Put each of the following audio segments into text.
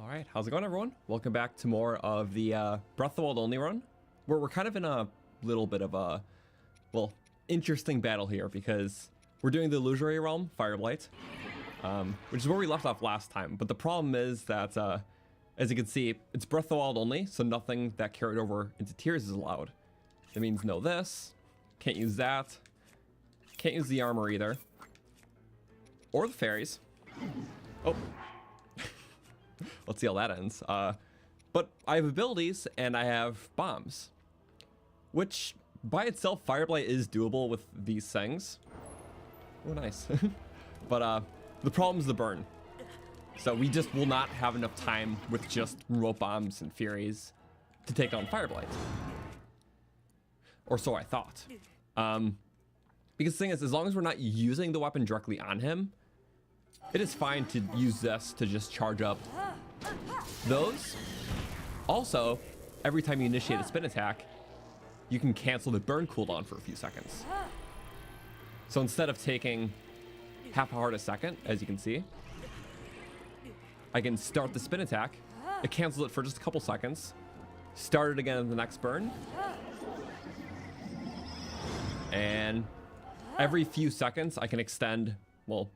Alright, how's it going everyone? Welcome back to more of the Breath of the Wild only run, where we're kind of in a little bit of a, well, interesting battle here because we're doing the illusory realm, Fireblight, which is where we left off last time. But the problem is that, as you can see, it's Breath of the Wild only, so nothing that carried over into Tears is allowed. That means no this, can't use that, can't use the armor either, or the fairies. Oh. Let's see how that ends. But I have abilities and I have bombs, which by itself, Fireblight is doable with these things. Oh, nice. But the problem is the burn. So we just will not have enough time with just rope bombs and furies to take down Fireblight. Or so I thought. Because the thing is, as long as we're not using the weapon directly on him, it is fine to use this to just charge up those. Also, every time you initiate a spin attack, you can cancel the burn cooldown for a few seconds. So instead of taking half a heart a second, as you can see, I can start the spin attack, it cancels it for just a couple seconds, start it again in the next burn, and every few seconds I can extend, well,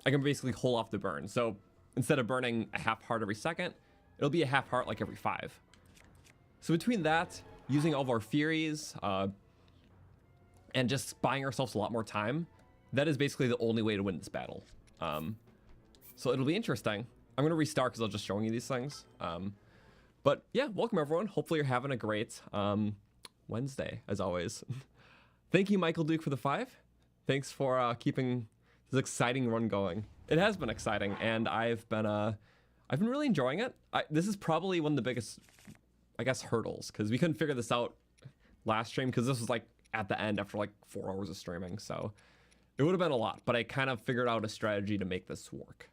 I can basically hold off the burn. So instead of burning a half heart every second, it'll be a half heart like every 5. So between that, using all of our Furies, and just buying ourselves a lot more time, that is basically the only way to win this battle. So it'll be interesting. I'm going to restart because I'll just showing you these things. But yeah, welcome everyone. Hopefully you're having a great Wednesday, as always. Thank you, Michael Duke, for the 5. Thanks for keeping this exciting run going. It has been exciting, and I've been really enjoying it. This is probably one of the biggest, I guess, hurdles, because we couldn't figure this out last stream because this was like at the end after like 4 hours of streaming, so it would have been a lot. But I kind of figured out a strategy to make this work.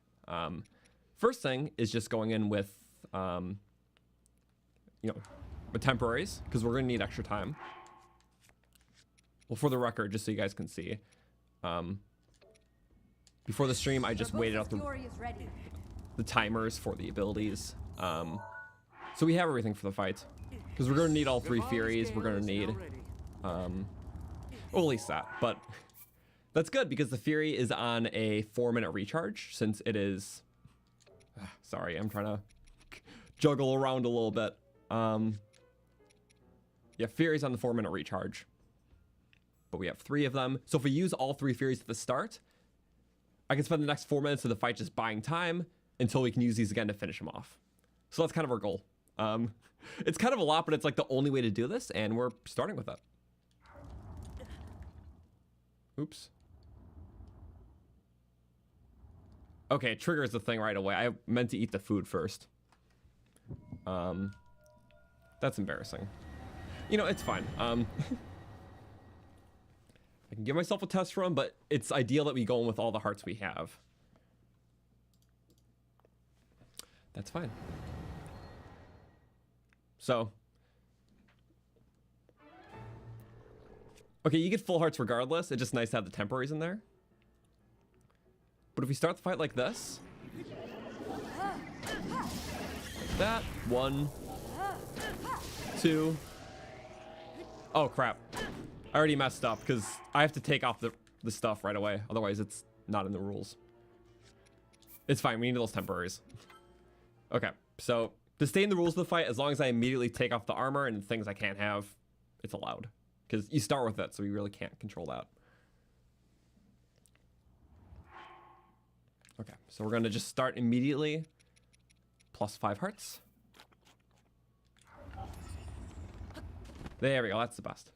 First thing is just going in with, the temporaries, because we're gonna need extra time. Well, for the record, just so you guys can see. Before the stream, I just waited out the timers for the abilities. So we have everything for the fight. Because we're going to need all 3 Furies. We're going to need, well, at least that. But that's good because the Fury is on a 4-minute recharge since it is... Sorry, I'm trying to juggle around a little bit. Yeah, Fury's on the 4-minute recharge. But we have 3 of them. So if we use all 3 Furies at the start, I can spend the next 4 minutes of the fight just buying time until we can use these again to finish them off. So that's kind of our goal. It's kind of a lot, but it's like the only way to do this, and we're starting with it. Oops. Okay, it triggers the thing right away. I meant to eat the food first. That's embarrassing. You know, it's fine. I can give myself a test run, but it's ideal that we go in with all the hearts we have. That's fine. So. Okay, you get full hearts regardless. It's just nice to have the temporaries in there. But if we start the fight like this. Like that. 1. 2. Oh, crap. I already messed up because I have to take off the stuff right away. Otherwise, it's not in the rules. It's fine. We need those temporaries. Okay. So to stay in the rules of the fight, as long as I immediately take off the armor and things I can't have, it's allowed. Because you start with it, so we really can't control that. Okay. So we're going to just start immediately. Plus 5 hearts. There we go. That's the best.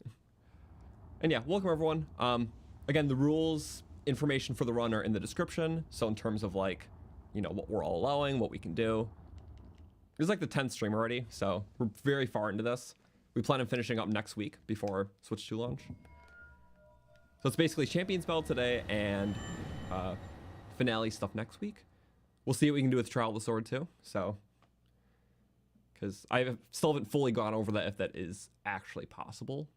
And yeah, welcome everyone. Again, the rules, information for the run are in the description. So in terms of like, what we're all allowing, what we can do. This is like the 10th stream already, so we're very far into this. We plan on finishing up next week before Switch 2 launch. So it's basically Champion's Bell today and finale stuff next week. We'll see what we can do with Trial of the Sword too, so. Because I still haven't fully gone over that if that is actually possible.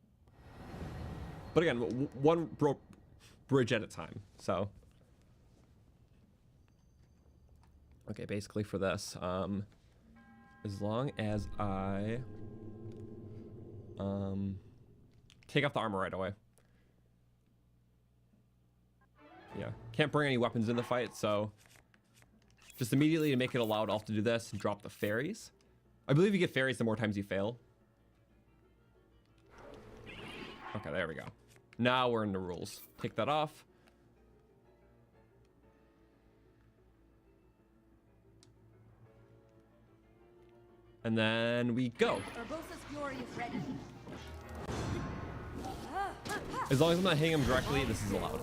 But again, one bridge at a time, so. Okay, basically for this, As long as I take off the armor right away. Yeah, can't bring any weapons in the fight, so just immediately to make it allowed off to do this, drop the fairies. I believe you get fairies the more times you fail. Okay, there we go. Now we're in the rules. Take that off. And then we go. As long as I'm not hitting him directly, this is allowed.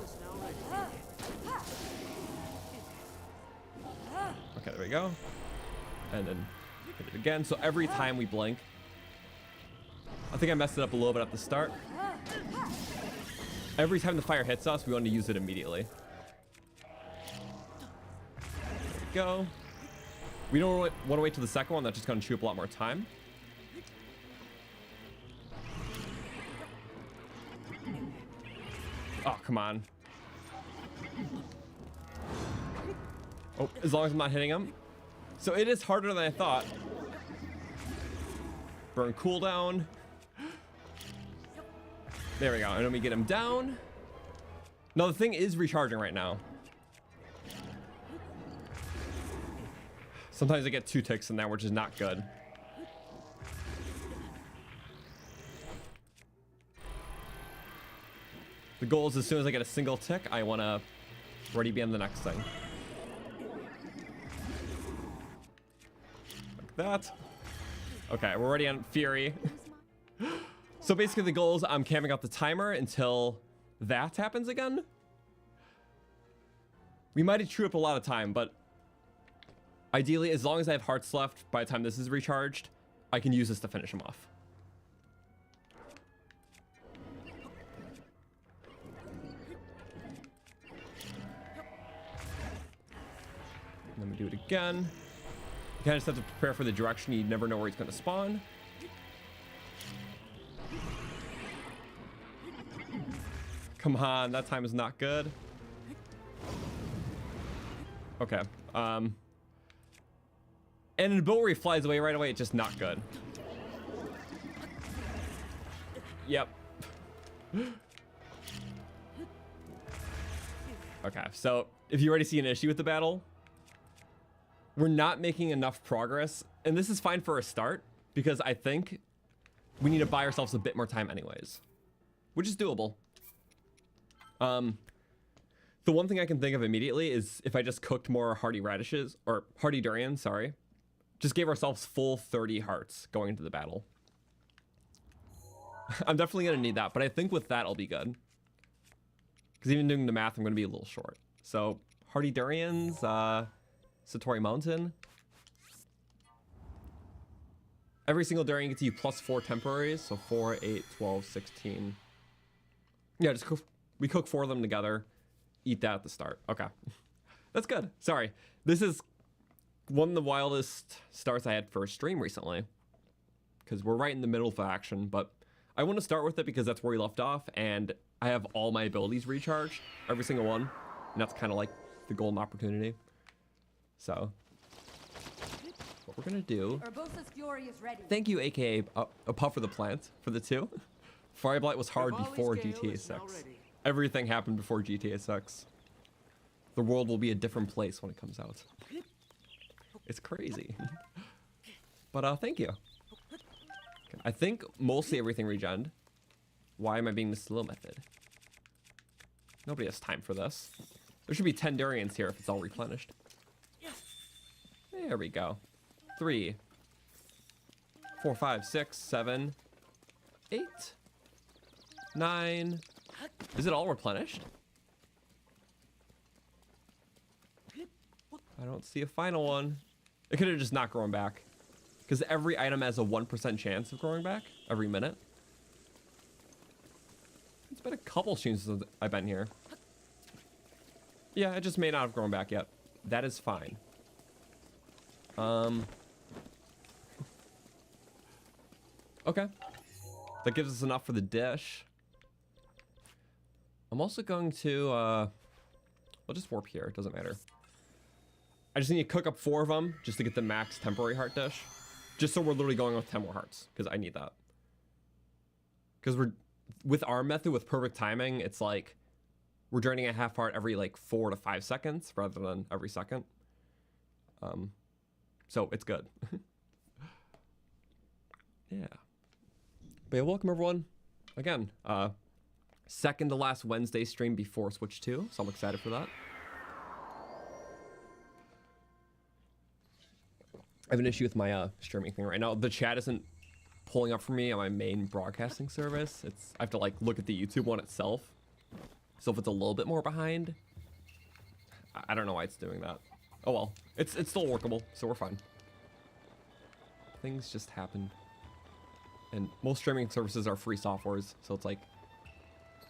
Okay, there we go. And then hit it again. So every time we blink, I think I messed it up a little bit at the start. Every time the fire hits us, we want to use it immediately. There we go. We don't want to wait till the second one. That's just going to chew up a lot more time. Oh, come on. Oh, as long as I'm not hitting him. So it is harder than I thought. Burn cooldown. There we go. And then we get him down. No, the thing is recharging right now. Sometimes I get 2 ticks in there, which is not good. The goal is as soon as I get a single tick, I want to already be on the next thing. Like that. Okay, we're already on Fury. So basically the goal is I'm camping out the timer until that happens again. We might have chewed up a lot of time, but ideally, as long as I have hearts left by the time this is recharged, I can use this to finish him off. And then we do it again. You kind of just have to prepare for the direction. You never know where he's going to spawn. Come on, that time is not good. Okay. And an ability where he flies away right away, it's just not good. Yep. Okay, so if you already see an issue with the battle, we're not making enough progress. And this is fine for a start, because I think we need to buy ourselves a bit more time anyways, which is doable. The one thing I can think of immediately is if I just cooked more hardy radishes, or hardy durians, sorry. Just gave ourselves full 30 hearts going into the battle. I'm definitely going to need that, but I think with that I'll be good. Because even doing the math, I'm going to be a little short. So, hardy durians, Satori Mountain. Every single durian gets you +4 temporaries, so 4, 8, 12, 16. Yeah, just we cook 4 of them together. Eat that at the start. Okay. That's good. Sorry. This is one of the wildest starts I had for a stream recently. Because we're right in the middle of action, but I want to start with it because that's where we left off, and I have all my abilities recharged. Every single one. And that's kind of like the golden opportunity. So, what we're going to do... Thank you, aka a Puff for the Plant, for the 2. Fireblight was hard before GTA 6. Everything happened before GTA 6. The world will be a different place when it comes out. It's crazy. But thank you. Okay, I think mostly everything regened. Why am I being the slow method? Nobody has time for this. There should be 10 durians here if it's all replenished. There we go. 3, 4, 5, 6, 7, 8, 9. Is it all replenished? I don't see a final one. It could have just not grown back. Because every item has a 1% chance of growing back every minute. It's been a couple streams since I've been here. Yeah, it just may not have grown back yet. That is fine. Okay. That gives us enough for the dish. I'm also going to, I'll just warp here. It doesn't matter. I just need to cook up 4 of them just to get the max temporary heart dish. Just so we're literally going with 10 more hearts, because I need that. Because with our method, with perfect timing, it's like we're draining a half heart every like 4 to 5 seconds rather than every second. So it's good. Yeah. But yeah, welcome everyone. Again, second to last Wednesday stream before Switch 2, so I'm excited for that. I have an issue with my streaming thing right now. The chat isn't pulling up for me on my main broadcasting service. I have to like look at the YouTube one itself. So if it's a little bit more behind, I don't know why it's doing that. Oh well, it's still workable, so we're fine. Things just happen. And most streaming services are free softwares, so it's like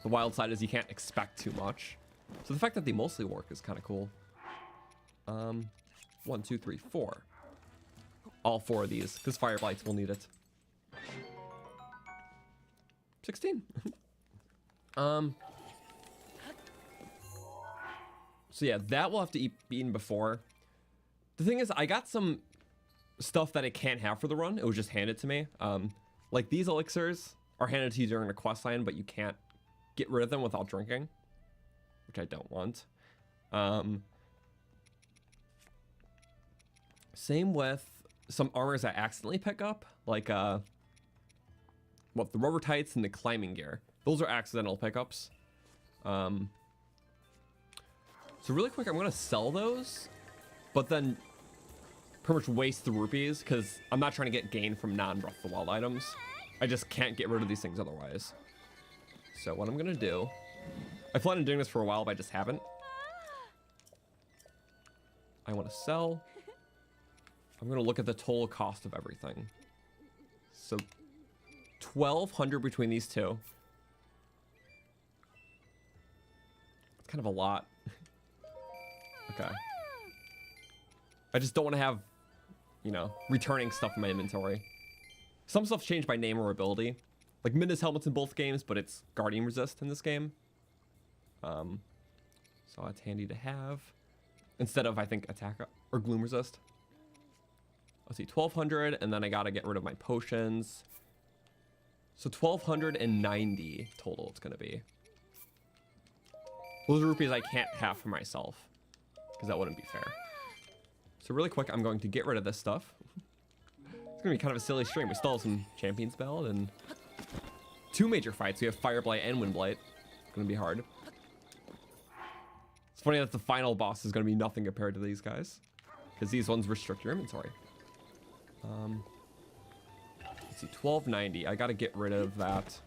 the wild side is you can't expect too much. So the fact that they mostly work is kind of cool. 1, 2, 3, 4. All 4 of these, because Fireblights will need it. 16. So yeah, that will have to be eaten before. The thing is, I got some stuff that I can't have for the run. It was just handed to me. Like these elixirs are handed to you during the quest line, but you can't get rid of them without drinking, which I don't want. Same with some armors I accidentally pick up, like the rubber tights and the climbing gear. Those are accidental pickups. So really quick, I'm gonna sell those, but then pretty much waste the rupees because I'm not trying to get gain from non-Breath of the Wild items. I just can't get rid of these things otherwise. So what I'm gonna do, I plan on doing this for a while, but I just haven't. I want to sell. I'm gonna look at the total cost of everything. So 1,200 between these two. It's kind of a lot. Okay. I just don't want to have, you know, returning stuff in my inventory. Some stuff's changed by name or ability. Like Minda's helmets in both games, but it's Guardian Resist in this game. So that's handy to have. Instead of, I think, Attack or Gloom Resist. Let's see, 1,200, and then I gotta get rid of my potions. So 1,290 total it's gonna be. Those are rupees I can't have for myself, because that wouldn't be fair. So really quick, I'm going to get rid of this stuff. It's gonna be kind of a silly stream. We still have some Champions Ballad and 2 major fights. We have Fire Blight and Wind Blight. It's gonna be hard. It's funny that the final boss is gonna be nothing compared to these guys, because these ones restrict your inventory. Let's see, 1,290. I gotta get rid of that.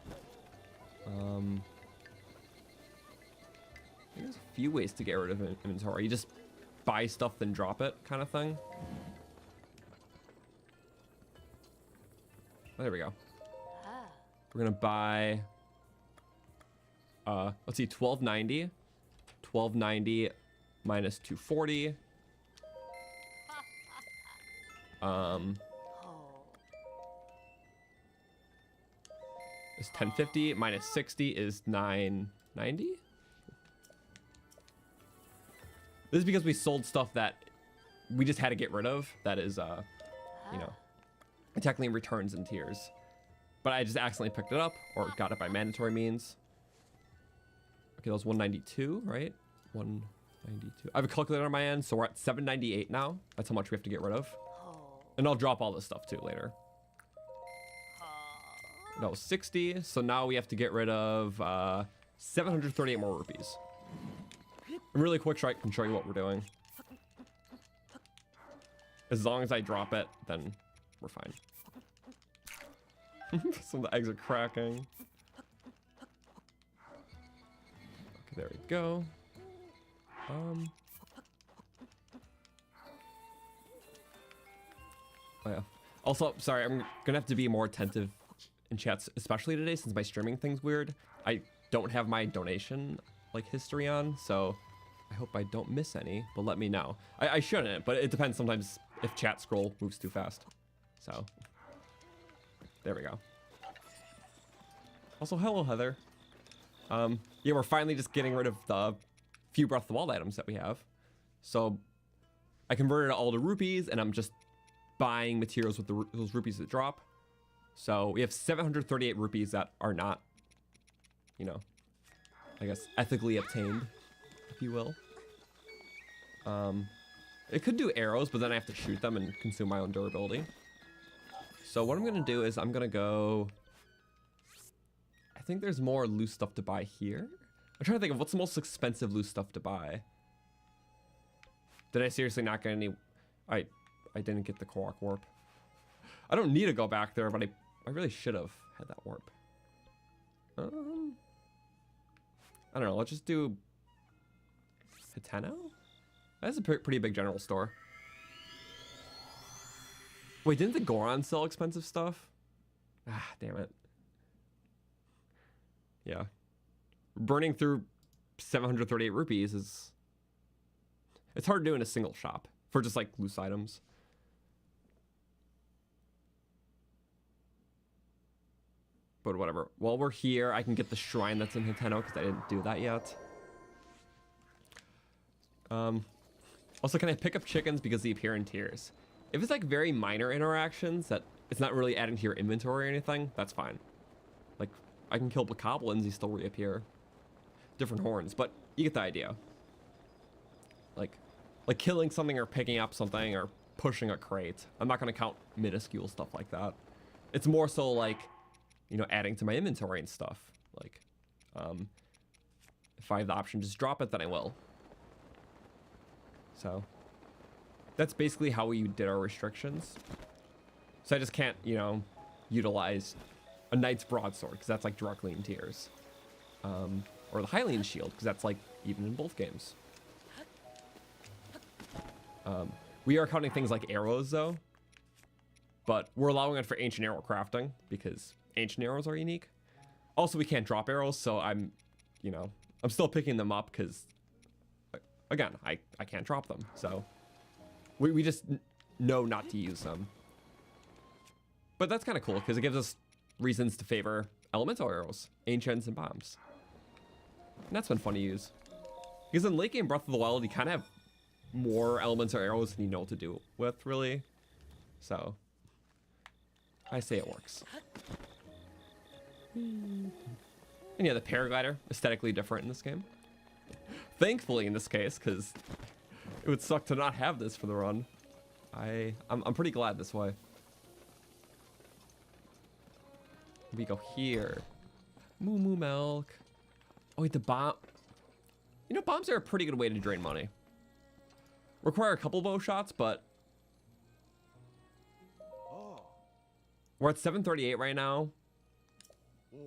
There's a few ways to get rid of inventory. You just buy stuff then drop it, kind of thing. Oh, there we go. We're gonna buy. Let's see, 1,290. 1,290 minus 240. Is 1050 minus 60 is 990. This is because we sold stuff that we just had to get rid of. That is, you know, technically returns in tiers. But I just accidentally picked it up or got it by mandatory means. Okay, that was 192, right? 192. I have a calculator on my end, so we're at 798 now. That's how much we have to get rid of. And I'll drop all this stuff too later. That was 60, so now we have to get rid of 738 more rupees. And really quick, I can show you what we're doing. As long as I drop it, then we're fine. Some of the eggs are cracking. Okay, there we go. Oh yeah. Also, sorry, I'm gonna have to be more attentive in chats, especially today since my streaming thing's weird. I don't have my donation like history on, so I hope I don't miss any, but let me know. I shouldn't, but it depends sometimes if chat scroll moves too fast. So there we go. Also, hello Heather. Yeah, we're finally just getting rid of the few Breath of the Wild items that we have. So I converted all to rupees and I'm just buying materials with those rupees that drop. So we have 738 rupees that are not, you know, I guess ethically obtained, if you will. It could do arrows, but then I have to shoot them and consume my own durability. So what I'm gonna do is I'm gonna go. I think there's more loose stuff to buy here. I'm trying to think of what's the most expensive loose stuff to buy. Did I seriously not get any? I didn't get the Korok warp. I don't need to go back there, but I really should have had that warp. I don't know. Let's just do Hiteno. That's a pretty big general store. Wait, didn't the Goron sell expensive stuff? Ah, damn it. Yeah. Burning through 738 rupees is... It's hard to do in a single shop for just like loose items. But whatever. While we're here, I can get the shrine that's in Hiteno because I didn't do that yet. Also, can I pick up chickens because they appear in tiers? If it's like very minor interactions that it's not really adding to your inventory or anything, that's fine. Like, I can kill bokoblins, they still reappear. Different horns, but you get the idea. Like killing something or picking up something or pushing a crate. I'm not going to count minuscule stuff like that. It's more so like, you know, adding to my inventory and stuff. Like, if I have the option to just drop it, then I will. So, that's basically how we did our restrictions. So I just can't, you know, utilize a Knight's Broadsword, because that's like directly in tiers. Or the Hylian Shield, because that's like even in both games. We are counting things like arrows, though. But we're allowing it for ancient arrow crafting, because ancient arrows are unique. Also, we can't drop arrows, so I'm still picking them up, because, again, I can't drop them. So, we just know not to use them. But that's kind of cool, because it gives us reasons to favor elemental arrows, ancients, and bombs. And that's been fun to use. Because in late game Breath of the Wild, you kind of have more elemental arrows than you know what to do with, really. So, I say it works. And yeah, the paraglider, aesthetically different in this game. Thankfully in this case, because it would suck to not have this for the run. I'm pretty glad this way. We go here. Moo moo milk. Oh wait, the bomb. You know, bombs are a pretty good way to drain money. Require a couple bow shots, but we're at 738 right now.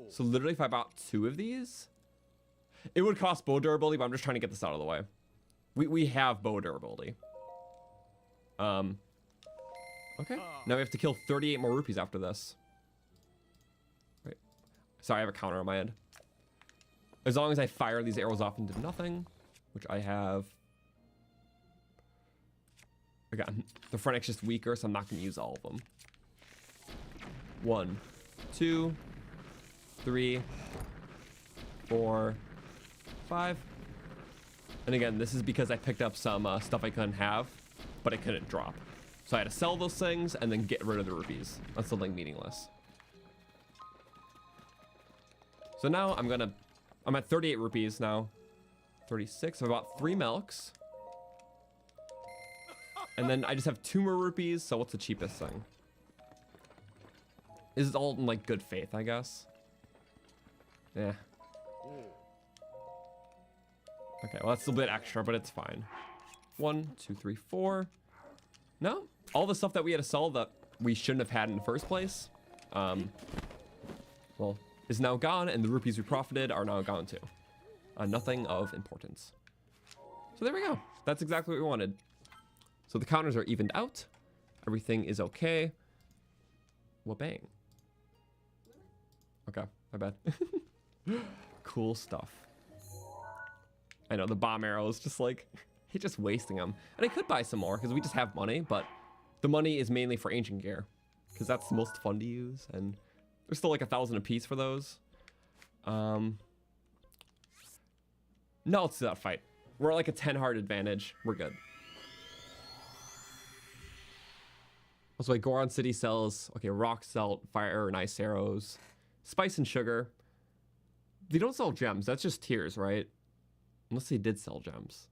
So literally if I bought 2 of these, it would cost bow durability, but I'm just trying to get this out of the way. We have bow durability. Okay. Now we have to kill 38 more rupees after this. Wait. Sorry, I have a counter on my end. As long as I fire these arrows off into nothing, which I have. Again, the Phrenic's just weaker, so I'm not going to use all of them. 1, 2, 3, 4, 5. And again, this is because I picked up some stuff I couldn't have, but I couldn't drop. So I had to sell those things and then get rid of the rupees on something meaningless. So now I'm at 38 rupees now. 36, so I bought 3 milks. And then I just have 2 more rupees, so what's the cheapest thing? This is all in like good faith, I guess. Yeah. Okay, well that's a bit extra, but it's fine. 1, 2, 3, 4. No, all the stuff that we had to sell that we shouldn't have had in the first place, well, is now gone, and the rupees we profited are now gone too. Nothing of importance. So there we go. That's exactly what we wanted. So the counters are evened out. Everything is okay. Well, bang. Okay, my bad. Cool stuff. I know the bomb arrows, just like, he's just wasting them. And I could buy some more because we just have money, but the money is mainly for ancient gear because that's the most fun to use. And there's still like 1,000 a piece for those. No, let's do that fight. We're at like a 10 heart advantage. We're good. Also, like Goron City sells, okay, rock salt, fire and ice arrows, spice and sugar. They don't sell gems. That's just tiers, right? Unless they did sell gems.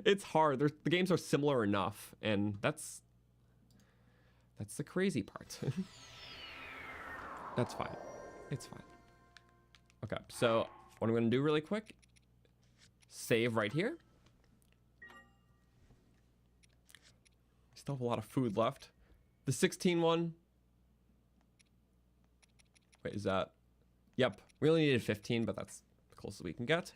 It's hard. The games are similar enough, and that's the crazy part. That's fine. It's fine. Okay, so what I'm going to do really quick, save right here. Still have a lot of food left. The 16 one. Wait, is that? Yep, we only needed 15, but that's the closest we can get.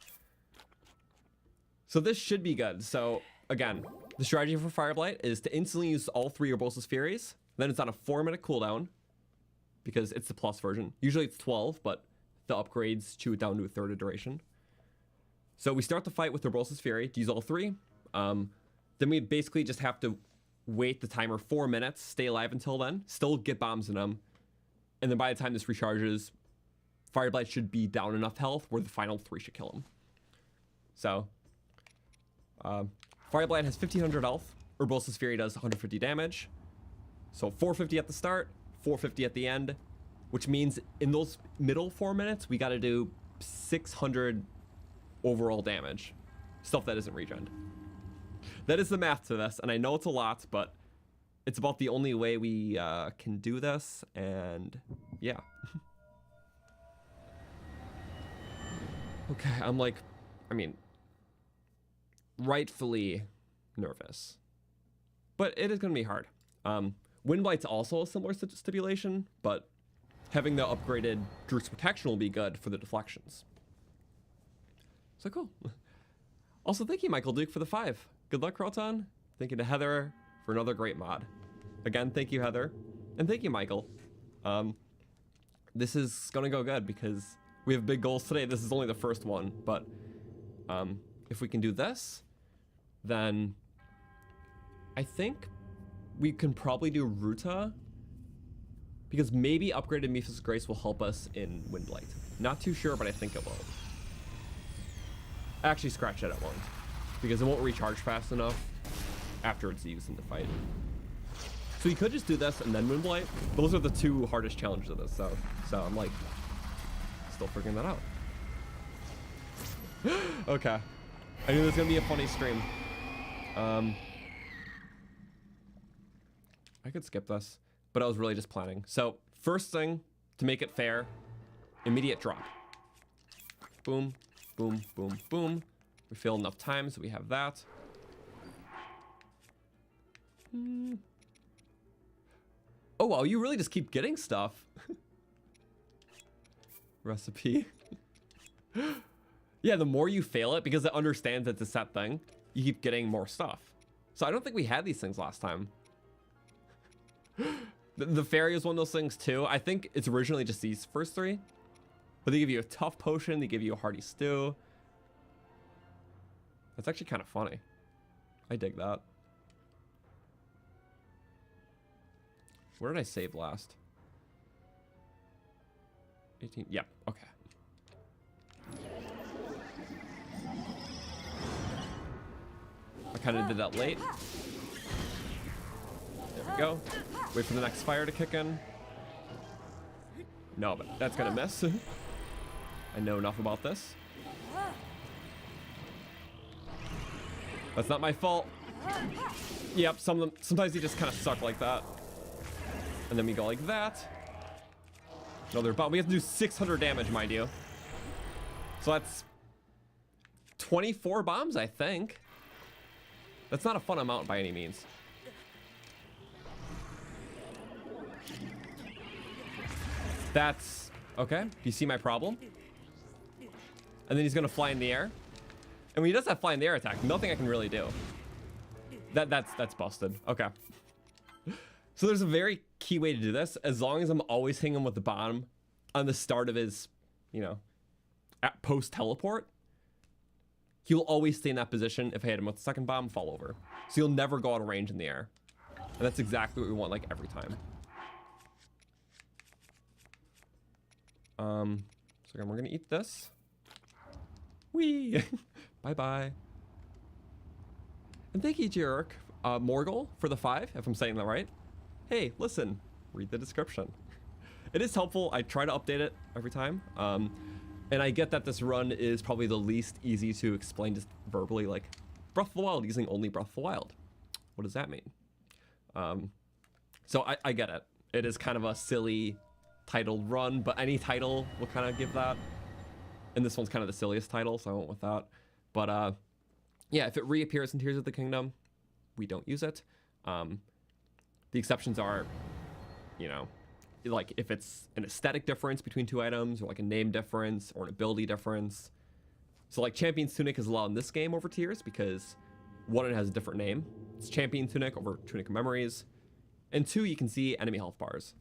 So this should be good. So again, the strategy for Fireblight is to instantly use all 3 Urbosa's Furies. Then it's on a 4-minute cooldown because it's the plus version. Usually it's 12, but the upgrades chew it down to a third of duration. So we start the fight with Urbosa's Fury to use all 3. Then we basically just have to wait the timer 4 minutes, stay alive until then, still get bombs in them. And then by the time this recharges, Fireblight should be down enough health where the final 3 should kill him. So Fireblight has 1500 health. Urbosa's Fury does 150 damage. So 450 at the start, 450 at the end, which means in those middle 4 minutes, we got to do 600 overall damage. Stuff that isn't regened. That is the math to this, and I know it's a lot, but it's about the only way we can do this, and yeah. Okay, I'm like, I mean, rightfully nervous, but it is going to be hard. Windblight's also a similar stipulation, but having the upgraded Druk's Protection will be good for the deflections. So cool. Also, thank you, Michael Duke, for the 5. Good luck, Croton. Thank you to Heather for another great mod. Again, thank you, Heather. And thank you, Michael. This is going to go good because we have big goals today. This is only the first one, but if we can do this, then I think we can probably do Ruta, because maybe upgraded Mephis's Grace will help us in Windblight. Not too sure, but I think it will. Actually, scratch that, it won't, because it won't recharge fast enough after it's used in the fight. So you could just do this and then Windblight. Those are the 2 hardest challenges of this, so I'm like still figuring that out. Okay, I knew this was gonna be a funny stream. I could skip this, but I was really just planning. So first thing, to make it fair, immediate drop. Boom, boom, boom, boom. We fill enough time, so we have that. Oh wow, you really just keep getting stuff. Recipe. Yeah, the more you fail it, because it understands it's a set thing, you keep getting more stuff. So I don't think we had these things last time. The fairy is one of those things too. I think it's originally just these first 3, but they give you a tough potion, they give you a hearty stew. That's actually kind of funny. I dig that. Where did I save last? 18, yep, okay. I kind of did that late. There we go. Wait for the next fire to kick in. No, but that's gonna miss. I know enough about this. That's not my fault. Yep, some of them, sometimes you just kind of suck like that. And then we go like that. Another bomb. We have to do 600 damage, mind you. So that's 24 bombs, I think. That's not a fun amount by any means. That's okay. Do you see my problem? And then he's gonna fly in the air. And when he does that fly in the air attack, nothing I can really do. That's busted. Okay. So there's a very key way to do this. As long as I'm always hitting him with the bomb on the start of his, you know, at post teleport, he'll always stay in that position. If I hit him with the second bomb, fall over. So he'll never go out of range in the air. And that's exactly what we want, like, every time. So again, we're gonna eat this. Whee! Bye-bye. And thank you, Jurk, Morgul, for the 5, if I'm saying that right. hey, listen, read the description. It is helpful. I try to update it every time. And I get that this run is probably the least easy to explain just verbally, like Breath of the Wild using only Breath of the Wild. What does that mean? So I get it. It is kind of a silly titled run, but any title will kind of give that. And this one's kind of the silliest title, so I went with that. But yeah, if it reappears in Tears of the Kingdom, we don't use it. The exceptions are, you know, like if it's an aesthetic difference between two items, or like a name difference, or an ability difference. So like Champion's Tunic is allowed in this game over Tears because one, it has a different name. It's Champion Tunic over Tunic of Memories. And two, you can see enemy health bars.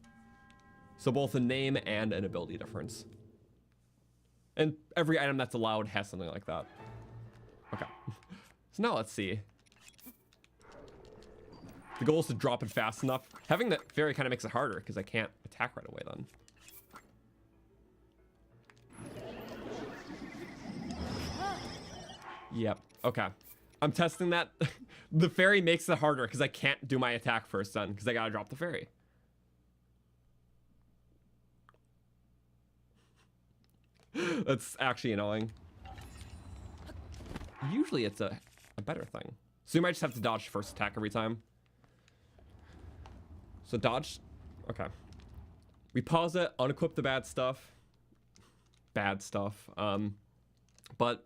So both a name and an ability difference. And every item that's allowed has something like that. Okay. So now let's see. The goal is to drop it fast enough. Having that fairy kind of makes it harder because I can't attack right away then. Yep. Okay. I'm testing that. The fairy makes it harder because I can't do my attack first then because I gotta drop the fairy. That's actually annoying. Usually it's a better thing. So you might just have to dodge first attack every time. So dodge. Okay. We pause it, unequip the bad stuff. Bad stuff. But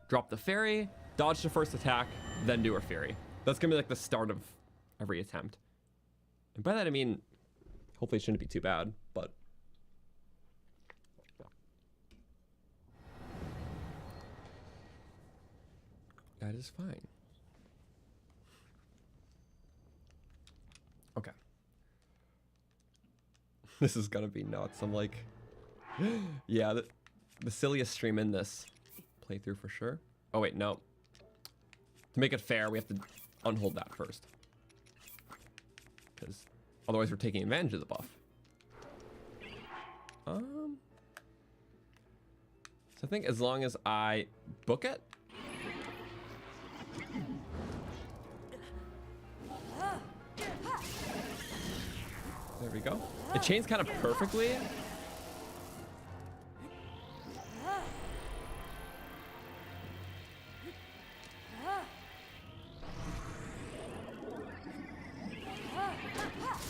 drop the fairy, dodge the first attack, then do our fairy. That's gonna be like the start of every attempt. And by that I mean, hopefully it shouldn't be too bad, but that is fine. Okay. This is gonna be nuts. I'm like, yeah, the silliest stream in this playthrough for sure. Oh wait, no. To make it fair, we have to unhold that first. Because otherwise we're taking advantage of the buff. So I think as long as I book it. There we go. It chains kind of perfectly.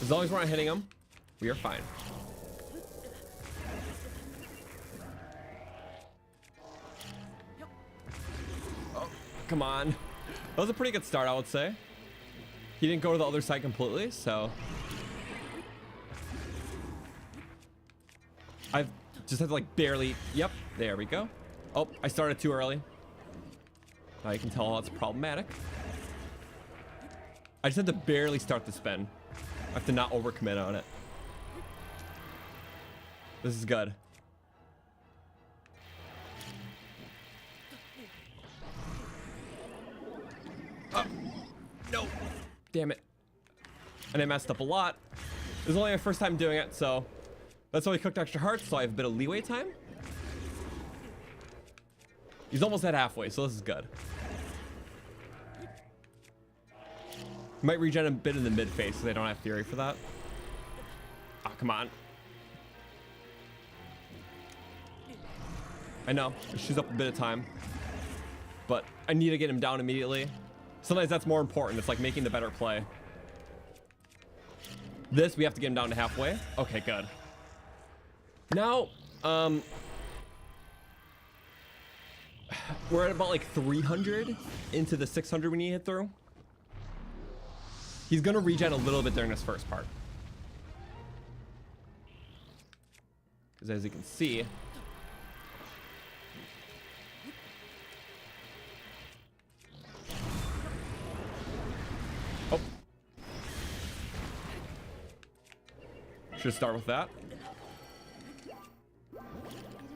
As long as we're not hitting them, we are fine. Oh, come on. That was a pretty good start, I would say. He didn't go to the other side completely, so I've just had to like barely, yep, there we go. Oh, I started too early. Now you can tell how it's problematic. I just had to barely start the spin. I have to not overcommit on it. This is good. Oh, no. Damn it. And I messed up a lot. This is only my first time doing it, so that's why we cooked extra hearts, so I have a bit of leeway time. He's almost at halfway, so this is good. Might regen a bit in the mid phase, so they don't have Fury for that. Ah, come on. I know, it chews up a bit of time, but I need to get him down immediately. Sometimes that's more important. It's like making the better play. This, we have to get him down to halfway. Okay, good. Now, we're at about like 300 into the 600 we need to hit through. He's gonna regen a little bit during this first part. Because as you can see, oh, should start with that.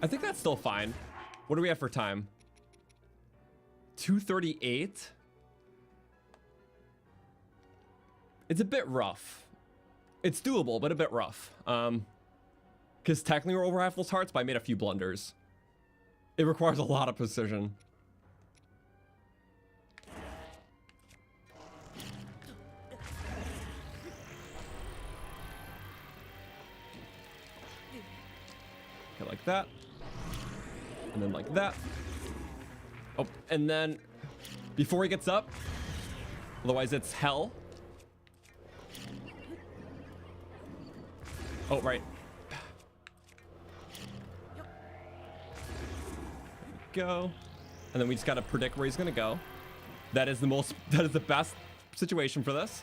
I think that's still fine. What do we have for time? 2:38. It's a bit rough. It's doable, but a bit rough. Because technically we're over half those hearts, but I made a few blunders. It requires a lot of precision. like that. And then like that. Oh, and then before he gets up, otherwise it's hell. Oh, right. Go. And then we just gotta predict where he's gonna go. That is the best situation for this.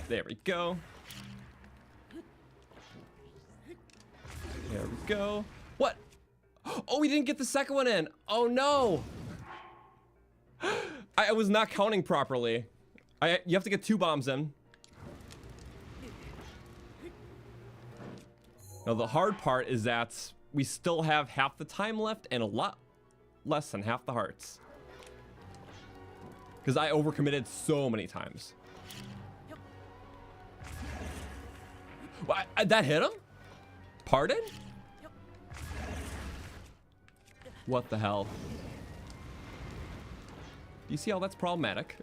There we go. There we go. What? Oh, we didn't get the second one in. Oh no. I was not counting properly. You have to get 2 bombs in. Now the hard part is that we still have half the time left and a lot less than half the hearts. Because I overcommitted so many times. What? That hit him? Pardon? What the hell? You see how that's problematic?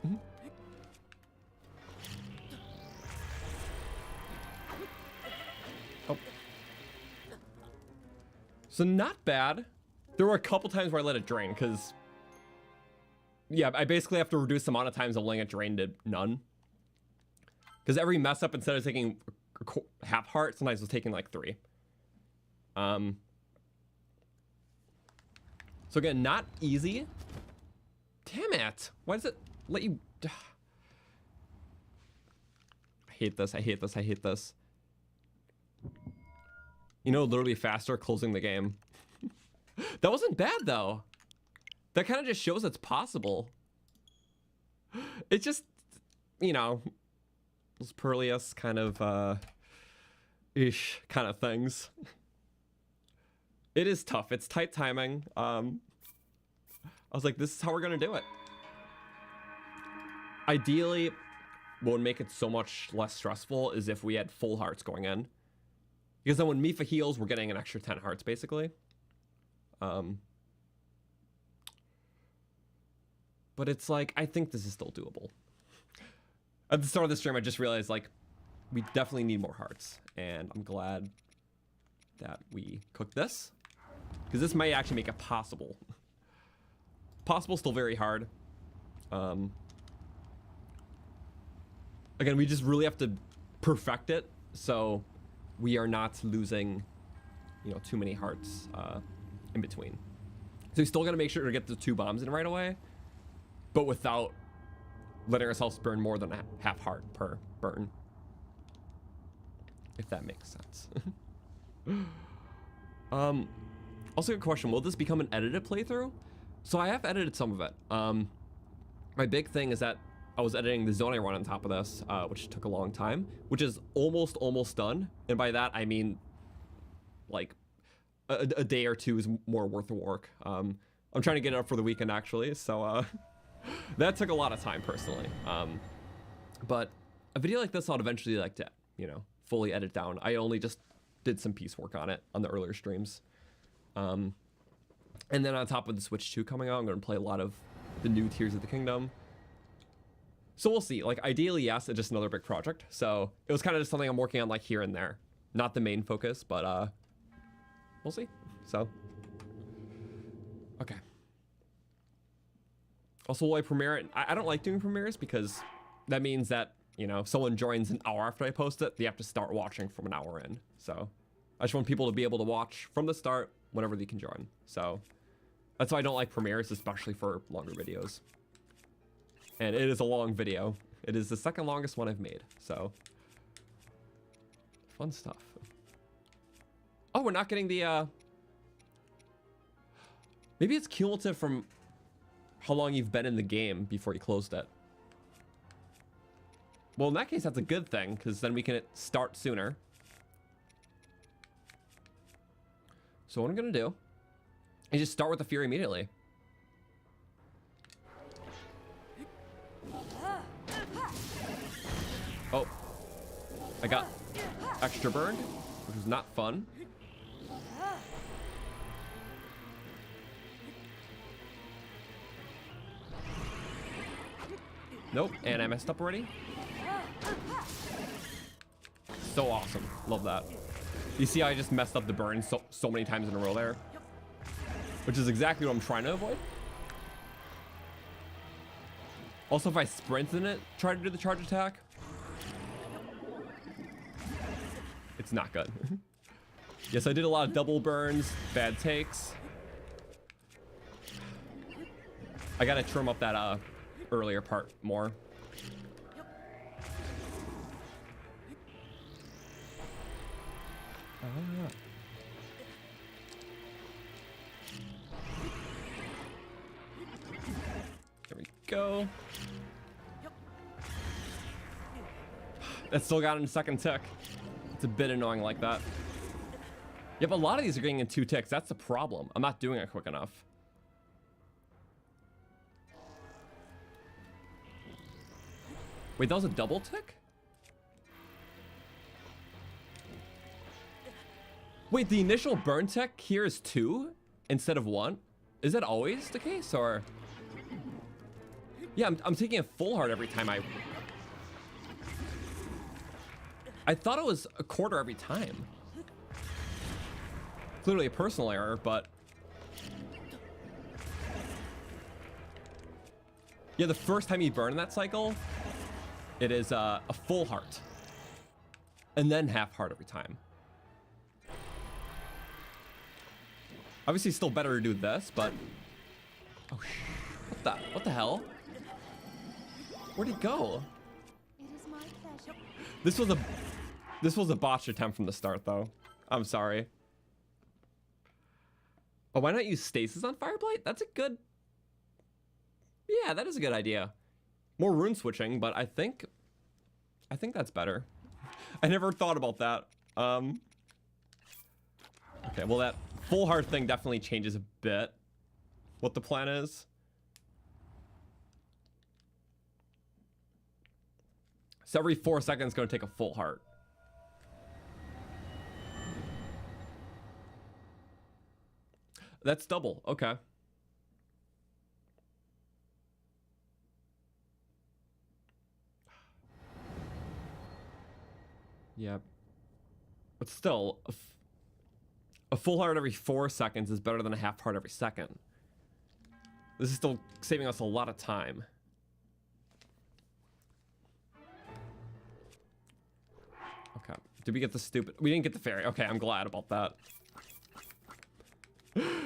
Oh. So not bad. There were a couple times where I let it drain because, yeah, I basically have to reduce the amount of times I'm letting it drain to none. Because every mess up, instead of taking half heart, sometimes it's taking like 3. So again, not easy. Damn it. Why does it let you... I hate this, I hate this, I hate this. You know, literally faster closing the game. That wasn't bad though. That kind of just shows it's possible. It just, you know, those Perleus kind of ish kind of things. It is tough. It's tight timing. I was like, this is how we're gonna do it. Ideally, what would make it so much less stressful is if we had full hearts going in. Because then when Mifa heals, we're getting an extra 10 hearts, basically. But it's like, I think this is still doable. At the start of the stream, I just realized, like, we definitely need more hearts. And I'm glad that we cooked this. Because this might actually make it possible. Possible, still very hard. Again, we just really have to perfect it. So we are not losing, you know, too many hearts in between. So we still got to make sure to get the 2 bombs in right away, but without letting ourselves burn more than a half heart per burn, if that makes sense. Also a question, will this become an edited playthrough? So I have edited some of it. My big thing is that I was editing the zone I run on top of this, which took a long time, which is almost done. And by that, I mean, like, a day or 2 is more worth the work. I'm trying to get it up for the weekend, actually, so that took a lot of time, personally. But a video like this, I'll eventually like to, you know, fully edit down. I only just did some piecework on it on the earlier streams. And then on top of the Switch 2 coming out, I'm going to play a lot of the new Tears of the Kingdom. So we'll see. Like, ideally, yes, it's just another big project. So it was kind of just something I'm working on, like, here and there. Not the main focus, but we'll see. So, okay. Also, will I premiere it? I don't like doing premieres because that means that, you know, if someone joins an hour after I post it, they have to start watching from an hour in. So I just want people to be able to watch from the start whenever they can join. So that's why I don't like premieres, especially for longer videos. And it is a long video. It is the second longest one I've made. So fun stuff. Oh, we're not getting the maybe it's cumulative from how long you've been in the game before you closed it. Well, in that case, that's a good thing, because then we can start sooner. So what I'm gonna do is just start with the Fury immediately. Oh, I got extra burned, which was not fun. Nope, and I messed up already. So awesome, love that. You see how I just messed up the burn so many times in a row there? Which is exactly what I'm trying to avoid. Also, if I sprint in it, try to do the charge attack, it's not good. Yes, I did a lot of double burns, bad takes. I gotta trim up that earlier part more. There we go. That still got in a second tick. It's a bit annoying like that. Yep, a lot of these are getting in 2 ticks. That's the problem. I'm not doing it quick enough. Wait, that was a double tick? Wait, the initial burn tick here is 2 instead of 1? Is that always the case, or? Yeah, I'm taking a full heart every time I thought it was a quarter every time. Clearly a personal error, but yeah, the first time you burn in that cycle, it is a full heart, and then half heart every time. Obviously, still better to do this, but oh, what the hell? Where'd he go? It is my pleasure. This was a botched attempt from the start, though. I'm sorry. Oh, why not use stasis on Fireblight? That's a good... Yeah, that is a good idea. More rune switching, but I think that's better. I never thought about that. Okay, well, that full heart thing definitely changes a bit what the plan is. So every 4 seconds gonna take a full heart. That's double. Okay. Yeah. But still, a full heart every 4 seconds is better than a half heart every second. This is still saving us a lot of time. Okay. Did we get the stupid... We didn't get the fairy. Okay, I'm glad about that.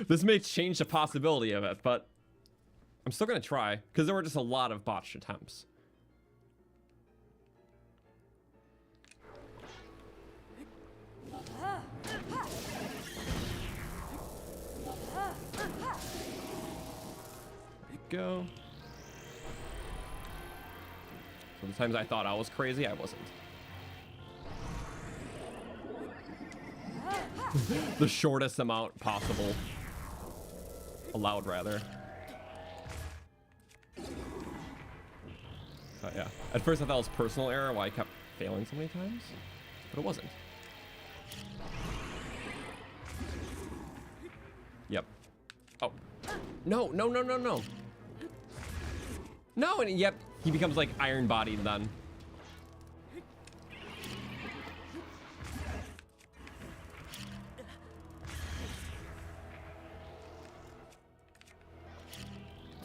This may change the possibility of it, but I'm still gonna try, because there were just a lot of botched attempts. There we go. So the times I thought I was crazy, I wasn't. The shortest amount possible. Allowed, rather. Yeah. At first I thought it was personal error why I kept failing so many times, but it wasn't. Yep. Oh. No, no, no, no, no. No, and yep, he becomes like iron bodied then.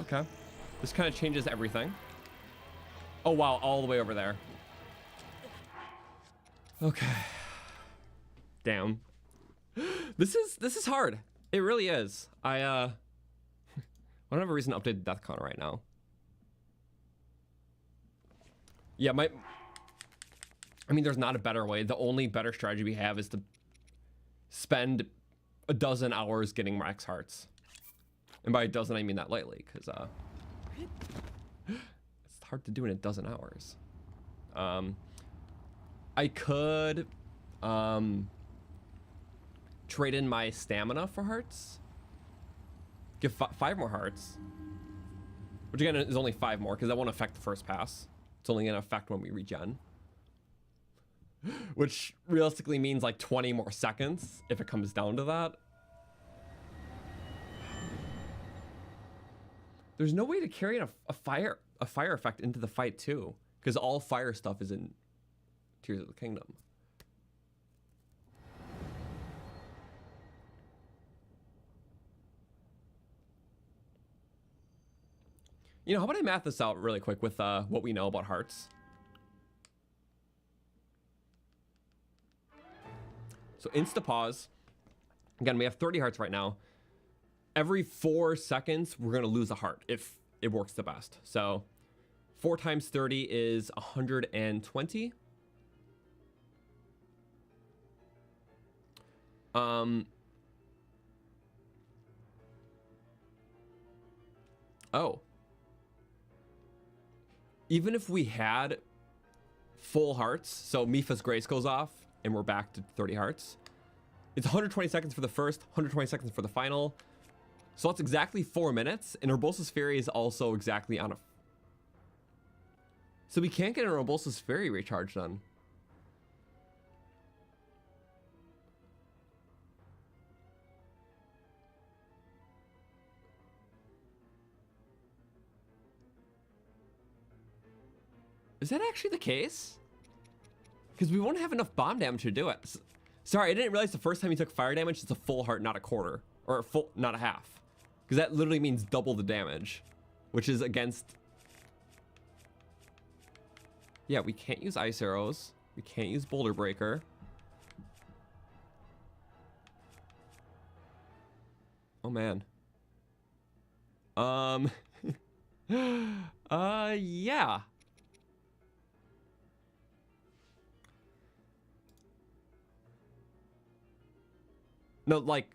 Okay. This kind of changes everything. Oh wow, all the way over there. Okay. Damn. This is hard. It really is. I don't have a reason to update the death counter right now. Yeah, I mean, there's not a better way. The only better strategy we have is to spend a dozen hours getting max hearts. And by a dozen, I mean that lightly, because it's hard to do in a dozen hours. I could trade in my stamina for hearts. Give 5 more hearts. Which again is only 5 more, because that won't affect the first pass. It's only going to affect when we regen. Which realistically means like 20 more seconds, if it comes down to that. There's no way to carry a fire effect into the fight too, because all fire stuff is in Tears of the Kingdom. You know, how about I math this out really quick with what we know about hearts? So insta pause. Again, we have 30 hearts right now. Every 4 seconds, we're gonna lose a heart if it works the best. So 4 times 30 is 120. Oh. Even if we had full hearts, so Mipha's Grace goes off and we're back to 30 hearts. It's 120 seconds for the first, 120 seconds for the final. So that's exactly 4 minutes, and Urbosa's Fury is also exactly on a... So we can't get an Urbosa's Fury recharge done. Is that actually the case? Because we won't have enough bomb damage to do it. Sorry, I didn't realize the first time he took fire damage, it's a full heart, not a quarter. Or a full, not a half. Because that literally means double the damage. Which is against... Yeah, we can't use Ice Arrows. We can't use Boulder Breaker. Oh, man. Yeah. No, like,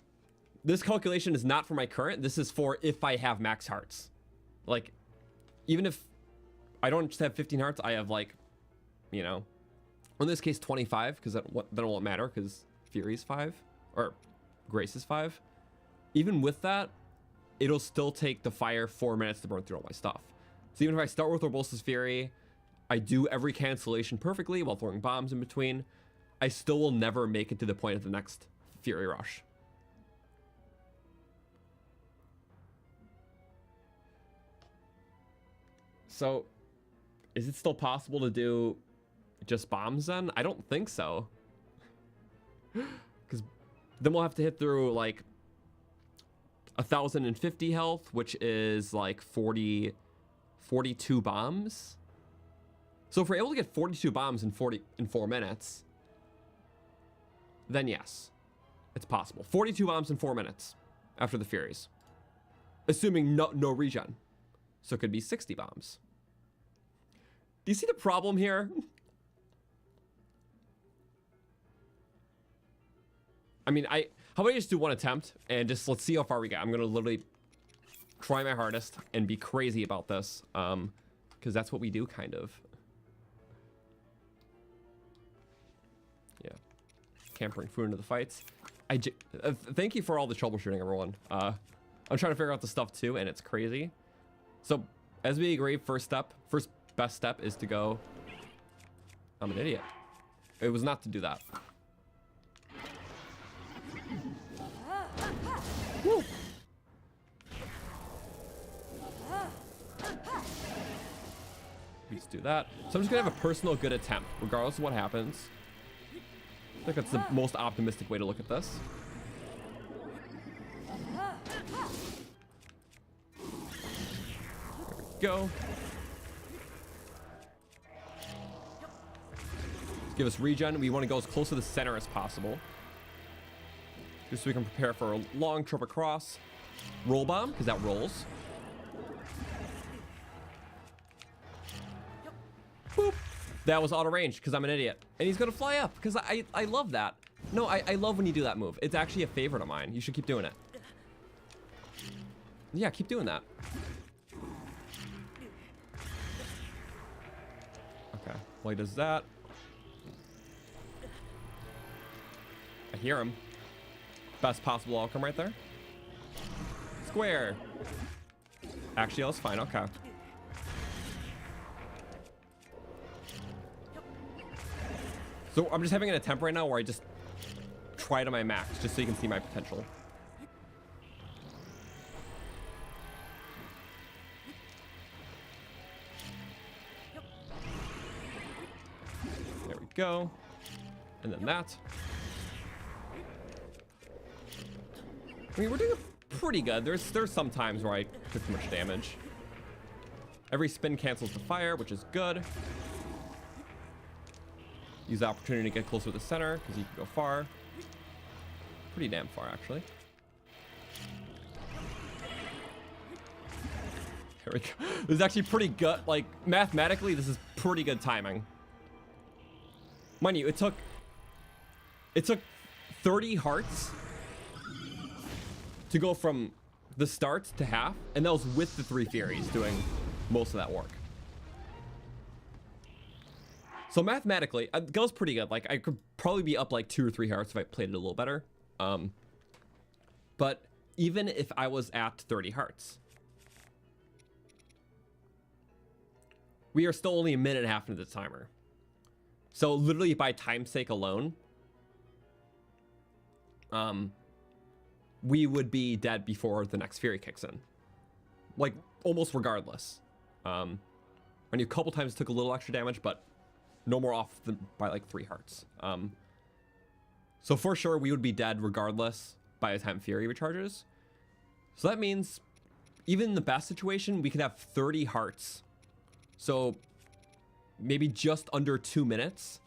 this calculation is not for my current. This is for if I have max hearts. Like, even if I don't just have 15 hearts, I have, like, you know, in this case, 25, because then it won't matter, because Fury's 5, or Grace is 5. Even with that, it'll still take the fire 4 minutes to burn through all my stuff. So even if I start with Urbosa's Fury, I do every cancellation perfectly while throwing bombs in between, I still will never make it to the point of the next Fury Rush. So, is it still possible to do just bombs then? I don't think so. Because then we'll have to hit through like 1,050 health, which is like 42 bombs. So if we're able to get 42 bombs in 4 minutes, then yes, it's possible. 42 bombs in 4 minutes after the Furies, assuming no regen. So it could be 60 bombs. Do you see the problem here? I mean, how about I just do one attempt and just let's see how far we get. I'm gonna literally try my hardest and be crazy about this, because that's what we do, kind of. Yeah, can't bring food into the fights. Thank you for all the troubleshooting, everyone. I'm trying to figure out the stuff too, and it's crazy. So, as we agree, first best step is to go... I'm an idiot. It was not to do that. Woo. We just do that. So I'm just gonna have a personal good attempt, regardless of what happens. I think that's the most optimistic way to look at this. Go. Give us regen. We want to go as close to the center as possible, just so we can prepare for a long trip across. Roll bomb, because that rolls. Boop. That was auto range, because I'm an idiot. And he's going to fly up, because I love that. No, I love when you do that move. It's actually a favorite of mine. You should keep doing it. Yeah, keep doing that. Okay, well, he does that. I hear him. Best possible outcome right there. Square. Actually, that was fine. Okay. So I'm just having an attempt right now where I just try to my max, just so you can see my potential. There we go. And then that. I mean, we're doing pretty good. There's some times where I took too much damage. Every spin cancels the fire, which is good. Use the opportunity to get closer to the center because you can go far. Pretty damn far, actually. There we go. This is actually pretty good. Like, mathematically, this is pretty good timing. Mind you, it took 30 hearts to go from the start to half, and that was with the 3 Furies doing most of that work. So mathematically, it goes pretty good. Like, I could probably be up like 2 or 3 hearts if I played it a little better. But even if I was at 30 hearts, we are still only a minute and a half into the timer. So literally by time's sake alone, we would be dead before the next Fury kicks in. Like, almost regardless. And a couple times took a little extra damage, but no more off than by like 3 hearts. So for sure, we would be dead regardless by the time Fury recharges. So that means even in the best situation, we could have 30 hearts. So maybe just under 2 minutes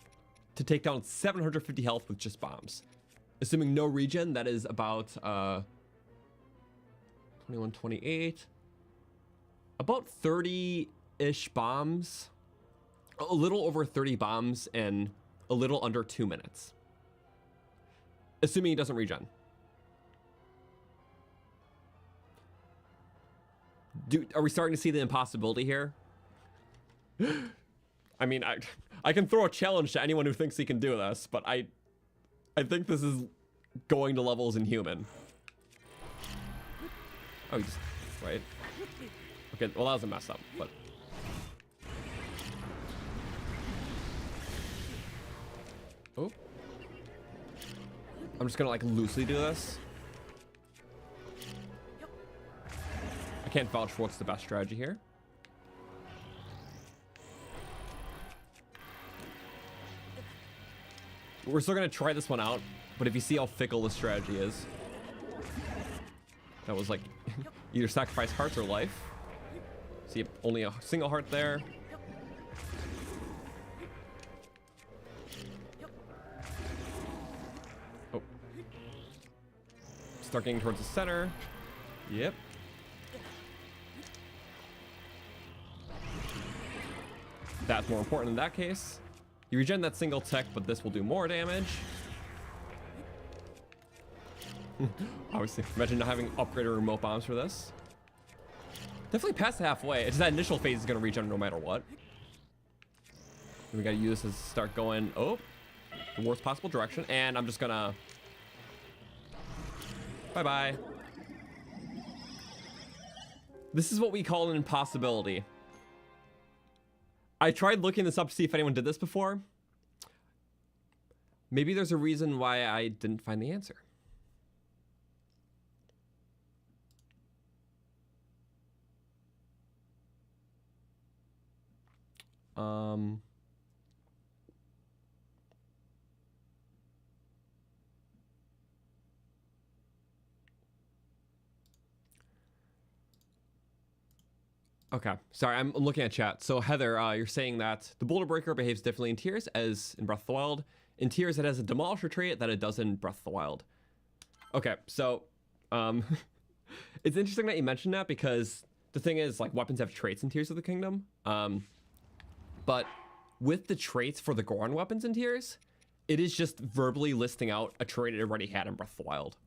to take down 750 health with just bombs. Assuming no regen, that is about 21, 28. About 30-ish bombs. A little over 30 bombs in a little under 2 minutes. Assuming he doesn't regen. Dude, are we starting to see the impossibility here? I mean, I can throw a challenge to anyone who thinks he can do this, but I think this is going to levels inhuman. Oh, he's right. Okay, well, that was a mess up, but. Oh. I'm just gonna like loosely do this. I can't vouch for what's the best strategy here. We're still gonna try this one out, but if you see how fickle the strategy is, that was like either sacrifice hearts or life. See, only a single heart there. Oh. Start getting towards the center. Yep. That's more important in that case. You regen that single tech, but this will do more damage. Obviously, imagine not having upgraded remote bombs for this. Definitely past the halfway. It's just that initial phase is going to regen no matter what. And we got to use this to start going, oh, the worst possible direction. And I'm just going to... Bye-bye. This is what we call an impossibility. I tried looking this up to see if anyone did this before. Maybe there's a reason why I didn't find the answer. Okay, sorry, I'm looking at chat. So Heather, you're saying that the Boulder Breaker behaves differently in Tears as in Breath of the Wild. In Tears, it has a Demolisher trait that it does in Breath of the Wild. Okay, so it's interesting that you mentioned that because the thing is, like, weapons have traits in Tears of the Kingdom. But with the traits for the Goron weapons in Tears, it is just verbally listing out a trait it already had in Breath of the Wild.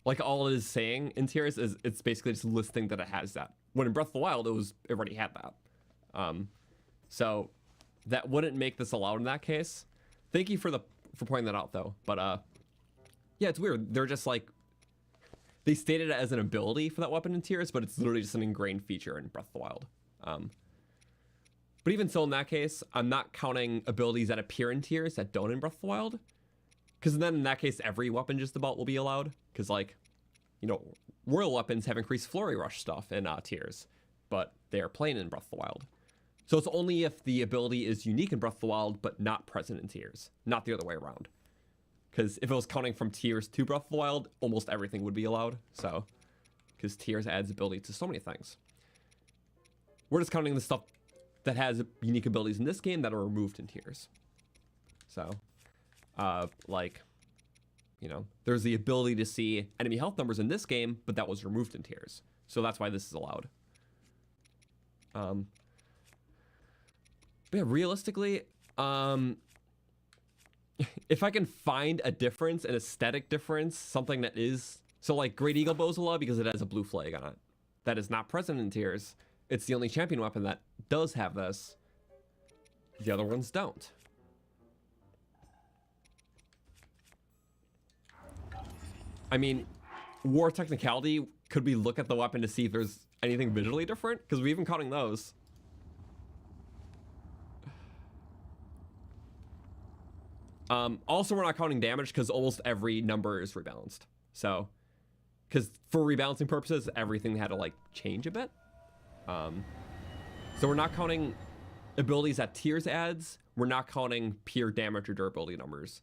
Like, all it is saying in Tears is it's basically just listing that it has that. When in Breath of the Wild, it already had that. So that wouldn't make this allowed in that case. Thank you for pointing that out, though. But yeah, it's weird. They're just like, they stated it as an ability for that weapon in Tears, but it's literally just an ingrained feature in Breath of the Wild. But even so, in that case, I'm not counting abilities that appear in Tears that don't in Breath of the Wild. Because then in that case, every weapon just about will be allowed. Because, like, you know, royal weapons have increased flurry rush stuff in Tears, but they are plain in Breath of the Wild. So it's only if the ability is unique in Breath of the Wild, but not present in Tears, not the other way around. Because if it was counting from Tears to Breath of the Wild, almost everything would be allowed. So, because Tears adds ability to so many things. We're just counting the stuff that has unique abilities in this game that are removed in tiers. So, like, you know, there's the ability to see enemy health numbers in this game, but that was removed in tiers. So that's why this is allowed. But yeah, realistically, if I can find a difference, an aesthetic difference, something that is... So, like, Great Eagle Bow's allowed because it has a blue flag on it. That is not present in tiers. It's the only champion weapon that does have this. The other ones don't. I mean, war technicality, could we look at the weapon to see if there's anything visually different? Because we've been counting those. Also, we're not counting damage because almost every number is rebalanced. So, because for rebalancing purposes, everything had to like change a bit. So we're not counting abilities that tiers adds. We're not counting pure damage or durability numbers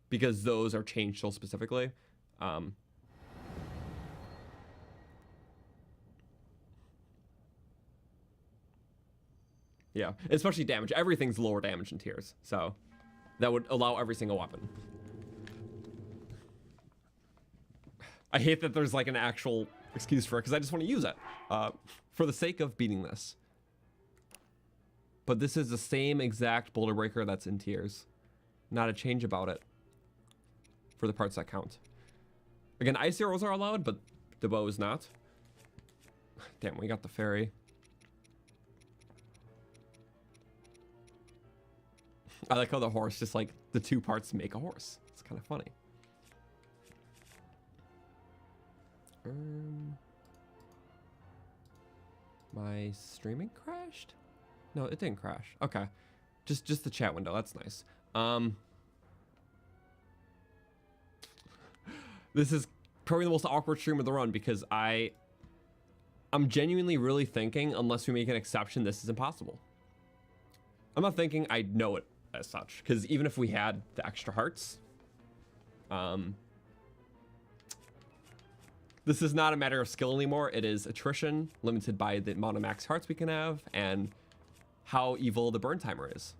because those are changed so specifically. Yeah, especially damage. Everything's lower damage in tiers, so that would allow every single weapon. I hate that there's like an actual excuse for it because I just want to use it for the sake of beating this. But this is the same exact boulder breaker that's in tiers. Not a change about it for the parts that count. Again, ice arrows are allowed, but the bow is not. Damn, we got the fairy. I like how the horse, just like the two parts make a horse. It's kind of funny. My streaming crashed? No, it didn't crash. Okay. Just the chat window. That's nice. This is probably the most awkward stream of the run because I'm genuinely really thinking, unless we make an exception, this is impossible. I'm not thinking I know it as such, because even if we had the extra hearts, this is not a matter of skill anymore. It is attrition, limited by the amount of max hearts we can have, and how evil the burn timer is.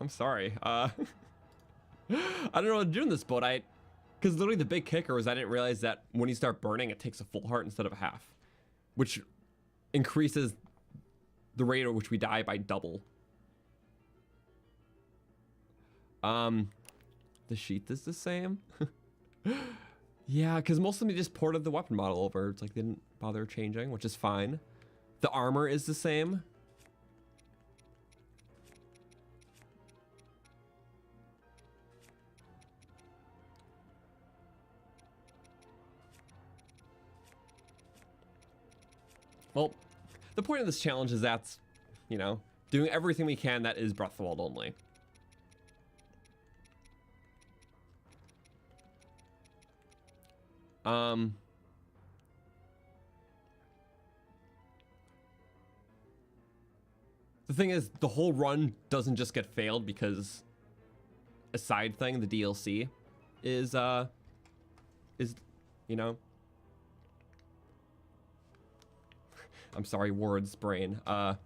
I'm sorry. I don't know what to do in this boat. Because literally the big kicker was I didn't realize that when you start burning, it takes a full heart instead of a half, which increases the rate at which we die by double. The sheath is the same. Yeah, because most of them just ported the weapon model over. It's like they didn't bother changing, which is fine. The armor is the same. Well, the point of this challenge is that's, you know, doing everything we can that is Breath of the Wild only. The thing is, the whole run doesn't just get failed because a side thing, the DLC, is, you know, I'm sorry, words, brain. I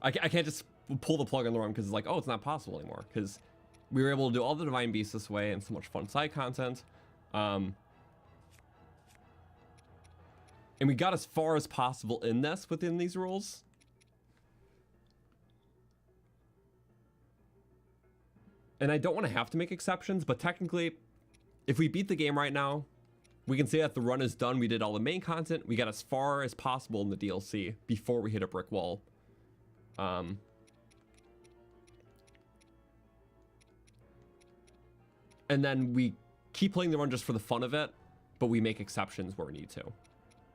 can't just pull the plug on the run because it's like, oh, it's not possible anymore. Because we were able to do all the Divine Beasts this way and so much fun side content. And we got as far as possible in this within these rules. And I don't want to have to make exceptions, but technically, if we beat the game right now, we can say that the run is done. We did all the main content. We got as far as possible in the DLC before we hit a brick wall. And then we keep playing the run just for the fun of it, but we make exceptions where we need to.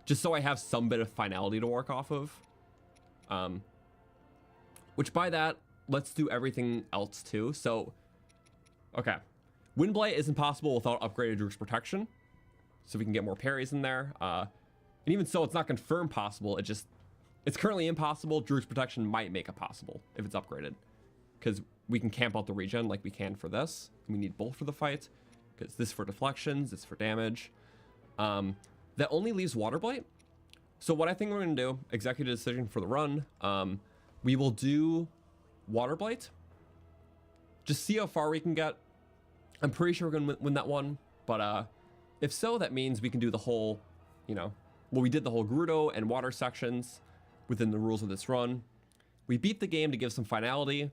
Just so I have some bit of finality to work off of. Which by that, let's do everything else too. So, okay. Windblight is impossible without upgraded Droog's protection. So we can get more parries in there. And even so, it's not confirmed possible. It's currently impossible. Droog's protection might make it possible if it's upgraded. Because we can camp out the regen like we can for this. We need both for the fight. because this for deflections, this for damage. That only leaves Water Blight. So what I think we're going to do, executive decision for the run, we will do Water Blight. Just see how far we can get. I'm pretty sure we're going to win that one. But if so, that means we can do the whole, you know, well, we did the whole Gerudo and water sections within the rules of this run. We beat the game to give some finality.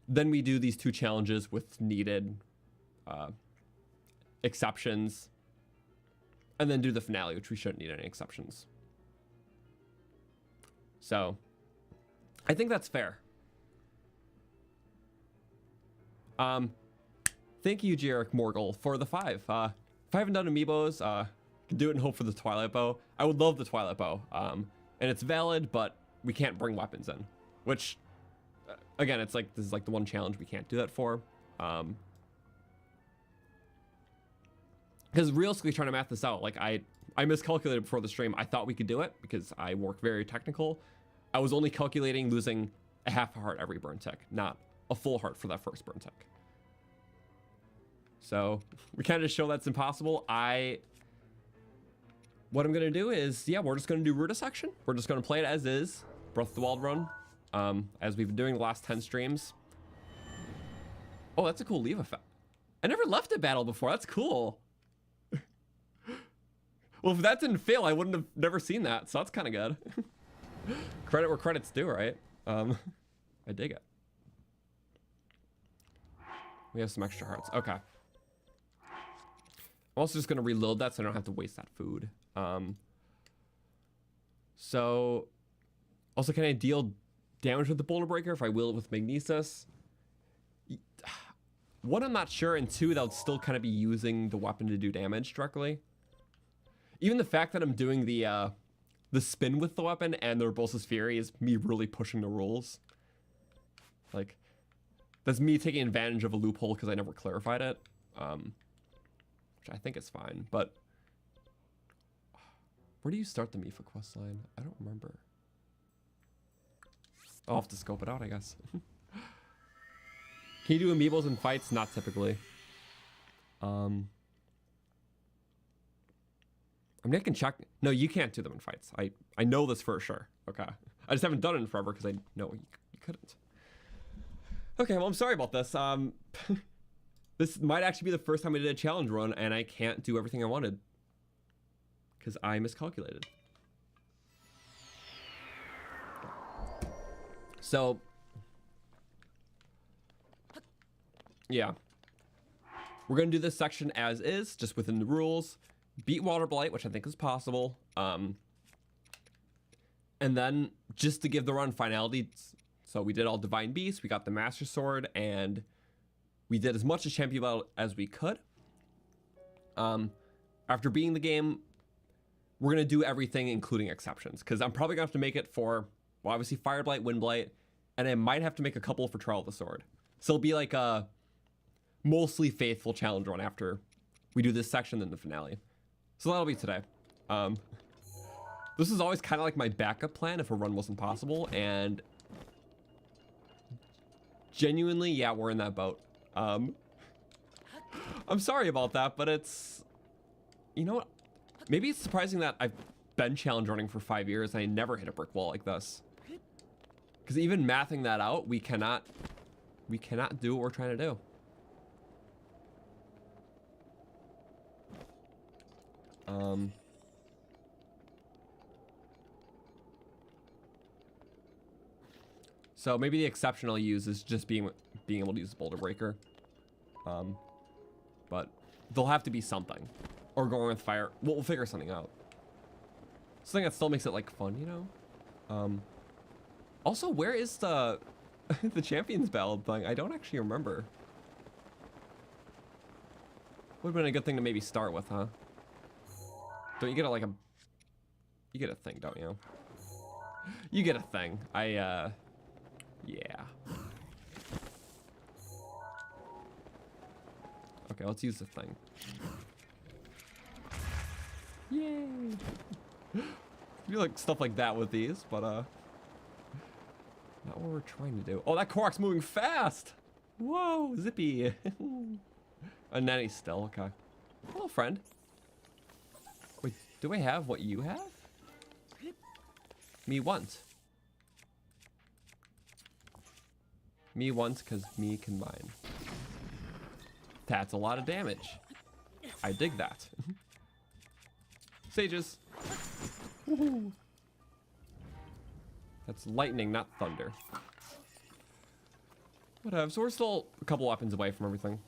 Then we do these 2 challenges with needed exceptions. And then do the finale, which we shouldn't need any exceptions. So, I think that's fair. Thank you, Jarek Morgul, for the 5. If I haven't done amiibos, can do it and hope for the Twilight bow. I would love the Twilight bow. And it's valid, but we can't bring weapons in. Which, again, it's like, this is like the one challenge we can't do that for. Because realistically, trying to math this out, like I miscalculated before the stream. I thought we could do it because I work very technical. I was only calculating losing a half a heart every burn tick, not a full heart for that first burn tick. So we kind of just show that's impossible. What I'm gonna do is, yeah, we're just gonna do Ruta section. We're just gonna play it as is, Breath of the Wild run, as we've been doing the last 10 streams. Oh, that's a cool leave effect. I never left a battle before. That's cool. Well, if that didn't fail, I wouldn't have never seen that. So that's kind of good. Credit where credit's due, right? I dig it. We have some extra hearts. Okay. I'm also just going to reload that so I don't have to waste that food. So, also, can I deal damage with the Boulder Breaker if I will it with Magnesis? One, I'm not sure, and 2, that would still kind of be using the weapon to do damage directly. Even the fact that I'm doing the spin with the weapon and the Urbosa's Fury is me really pushing the rules. Like, that's me taking advantage of a loophole because I never clarified it. Which I think is fine, but where do you start the Mifa questline? I don't remember. I'll have to scope it out, I guess. Can you do amiibos in fights? Not typically. I mean, I can check. No, you can't do them in fights. I know this for sure. Okay. I just haven't done it in forever because I know you couldn't. Okay, well, I'm sorry about this. This might actually be the first time I did a challenge run and I can't do everything I wanted because I miscalculated. So, yeah. We're going to do this section as is, just within the rules. Beat Water Blight, which I think is possible. And then, just to give the run finality, so we did all Divine Beasts, we got the Master Sword, and we did as much as Champion Battle as we could. After beating the game, we're going to do everything, including exceptions, because I'm probably going to have to make it for, well, obviously Fire Blight, Wind Blight, and I might have to make a couple for Trial of the Sword. So it'll be like a mostly faithful challenge run after we do this section, then the finale. So that'll be today. This is always kind of like my backup plan if a run wasn't possible, and genuinely, yeah, we're in that boat. I'm sorry about that, but it's, you know what? Maybe it's surprising that I've been challenge running for 5 years and I never hit a brick wall like this. Because even mathing that out, we cannot do what we're trying to do. So maybe the exception I'll use is just being able to use the Boulder Breaker. But there'll have to be something. Or going with fire. We'll figure something out. Something that still makes it like fun, you know? Also, where is the the Champions Ballad thing? I don't actually remember. Would have been a good thing to maybe start with, huh? Don't you get you get a thing, don't you? You get a thing. Yeah. Okay, let's use the thing. Yay! You do like stuff like that with these, but not what we're trying to do. Oh, that Korok's moving fast! Whoa, zippy! A nanny still, okay. Hello, friend. Wait, do I have what you have? Me once. Me once, because me can mine. That's a lot of damage. I dig that. Sages. Woohoo. That's lightning, not thunder. Whatever, so we're still a couple weapons away from everything.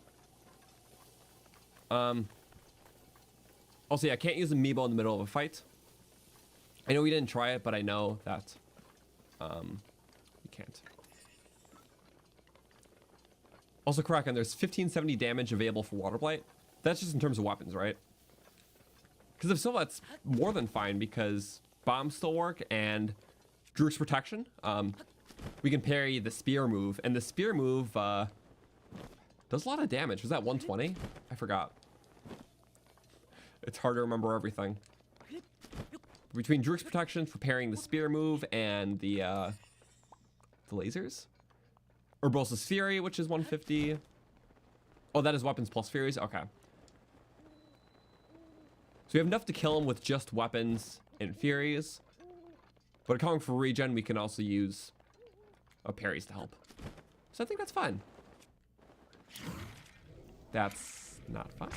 Also, yeah, I can't use Amiibo in the middle of a fight. I know we didn't try it, but I know that you can't. Also, Kraken, there's 1570 damage available for Water Blight. That's just in terms of weapons, right? Because if so, that's more than fine, because bombs still work, and Druk's Protection. We can parry the spear move, and the spear move does a lot of damage. Was that 120? I forgot. It's hard to remember everything. Between Druk's Protection for parrying the spear move and the lasers. Urbosa's Fury, which is 150. Oh, that is weapons plus Furies? Okay. So we have enough to kill him with just weapons and Furies. But calling for regen, we can also use parries to help. So I think that's fine. That's not fine.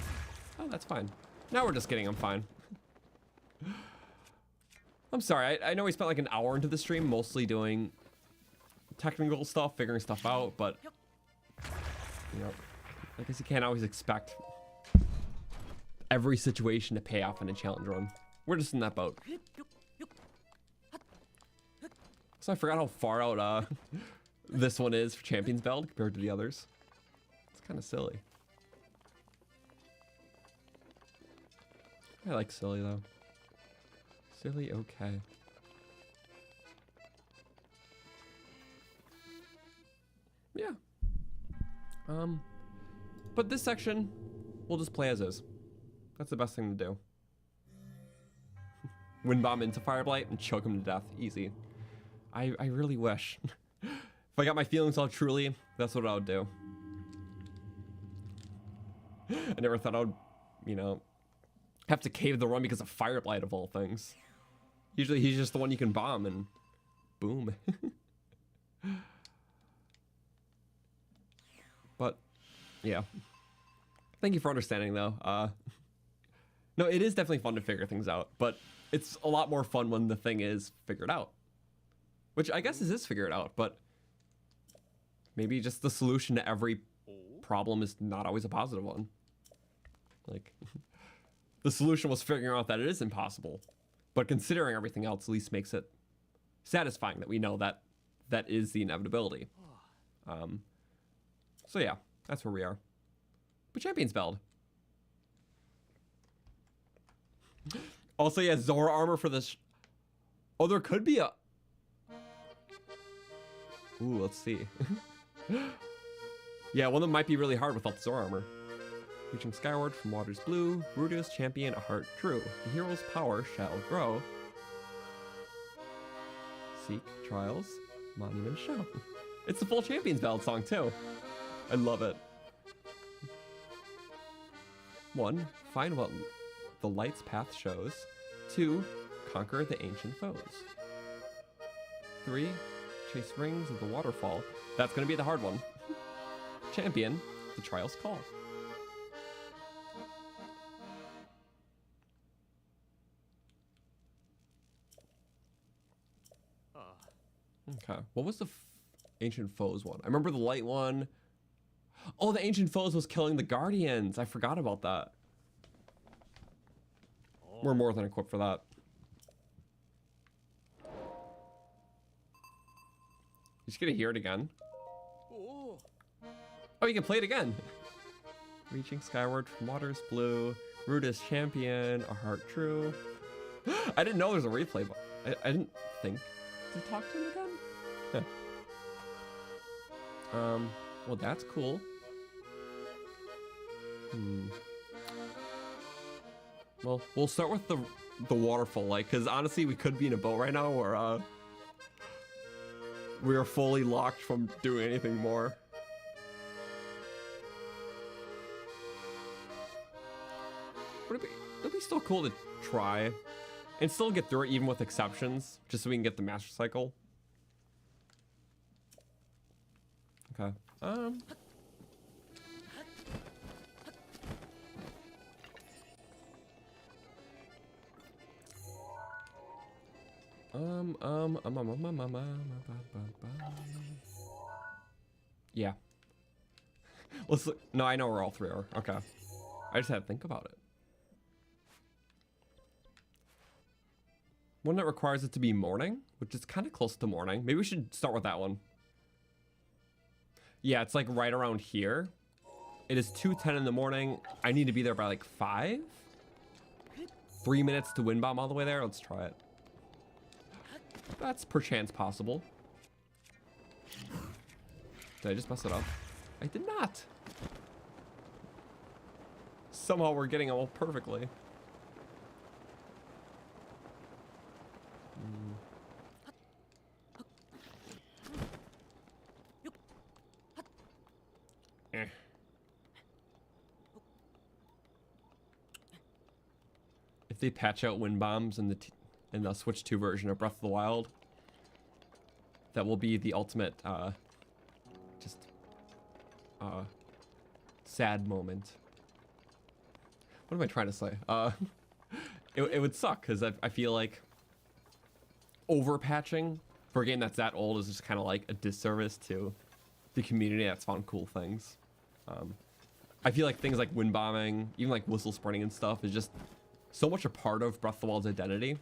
Oh, that's fine. Now we're just kidding, I'm fine. I'm sorry, I know we spent like an hour into the stream mostly doing technical stuff, figuring stuff out, but you know, I guess you can't always expect every situation to pay off in a challenge run. We're just in that boat. So I forgot how far out this one is for Champion's Ballad compared to the others. It's kind of silly. I like silly though. Silly, okay. Yeah. But this section, we'll just play as is. That's the best thing to do. Wind bomb into Fire Blight and choke him to death. Easy. I really wish. If I got my feelings all truly, that's what I would do. I never thought I would, you know, have to cave the run because of Fire Blight of all things. Usually he's just the one you can bomb and boom. But yeah. Thank you for understanding though. No, it is definitely fun to figure things out, but it's a lot more fun when the thing is figured out. Which I guess is figured out, but maybe just the solution to every problem is not always a positive one. Like, the solution was figuring out that it is impossible, but considering everything else at least makes it satisfying that we know that that is the inevitability. So yeah, that's where we are. But Champion's Ballad. Also, yeah, Zora armor for this. Oh, there could be a. Ooh, let's see. Yeah, one that might be really hard without the Zora armor. Reaching skyward from waters blue, Rudius champion a heart true. The hero's power shall grow. Seek trials, monument show. It's the full Champion's Ballad song too. I love it. 1. Find what the light's path shows. 2. Conquer the ancient foes. 3. Chase rings of the waterfall. That's gonna be the hard one. Champion, the trials call. Okay, what was the ancient foes one? I remember the light one. Oh, the ancient foes was killing the guardians. I forgot about that. We're more than equipped for that. You just gonna hear it again. Oh, you can play it again. Reaching skyward from waters blue, Rudius champion, a heart true. I didn't know there's a replay, but I didn't think to talk to him again. Huh. Well, that's cool. Well, we'll start with the waterfall, like, because honestly, we could be in a boat right now, or we are fully locked from doing anything more. still cool to try and still get through it even with exceptions, just so we can get the master cycle. Okay. Yeah. Let's look. No, I know where all three are. Okay. I just had to think about it. One that requires it to be morning, which is kind of close to morning. Maybe we should start with that one. Yeah, it's like right around here. It is 2:10 in the morning. I need to be there by like 5. 3 minutes to wind bomb all the way there. Let's try it. That's perchance possible. Did I just mess it up? I did not. Somehow we're getting it all perfectly. Eh. If they patch out wind bombs in the Switch 2 version of Breath of the Wild, that will be the ultimate sad moment. What am I trying to say? It would suck because I feel like over patching for a game that's that old is just kind of like a disservice to the community that's found cool things. I feel like things like wind bombing, even like whistle sprinting and stuff, is just so much a part of Breath of the Wild's identity,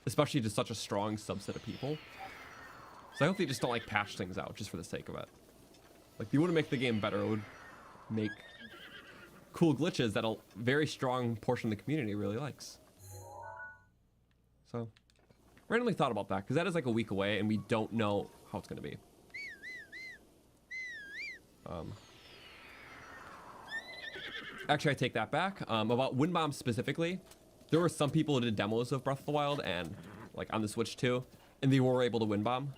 especially to such a strong subset of people. So I hope they just don't like patch things out just for the sake of it. Like, they wouldn't make the game better. It would make cool glitches that a very strong portion of the community really likes. So, randomly thought about that, because that is like a week away, and we don't know how it's going to be. Actually, I take that back. About wind bombs specifically, there were some people who did demos of Breath of the Wild, and like on the Switch 2, and they were able to wind bomb.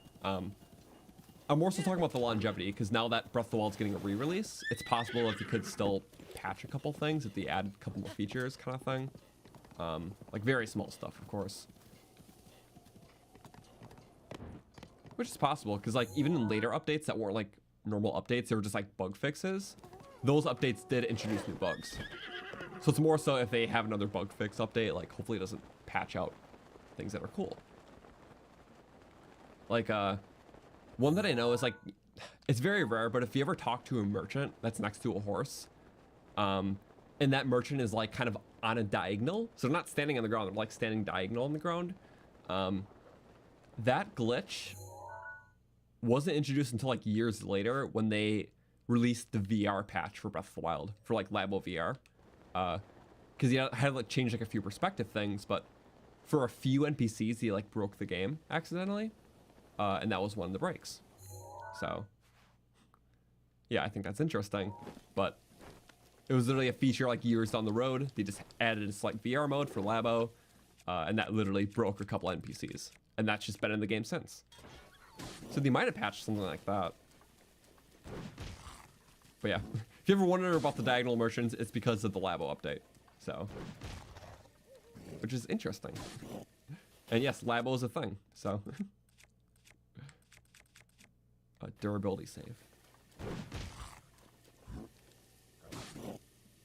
I'm more so talking about the longevity, because now that Breath of the Wild's getting a re-release, it's possible if you could still patch a couple things, if they add a couple more features kind of thing. Like very small stuff, of course. Which is possible, because like even in later updates that weren't like normal updates, they were just like bug fixes. Those updates did introduce new bugs. So it's more so if they have another bug fix update, like hopefully it doesn't patch out things that are cool. Like, one that I know is like, it's very rare, but if you ever talk to a merchant that's next to a horse, and that merchant is like kind of on a diagonal, so they're not standing on the ground, they're like standing diagonal on the ground, that glitch wasn't introduced until like years later when they released the VR patch for Breath of the Wild, for like Labo VR. Because you had to like change like a few perspective things, but for a few NPCs, he like broke the game accidentally. And that was one of the breaks. So, yeah, I think that's interesting. But it was literally a feature like years down the road. They just added this like VR mode for Labo, and that literally broke a couple NPCs. And that's just been in the game since. So they might have patched something like that. But yeah, if you ever wonder about the diagonal merchants, it's because of the Labo update. So, which is interesting. And yes, Labo is a thing, so. Durability save.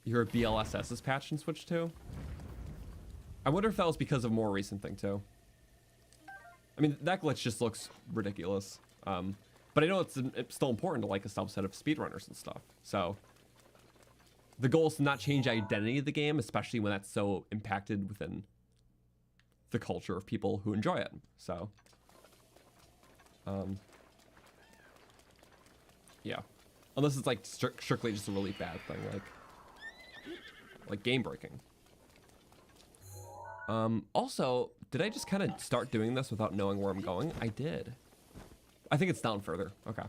You heard BLSS is patched in Switch 2? I wonder if that was because of a more recent thing too. I mean, that glitch just looks ridiculous. But I know it's still important to like a subset of speedrunners and stuff. So the goal is to not change the identity of the game, especially when that's so impacted within the culture of people who enjoy it. So, yeah, unless it's like strictly just a really bad thing, like game breaking. Also, did I just kind of start doing this without knowing where I'm going? I did. I think it's down further. Okay.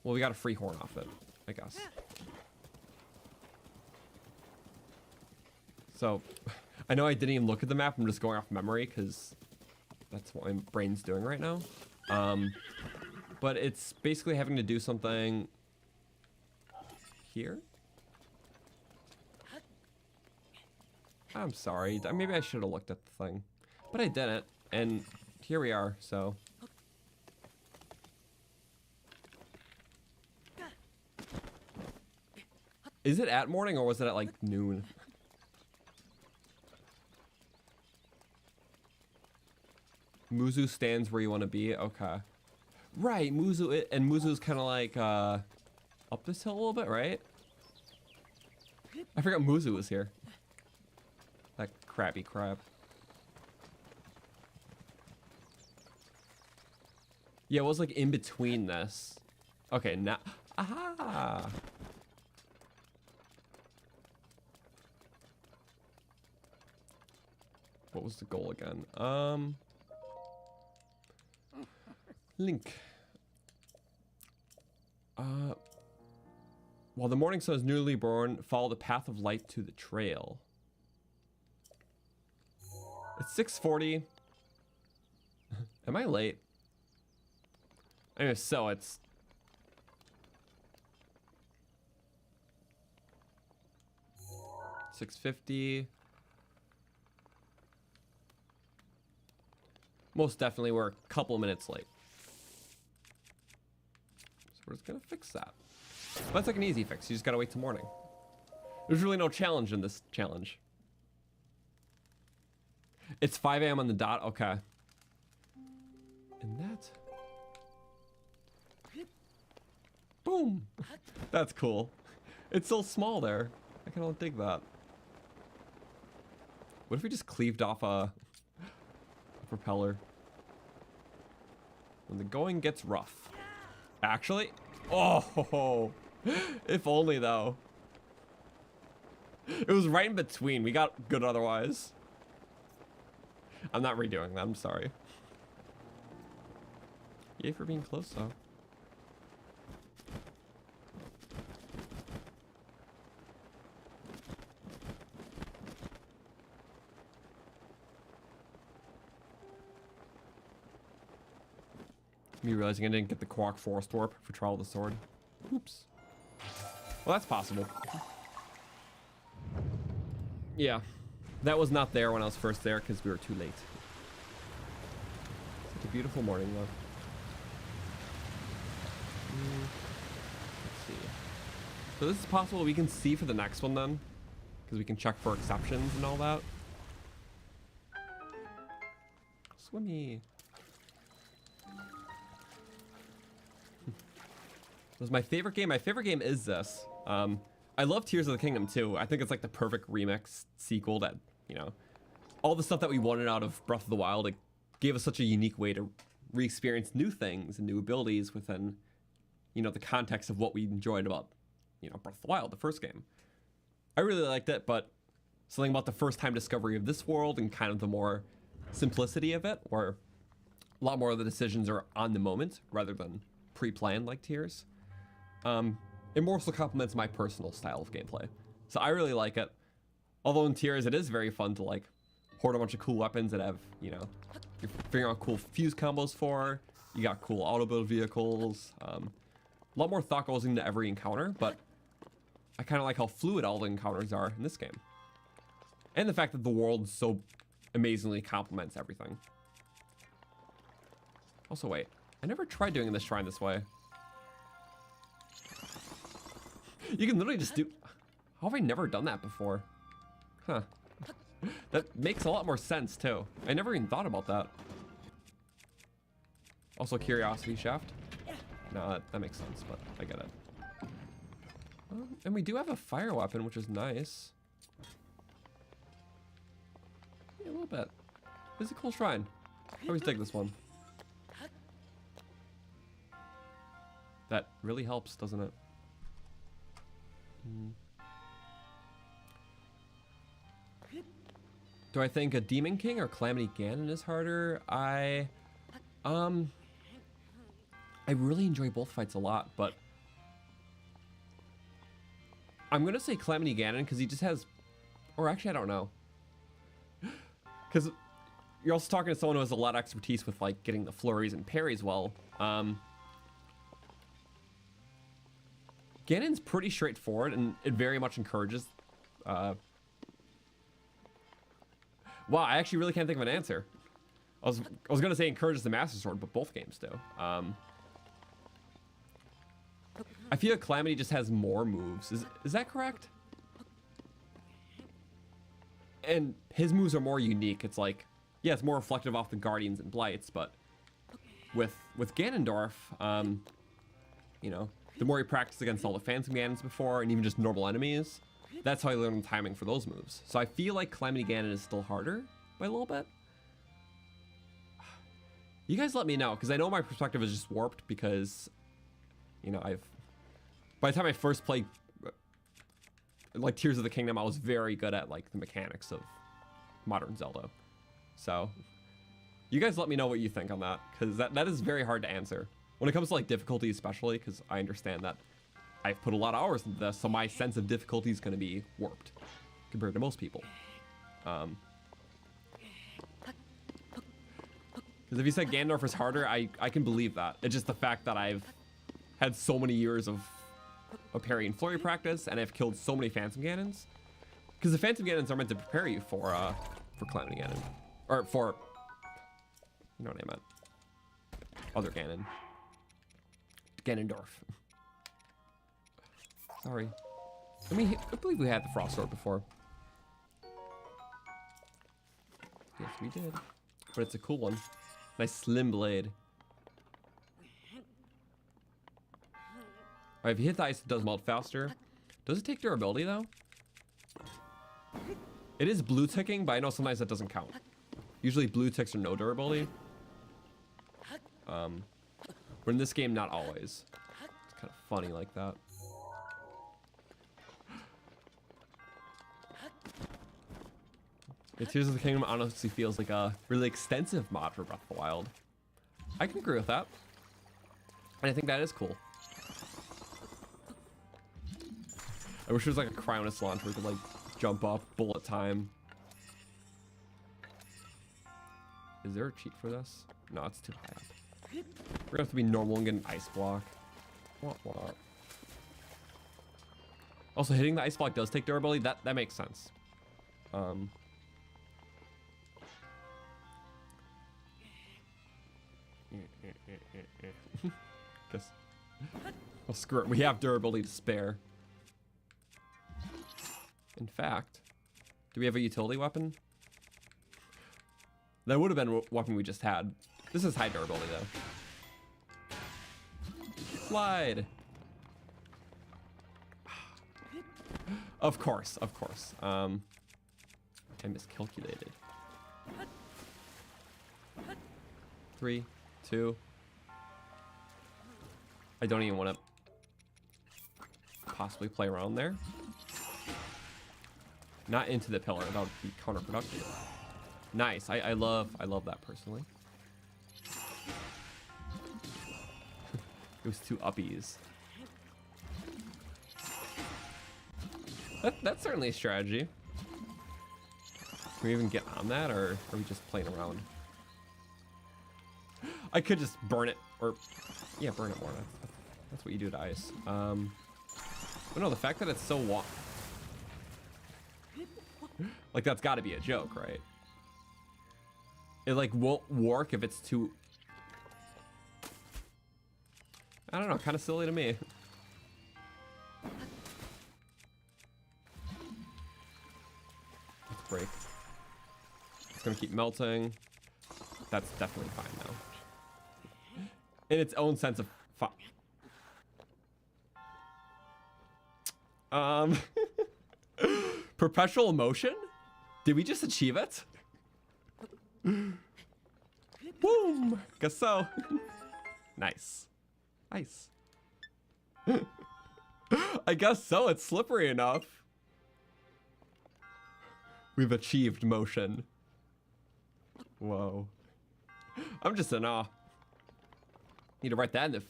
Well, we got a free horn off it, I guess. So, I know I didn't even look at the map. I'm just going off memory because that's what my brain's doing right now. But it's basically having to do something here. I'm sorry. Maybe I should have looked at the thing. But I didn't. And here we are, so. Is it at morning or was it at like noon? Muzu stands where you want to be. Okay. Right, Muzu, and Muzu's kind of like up this hill a little bit, right? I forgot Muzu was here. That crappy crap. Yeah, it was like in between this. Okay, now. Aha! What was the goal again? Link. While the morning sun is newly born, follow the path of light to the trail. It's 6:40. Am I late? Anyway, so it's 6:50. Most definitely we're a couple minutes late. So we're just gonna fix that. But that's like an easy fix. You just gotta wait till morning. There's really no challenge in this challenge. It's 5 a.m. on the dot. Okay. And that. Boom. That's cool. It's so small there. I kind of dig that. What if we just cleaved off a propeller? When the going gets rough. Actually, oh, if only though. It was right in between. We got good otherwise. I'm not redoing that. I'm sorry. Yay for being close though. Me realizing I didn't get the Koroks Forest Warp for Trial of the Sword. Oops. Well, that's possible. Yeah. That was not there when I was first there because we were too late. Such a beautiful morning, though. Let's see. So this is possible we can see for the next one, then? Because we can check for exceptions and all that. Swimmy. This is my favorite game. My favorite game is this. I love Tears of the Kingdom too. I think it's like the perfect remix sequel that, you know, all the stuff that we wanted out of Breath of the Wild, it gave us such a unique way to re-experience new things and new abilities within, you know, the context of what we enjoyed about, you know, Breath of the Wild, the first game. I really liked it, but something about the first time discovery of this world and kind of the more simplicity of it, where a lot more of the decisions are on the moment rather than pre-planned like Tears. It more so complements my personal style of gameplay. So I really like it. Although in Tears, it is very fun to like hoard a bunch of cool weapons that have, you know, you're figuring out cool fuse combos for. You got cool auto build vehicles. A lot more thought goes into every encounter, but I kind of like how fluid all the encounters are in this game. And the fact that the world so amazingly complements everything. Also, wait, I never tried doing this shrine this way. You can literally just do... How have I never done that before? Huh. That makes a lot more sense, too. I never even thought about that. Also, Curiosity Shaft. No, that makes sense, but I get it. And we do have a fire weapon, which is nice. Yeah, a little bit. This is a cool shrine. I always dig this one. That really helps, doesn't it? Do I think a Demon King or Calamity Ganon is harder? I really enjoy both fights a lot, but I'm gonna say Calamity Ganon because he just has, or actually I don't know, because you're also talking to someone who has a lot of expertise with like getting the flurries and parries well. Ganon's pretty straightforward, and it very much encourages Wow, I actually really can't think of an answer. I was gonna say encourages the Master Sword, but both games do. I feel like Calamity just has more moves. Is that correct? And his moves are more unique. It's like, yeah, it's more reflective off the Guardians and Blights, but with Ganondorf, you know, the more he practiced against all the Phantom Ganons before, and even just normal enemies, that's how I learned the timing for those moves. So I feel like Calamity Ganon is still harder by a little bit. You guys let me know, because I know my perspective is just warped because, you know, by the time I first played, like, Tears of the Kingdom, I was very good at, like, the mechanics of modern Zelda. So, you guys let me know what you think on that, because that is very hard to answer. When it comes to, like, difficulty especially, because I understand that I've put a lot of hours into this, so my sense of difficulty is going to be warped compared to most people. Because if you said Ganondorf is harder, I can believe that. It's just the fact that I've had so many years of parry and flurry practice, and I've killed so many Phantom Ganons. Because the Phantom Ganons are meant to prepare you for Calamity Ganon. Or for... You know what I meant. Other Ganon. Ganondorf. Sorry. I mean, I believe we had the Frost Sword before. Yes, we did. But it's a cool one. Nice slim blade. Alright, if you hit the ice, it does melt faster. Does it take durability, though? It is blue ticking, but I know sometimes that doesn't count. Usually blue ticks are no durability. But in this game, not always. It's kind of funny like that. Yeah, Tears of the Kingdom honestly feels like a really extensive mod for Breath of the Wild. I can agree with that. And I think that is cool. I wish there was like a Cryonis launch where we could like jump up, bullet time. Is there a cheat for this? No, it's too high up. We're gonna have to be normal and get an ice block. What? Also, hitting the ice block does take durability. That makes sense. Guess. Well, screw it. We have durability to spare. In fact, do we have a utility weapon? That would have been a weapon we just had. This is high durability, though. Slide. Of course, of course. I miscalculated. 3, 2. I don't even want to possibly play around there. Not into the pillar. That would be counterproductive. Nice. I love that personally. It was 2 uppies. That's certainly a strategy. Can we even get on that, or are we just playing around? I could just burn it, or yeah, burn it more. That's what you do to ice. But no, the fact that it's so long, like that's got to be a joke, right? It like won't work if it's too. I don't know, kind of silly to me. Let's break. It's gonna keep melting. That's definitely fine now. In its own sense of fun. Perpetual motion? Did we just achieve it? Boom! Guess so. Nice. Nice. I guess so, it's slippery enough. We've achieved motion. Whoa. I'm just in awe. Need to write that in the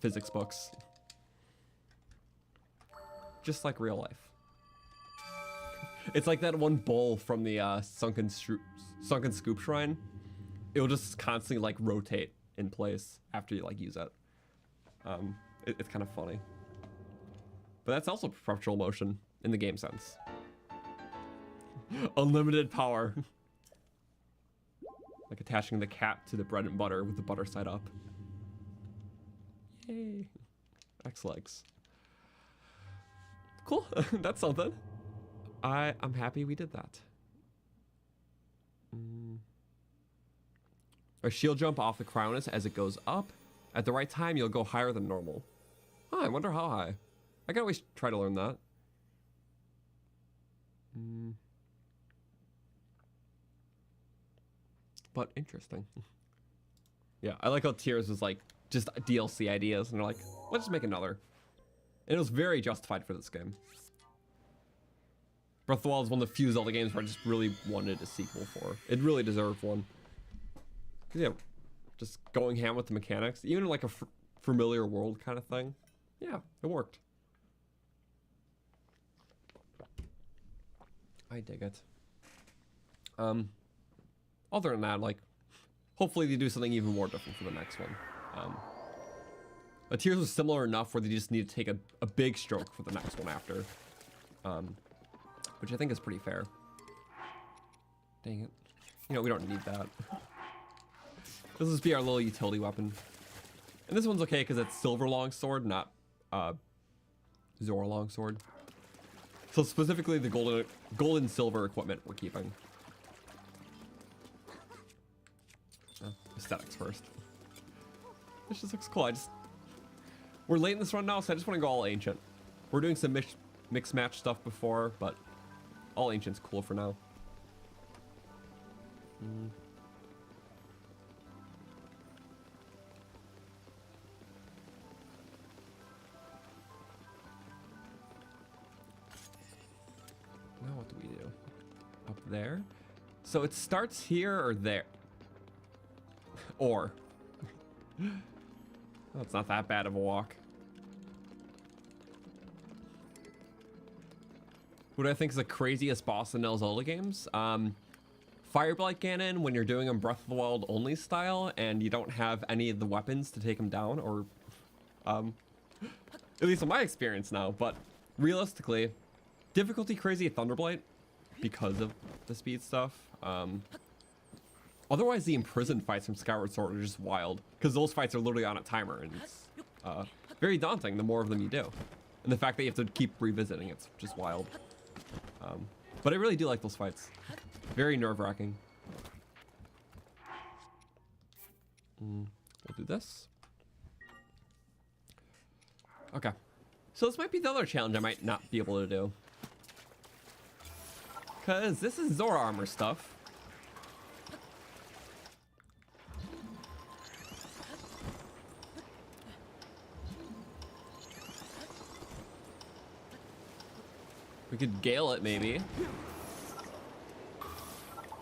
physics books. Just like real life. It's like that one bowl from the sunken scoop shrine. It'll just constantly like rotate in place after you like use it. It's kind of funny. But that's also perpetual motion in the game sense. Unlimited power. Like attaching the cap to the bread and butter with the butter side up. Yay. X legs. Cool. That's something. I'm happy we did that. A shield jump off the Cryonis as it goes up. At the right time, you'll go higher than normal. Oh, I wonder how high. I can always try to learn that. But interesting. Yeah, I like how Tears was like just DLC ideas, and they're like, let's just make another. And it was very justified for this game. Breath of the Wild is one of the few Zelda games where I just really wanted a sequel for. It really deserved one. Yeah, just going ham with the mechanics, even like a familiar world kind of thing. Yeah, it worked. I dig it. Other than that, like, hopefully they do something even more different for the next one. Tears was similar enough where they just need to take a big stroke for the next one after. Which I think is pretty fair. Dang it. You know, we don't need that. This will just be our little utility weapon. And this one's okay because it's Silver Longsword, not Zora Longsword. So specifically the gold and silver equipment we're keeping. Aesthetics first. This just looks cool. We're late in this run now, so I just want to go all ancient. We're doing some mix match stuff before, but all ancient's cool for now. Now what do we do? Up there? So it starts here or there? Or. Oh, it's not that bad of a walk. What I think is the craziest boss in those Zelda games? Fireblight Ganon, when you're doing a Breath of the Wild only style and you don't have any of the weapons to take him down, or at least in my experience now, but realistically, difficulty crazy at Thunderblight because of the speed stuff. Otherwise, the imprisoned fights from Skyward Sword are just wild because those fights are literally on a timer, and it's very daunting the more of them you do. And the fact that you have to keep revisiting, it's just wild. But I really do like those fights. Very nerve-wracking. We'll do this. Okay. So this might be the other challenge I might not be able to do. Because this is Zora armor stuff. We could Gale it, maybe.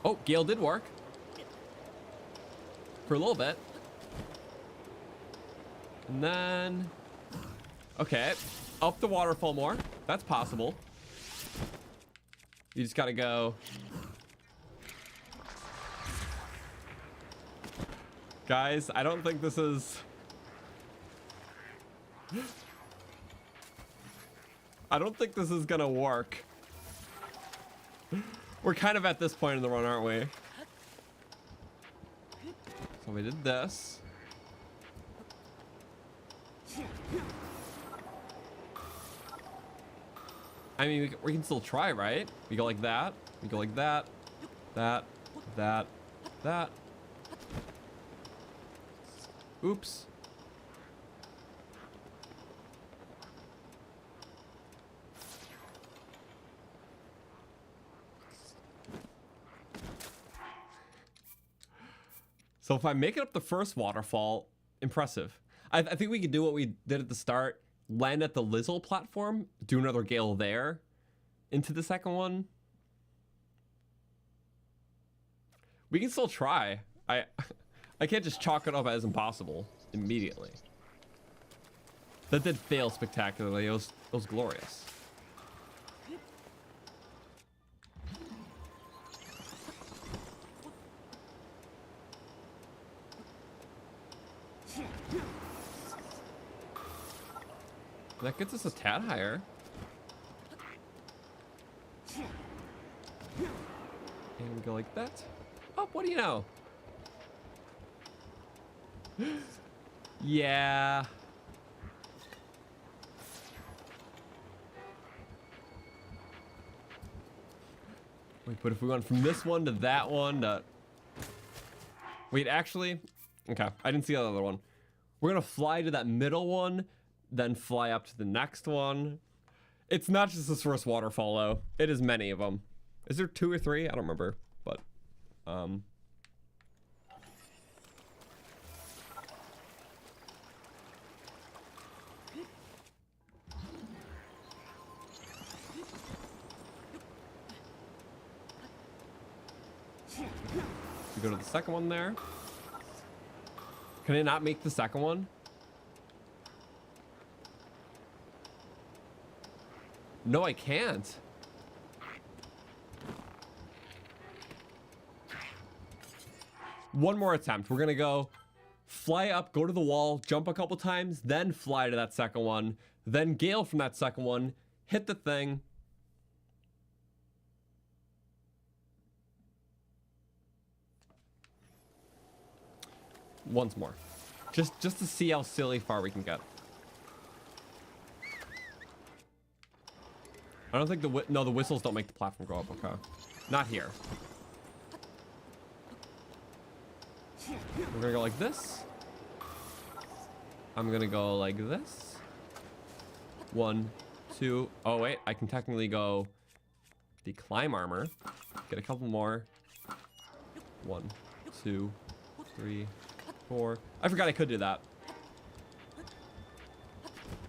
Oh, Gale did work. For a little bit. And then... Okay, up the waterfall more. That's possible. You just gotta go... Guys, I don't think this is... I don't think this is gonna work. We're kind of at this point in the run, aren't we? So we did this. I mean, we can still try, right? We go like that. We go like that. That. Oops. So if I make it up the first waterfall, impressive. I think we could do what we did at the start, land at the Lizzle platform, do another Gale there, into the second one. We can still try. I can't just chalk it up as impossible immediately. That did fail spectacularly. It was glorious. That gets us a tad higher. And we go like that. Oh, what do you know? Yeah. Wait, but if we went from this one to that one to... Wait, actually... Okay, I didn't see the other one. We're gonna fly to that middle one, then fly up to the next one. It's not just this first waterfall, though. It is many of them. Is there 2 or 3? I don't remember, but... We go to the second one there. Can I not make the second one? No, I can't. One more attempt. We're gonna go fly up, go to the wall, jump a couple times, then fly to that second one, then gale from that second one, hit the thing. Once more. Just to see how silly far we can get. I don't think the whistles don't make the platform go up. Okay. Not here. We're gonna go like this. I'm gonna go like this. 1, 2. Oh wait, I can technically go the climb armor. Get a couple more. 1, 2, 3, 4. I forgot I could do that.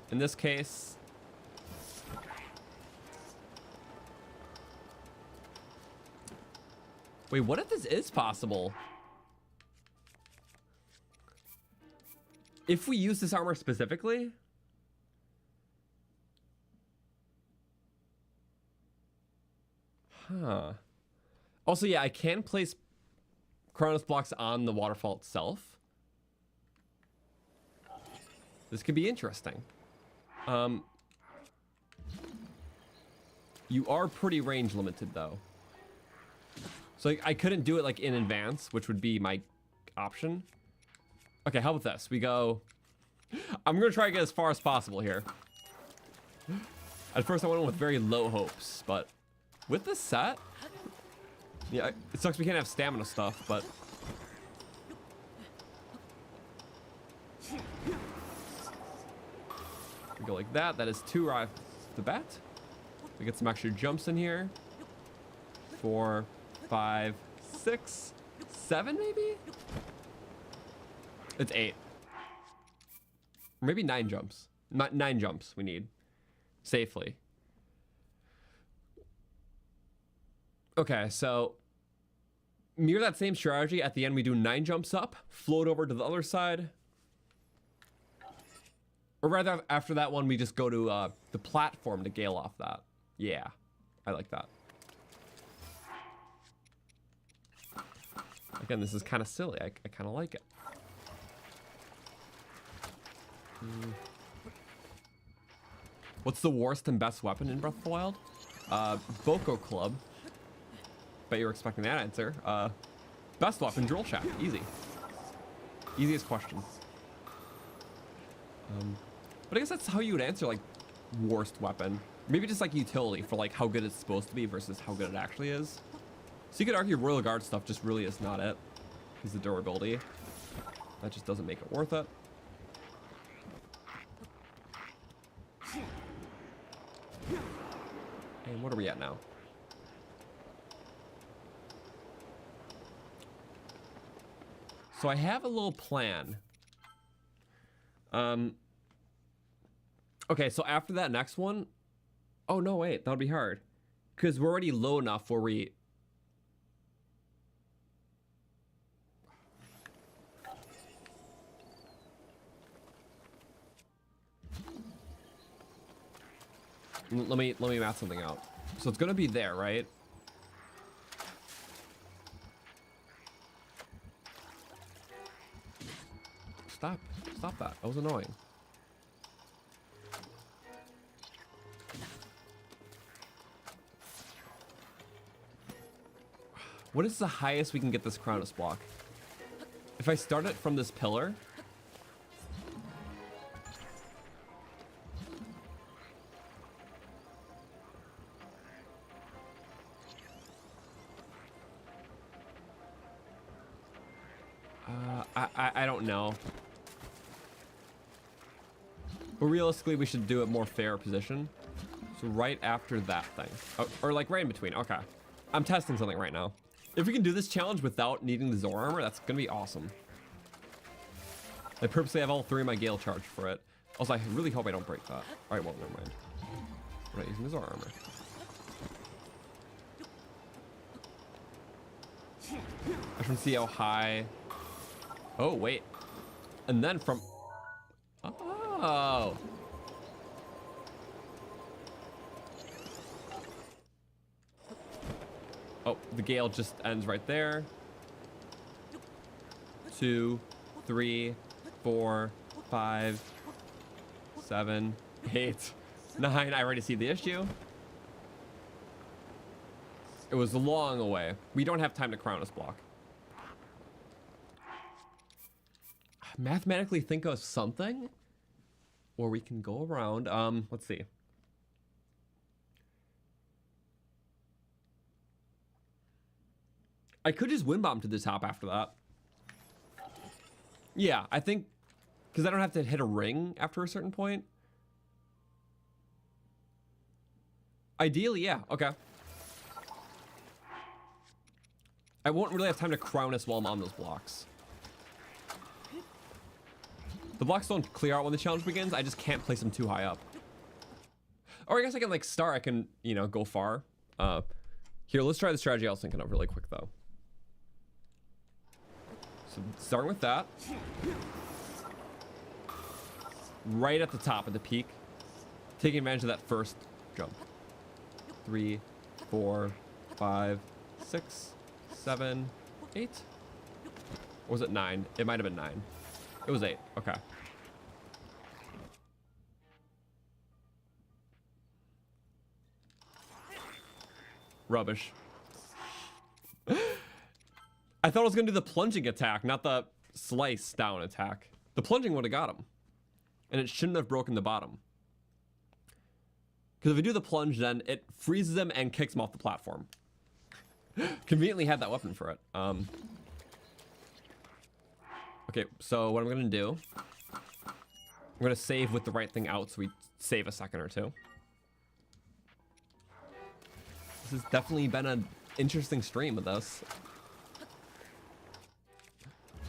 In this case, wait, what if this is possible? If we use this armor specifically? Huh. Also, yeah, I can place Chronos blocks on the waterfall itself. This could be interesting. You are pretty range limited though. So I couldn't do it like in advance, which would be my option. Okay, how about this? We go... I'm gonna try to get as far as possible here. At first I went in with very low hopes, but with this set... Yeah, it sucks we can't have stamina stuff, but... We go like that. That is 2 right off the bat. We get some extra jumps in here. 4, 5, 6, 7 maybe? It's 8. Or maybe 9 jumps. 9 jumps we need. Safely. Okay, so... Mirror that same strategy. At the end we do 9 jumps up. Float over to the other side. Or rather, after that one, we just go to the platform to gale off that. Yeah, I like that. Again, this is kind of silly. I kind of like it. What's the worst and best weapon in Breath of the Wild? Boko Club. Bet you were expecting that answer. Best weapon, Drill Shaft. Easy. Easiest question. But I guess that's how you would answer, like, worst weapon. Maybe just, like, utility for, like, how good it's supposed to be versus how good it actually is. So you could argue Royal Guard stuff just really is not it. Because the durability. That just doesn't make it worth it. And what are we at now? So I have a little plan. Okay, so after that next one... Oh, no, wait. That would be hard. Because we're already low enough where we... Let me math something out. So it's gonna be there, right? Stop that. That was annoying. What is the highest we can get this Chronos block? If I start it from this pillar, I don't know. But realistically, we should do it more fair position. So right after that thing. Oh, or like right in between. Okay. I'm testing something right now. If we can do this challenge without needing the Zor armor, that's going to be awesome. I purposely have all 3 of my Gale charged for it. Also, I really hope I don't break that. All right, well, never mind. We're not using the Zor armor. I just want to see how high... Oh, wait. And then from... Oh. Oh, the Gale just ends right there. 2, 3, 4, 5, 7, 8, 9. I already see the issue. It was long away. We don't have time to Crownus block. Mathematically think of something, or we can go around. Let's see. I could just wind bomb to the top after that. Yeah, I think because I don't have to hit a ring after a certain point. Ideally, yeah. Okay. I won't really have time to Crownus while I'm on those blocks. The blocks don't clear out when the challenge begins. I just can't place them too high up. Or I guess I can like start. I can, you know, go far. Here, let's try the strategy I was thinking of really quick though. So starting with that. Right at the top of the peak. Taking advantage of that first jump. 3, 4, 5, 6, 7, 8. Or was it 9? It might have been 9. It was 8. Okay. Rubbish. I thought I was going to do the plunging attack, not the slice down attack. The plunging would have got him. And it shouldn't have broken the bottom. Because if we do the plunge, then it freezes him and kicks him off the platform. Conveniently had that weapon for it. Okay, so what I'm going to do... I'm going to save with the right thing out so we save a second or two. This has definitely been an interesting stream with this.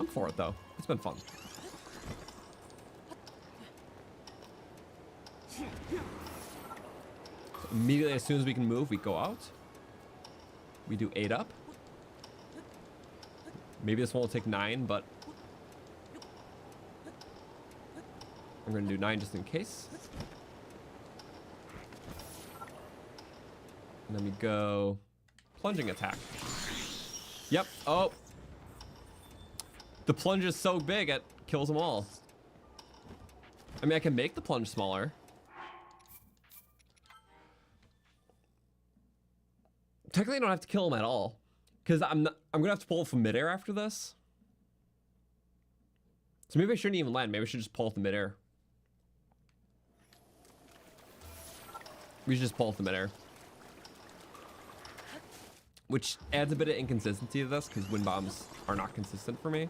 I'm for it though. It's been fun. So immediately as soon as we can move, we go out. We do 8 up. Maybe this one will take 9, but I'm going to do 9 just in case. And then we go plunging attack. Yep. Oh. The plunge is so big, it kills them all. I mean, I can make the plunge smaller. Technically, I don't have to kill him at all. Because I'm going to have to pull from midair after this. So maybe I shouldn't even land. Maybe I should just pull from midair. We should just pull from midair. Which adds a bit of inconsistency to this, because wind bombs are not consistent for me.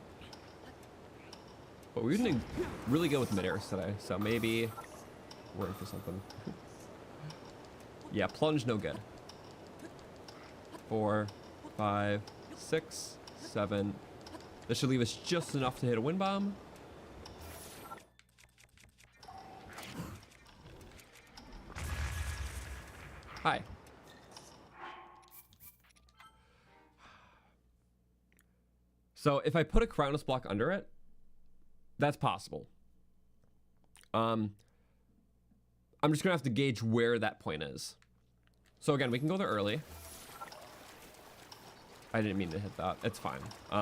But we're doing really good with mid-airs today, so maybe we're in for something. Yeah, plunge no good. 4, 5, 6, 7. This should leave us just enough to hit a wind bomb. Hi. So if I put a Crownus block under it, that's possible. I'm just gonna have to gauge where that point is. So again, we can go there early. I didn't mean to hit that. It's fine. So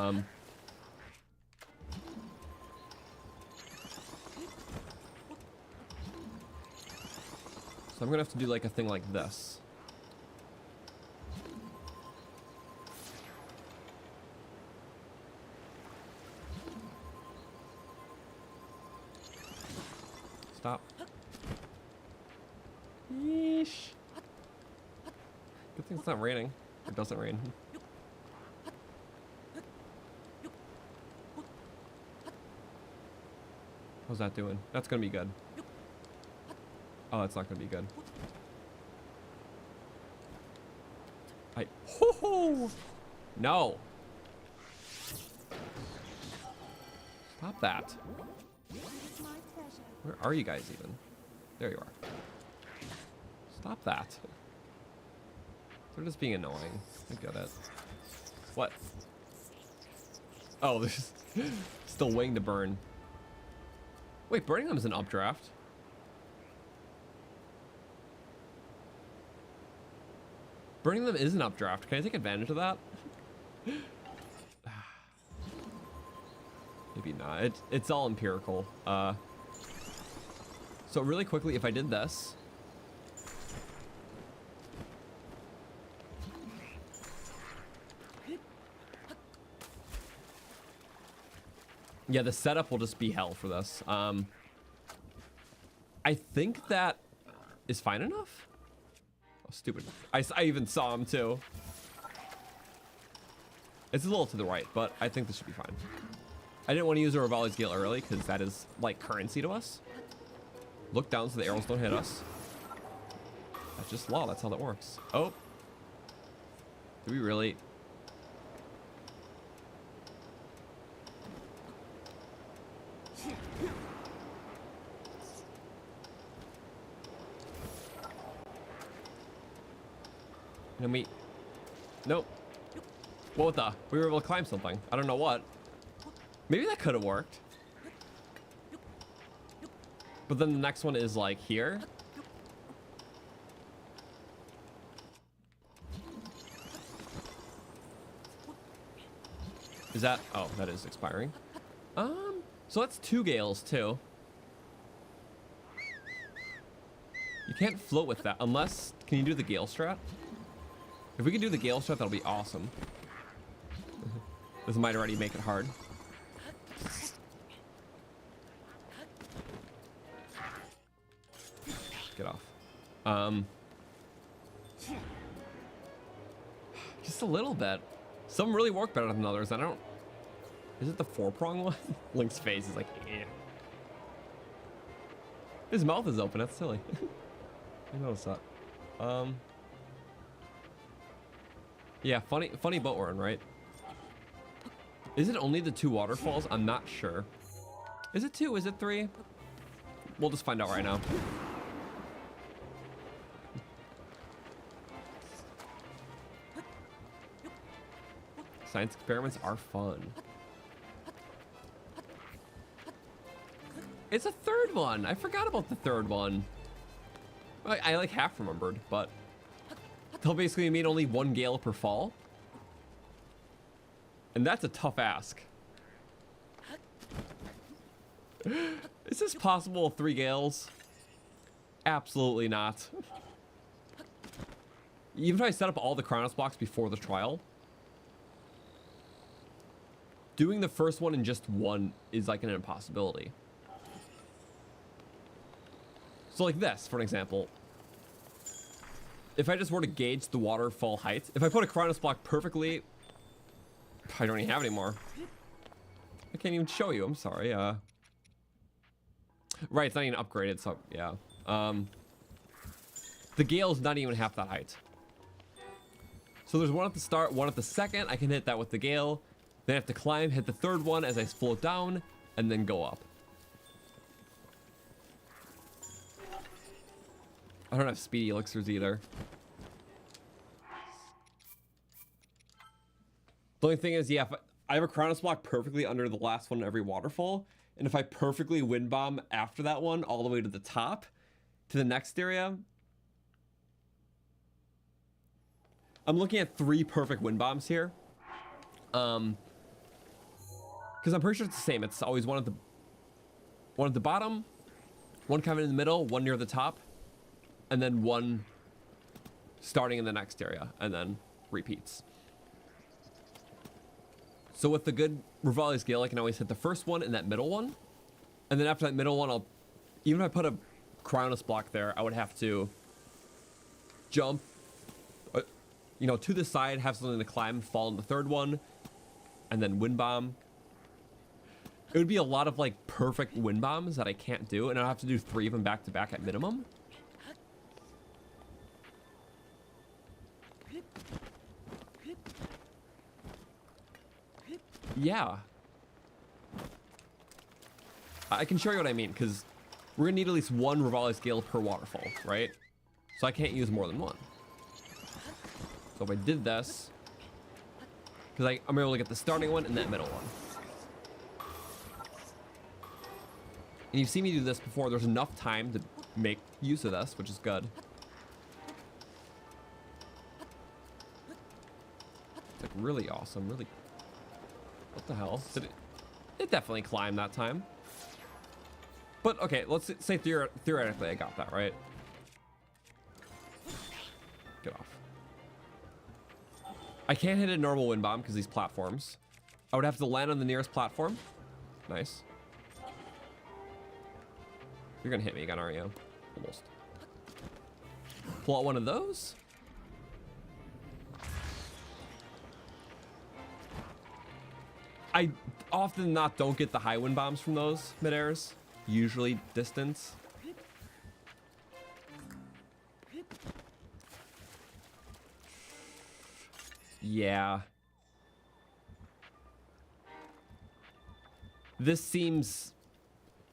I'm gonna have to do like a thing like this. Stop. Yeesh. Good thing it's not raining. It doesn't rain. How's that doing? That's gonna be good. Oh, that's not gonna be good. Ho-ho! No. Stop that. It is my pleasure. Where are you guys even? There you are. Stop that. They're just being annoying. I get it. What? Oh, there's still waiting to burn. Wait, burning them is an updraft. Burning them is an updraft. Can I take advantage of that? Maybe not. It's all empirical. So really quickly, if I did this. Yeah, the setup will just be hell for this. I think that is fine enough. Oh, stupid. I even saw him too. It's a little to the right, but I think this should be fine. I didn't want to use a Rivali's Gale early because that is like currency to us. Look down so the arrows don't hit us. That's just law. That's how that works. Oh. Do we really? And we... Nope. What the? We were able to climb something. I don't know what. Maybe that could have worked. But then the next one is like here. Is that... Oh, that is expiring. So that's 2 gales too. You can't float with that unless... Can you do the gale strat? If we can do the gale strat, that'll be awesome. This might already make it hard. Get off. Just a little bit. Some really work better than others. I don't... Is it the 4-prong one? Link's face is like, eh. His mouth is open. That's silly. I noticed that. Yeah, funny boat run, right? Is it only the 2 waterfalls? I'm not sure. Is it 2? Is it 3? We'll just find out right now. Science experiments are fun. It's a 3rd one. I forgot about the 3rd one. I like half remembered, but they'll basically mean only 1 gale per fall. And that's a tough ask. Is this possible with 3 gales? Absolutely not. Even if I set up all the Chronos blocks before the trial, doing the first one in just 1 is like an impossibility. So like this, for an example. If I just were to gauge the waterfall height, if I put a Chronos block perfectly, I don't even have any more. I can't even show you, I'm sorry. Right, it's not even upgraded, so yeah. The gale's not even half that height. So there's 1 at the start, 1 at the second. I can hit that with the gale. Then I have to climb, hit the 3rd one as I float down, and then go up. I don't have speedy elixirs either. The only thing is, yeah, if I have a Chronos block perfectly under the last one in every waterfall, and if I perfectly wind bomb after that one all the way to the top, to the next area, I'm looking at 3 perfect wind bombs here. Because I'm pretty sure it's the same. It's always one at the bottom, 1 kind of in the middle, 1 near the top, and then 1 starting in the next area, and then repeats. So with the good Rivali's Gale, I can always hit the first one and that middle one. And then after that middle one, even if I put a Chronos block there, I would have to jump, you know, to the side, have something to climb, fall in the 3rd one, and then wind bomb. It would be a lot of like perfect wind bombs that I can't do, and I'll have to do 3 of them back to back at minimum. Yeah. I can show you what I mean, because we're gonna need at least 1 Rivali's Gale per waterfall, right? So I can't use more than 1. So if I did this, because I'm able to get the starting one and that middle one. And you've seen me do this before. There's enough time to make use of this, which is good. It's like really awesome, really. What the hell? Did it definitely climbed that time. But okay, let's say theoretically I got that, right? Get off. I can't hit a normal wind bomb because these platforms. I would have to land on the nearest platform. Nice. You're gonna hit me again, aren't you? Almost. Pull out one of those. I often don't get the high wind bombs from those mid-airs. Usually distance. Yeah.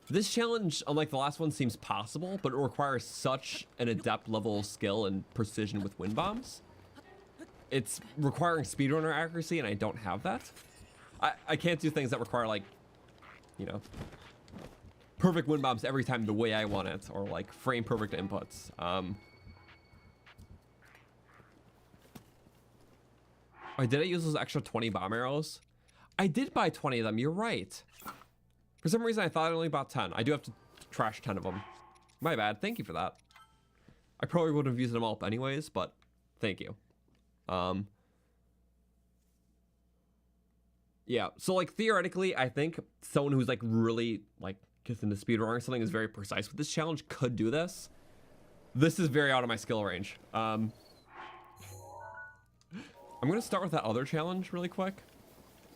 This challenge, unlike the last one, seems possible, but it requires such an adept level of skill and precision with wind bombs. It's requiring speedrunner accuracy, and I don't have that. I can't do things that require, like, you know, perfect wind bombs every time the way I want it, or like frame perfect inputs. Did I use those extra 20 bomb arrows? I did buy 20 of them, you're right. For some reason I thought I only bought 10. I do have to trash 10 of them. My bad, thank you for that. I probably wouldn't have used them all up anyways, but thank you. Yeah, so like theoretically, I think someone who's like really like gets into speedrunning or something is very precise with this challenge could do this. This is very out of my skill range. I'm gonna start with that other challenge really quick,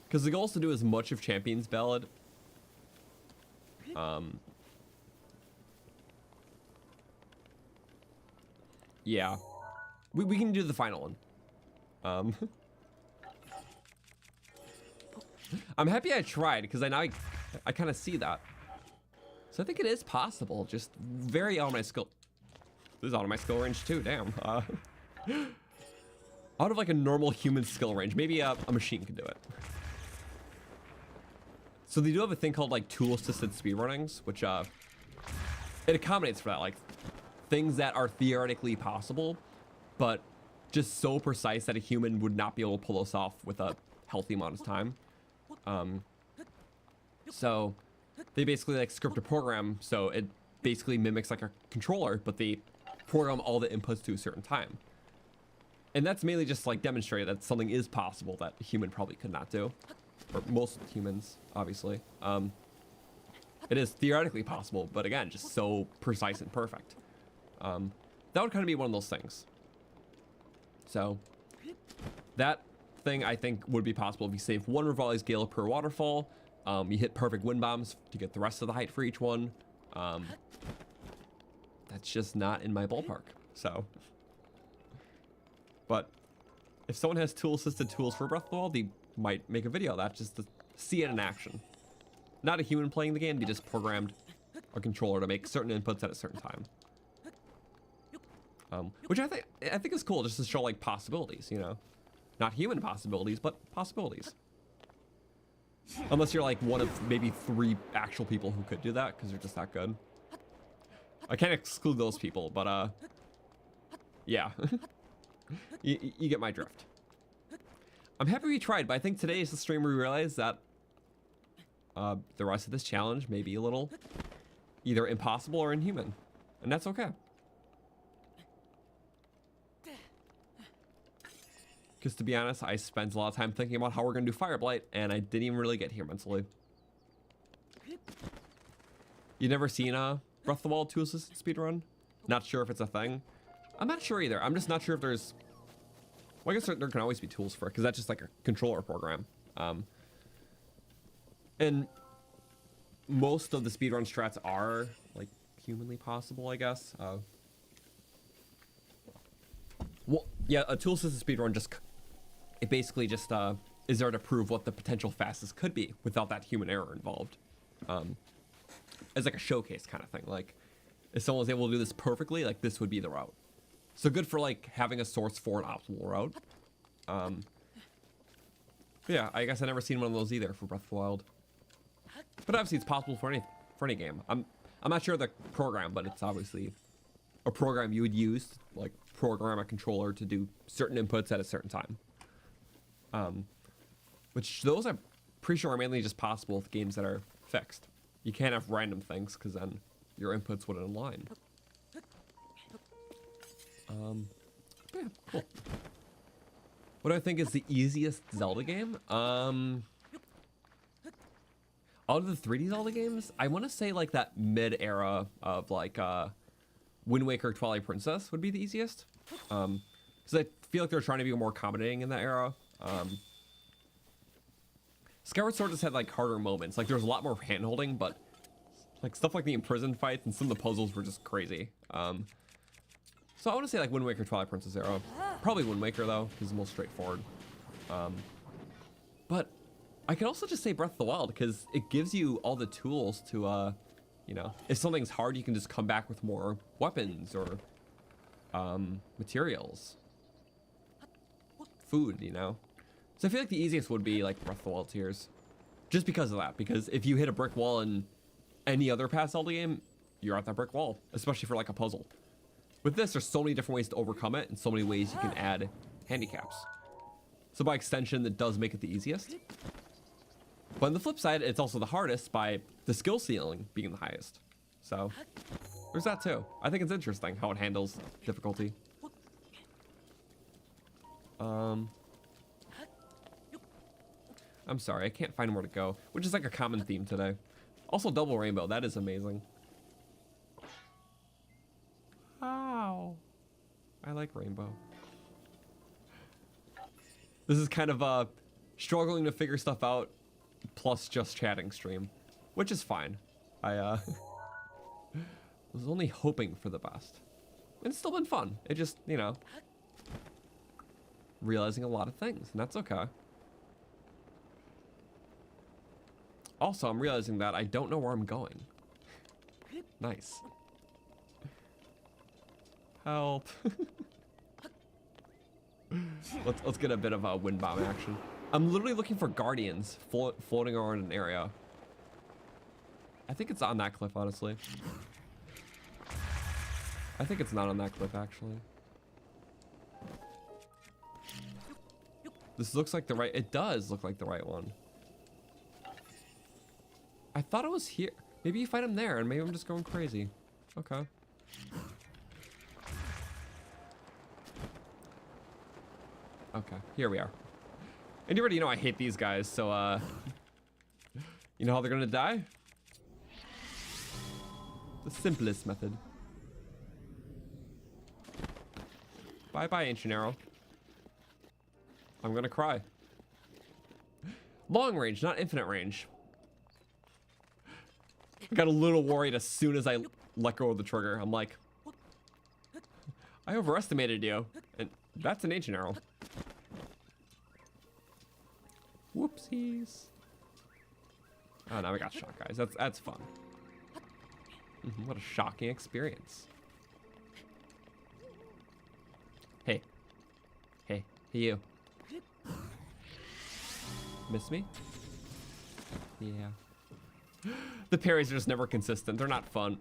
because the goal is to do as much of Champions Ballad. Yeah, we can do the final one. I'm happy I tried, because I kind of see that. So I think it is possible, just very out of my skill. This is out of my skill range too, damn. Out of like a normal human skill range. Maybe a machine can do it. So they do have a thing called like tool-assisted speedrunnings, which it accommodates for that. Like things that are theoretically possible, but just so precise that a human would not be able to pull this off with a healthy amount of time. So they basically like script a program so it basically mimics like a controller, but they program all the inputs to a certain time. And that's mainly just like demonstrate that something is possible that a human probably could not do, or most humans, obviously. It is theoretically possible, but again, just so precise and perfect. That would kind of be one of those things. So that thing I think would be possible if you save 1 Rivali's Gale per waterfall. You hit perfect wind bombs to get the rest of the height for each one. That's just not in my ballpark. So, but if someone has tool-assisted tools for Breath of the Wild, they might make a video of that just to see it in action. Not a human playing the game; they just programmed a controller to make certain inputs at a certain time. Which I think is cool, just to show like possibilities, you know, not human possibilities, but possibilities. Unless you're like one of maybe 3 actual people who could do that, because they're just that good. I can't exclude those people, but yeah. you get my drift. I'm happy we tried, but I think today is the stream where we realized that the rest of this challenge may be a little either impossible or inhuman, and that's okay. Because to be honest, I spent a lot of time thinking about how we're going to do Fire Blight, and I didn't even really get here mentally. You never seen a Breath of the Wild 2 assisted speedrun? Not sure if it's a thing. I'm not sure either. I'm just not sure if there's... Well, I guess there can always be tools for it, because that's just like a controller program. And most of the speedrun strats are like humanly possible, I guess. Well, yeah, a tool assisted speedrun it basically just is there to prove what the potential fastest could be without that human error involved. As like a showcase kind of thing. Like, if someone was able to do this perfectly, like this would be the route. So good for like having a source for an optimal route. Yeah, I guess I never seen one of those either for Breath of the Wild. But obviously it's possible for any game. I'm not sure of the program, but it's obviously a program you would use to, like, program a controller to do certain inputs at a certain time. Which those I'm pretty sure are mainly just possible with games that are fixed. You can't have random things because then your inputs wouldn't align. Yeah, cool. What do I think is the easiest Zelda game? Out of the 3D Zelda games, I want to say like that mid-era of like Wind Waker, Twilight Princess would be the easiest. Because I feel like they're trying to be more accommodating in that era. Skyward Sword just had like harder moments. Like there was a lot more hand-holding, but like stuff like the imprisoned fights and some of the puzzles were just crazy. So I want to say like Wind Waker, Twilight Princess era. Probably Wind Waker though, because it's the most straightforward. But I could also just say Breath of the Wild because it gives you all the tools to, you know, if something's hard, you can just come back with more weapons or materials, food, you know. So I feel like the easiest would be like Breath of the Wild Tears, just because of that. Because if you hit a brick wall in any other past Zelda game, you're at that brick wall, especially for like a puzzle. With this, there's so many different ways to overcome it and so many ways you can add handicaps. So by extension, that does make it the easiest. But on the flip side, it's also the hardest by the skill ceiling being the highest. So there's that too. I think it's interesting how it handles difficulty. I'm sorry, I can't find where to go, which is like a common theme today. Also, double rainbow, that is amazing. Wow. I like rainbow. This is kind of struggling to figure stuff out plus just chatting stream, which is fine. I was only hoping for the best. It's still been fun. It just, you know, realizing a lot of things, and that's okay. Also, I'm realizing that I don't know where I'm going. Nice. Help. Let's get a bit of a wind bomb action. I'm literally looking for guardians floating around an area. I think it's on that cliff, honestly. I think it's not on that cliff, actually. This looks like the right... It does look like the right one. I thought it was here. Maybe you fight him there, and maybe I'm just going crazy. Okay. Okay, here we are. And you already know I hate these guys, so, you know how they're gonna die? The simplest method. Bye-bye, Ancient Arrow. I'm gonna cry. Long range, not infinite range. I got a little worried as soon as I let go of the trigger. I'm like, I overestimated you, and that's an Ancient Arrow. Whoopsies. Oh, now we got shot, guys. That's fun. What a shocking experience. Hey. Hey. Hey, you. Miss me? Yeah. The parries are just never consistent. They're not fun.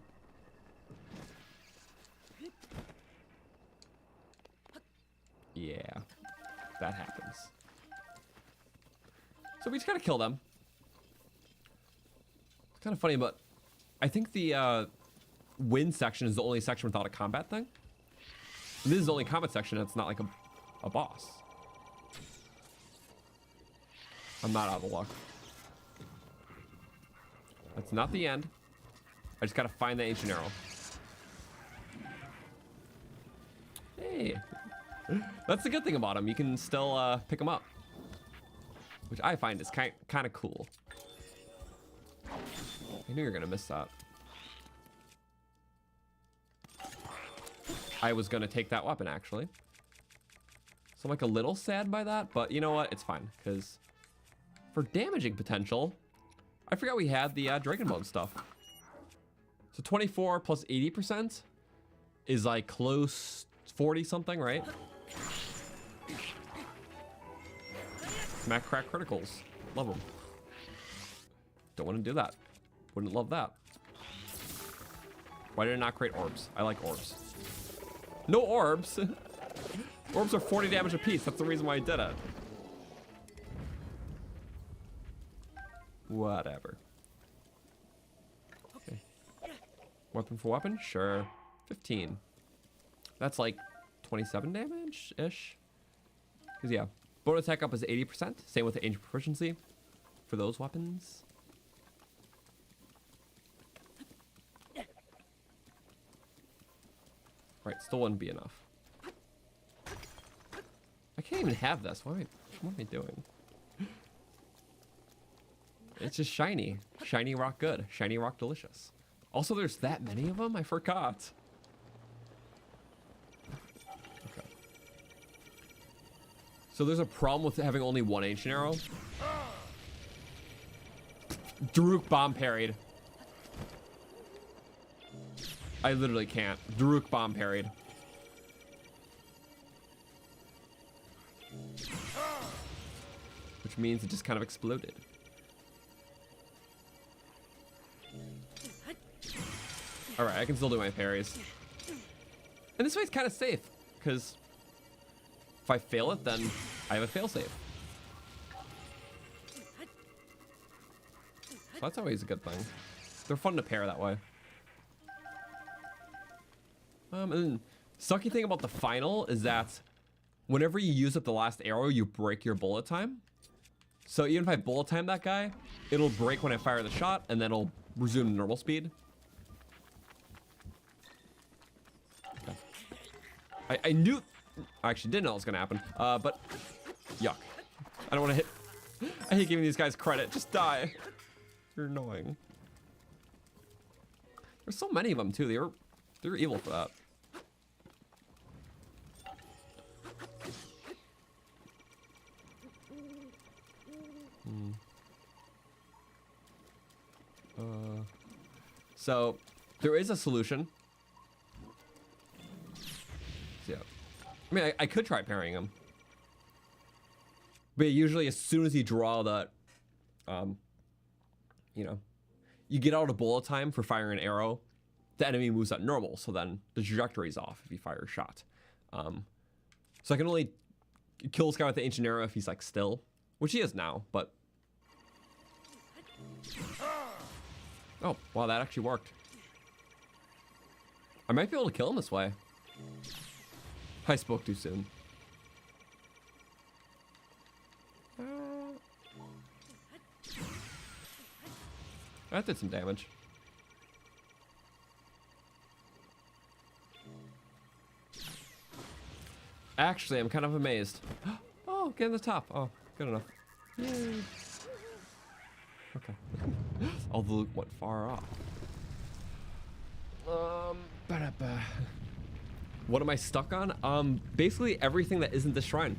Yeah. That happens. So we just gotta kill them. It's kind of funny, but I think the wind section is the only section without a combat thing. And this is the only combat section that's not like a boss. I'm not out of luck. That's not the end. I just gotta find the Ancient Arrow. Hey. That's the good thing about him. You can still pick him up. Which I find is kind of cool. I knew you were gonna miss that. I was gonna take that weapon, actually. So I'm like a little sad by that, but you know what? It's fine, because for damaging potential, I forgot we had the Dragon Bone stuff. So 24 plus 80% is like close 40 something, right? Smack crack criticals. Love them. Don't want to do that. Wouldn't love that. Why did it not create orbs? I like orbs. No orbs! Orbs are 40 damage apiece. That's the reason why I did it. Whatever. Okay. Weapon for weapon? Sure. 15. That's like 27 damage-ish. Because yeah. Bonus attack up is 80%. Same with the ancient proficiency for those weapons. Right, still wouldn't be enough. I can't even have this. What am I doing? It's just shiny. Shiny rock good. Shiny rock delicious. Also, there's that many of them? I forgot. Okay. So there's a problem with having only one ancient arrow. Daruk bomb parried. I literally can't. Daruk bomb parried. Which means it just kind of exploded. Alright, I can still do my parries. And this way's kind of safe, because if I fail it, then I have a failsafe. So that's always a good thing. They're fun to pair that way. And then, sucky thing about the final is that whenever you use up the last arrow, you break your bullet time. So even if I bullet time that guy, it'll break when I fire the shot, and then it'll resume to normal speed. Okay. I knew, I actually didn't know it was gonna happen, but yuck. I don't want to hit. I hate giving these guys credit. Just die. You're annoying. There's so many of them too. They're evil for that. So there is a solution. So, yeah. I mean, I could try parrying him. But usually as soon as you draw that, you know, you get out of bullet time for firing an arrow, the enemy moves at normal, so then the trajectory's off if you fire a shot. So I can only kill this guy with the ancient arrow if he's like still, which he is now, but... Oh, wow, that actually worked. I might be able to kill him this way. I spoke too soon. That did some damage. Actually, I'm kind of amazed. Oh, get in the top. Oh, good enough. Yay. Okay. Although it went far off. What am I stuck on? Basically everything that isn't the shrine.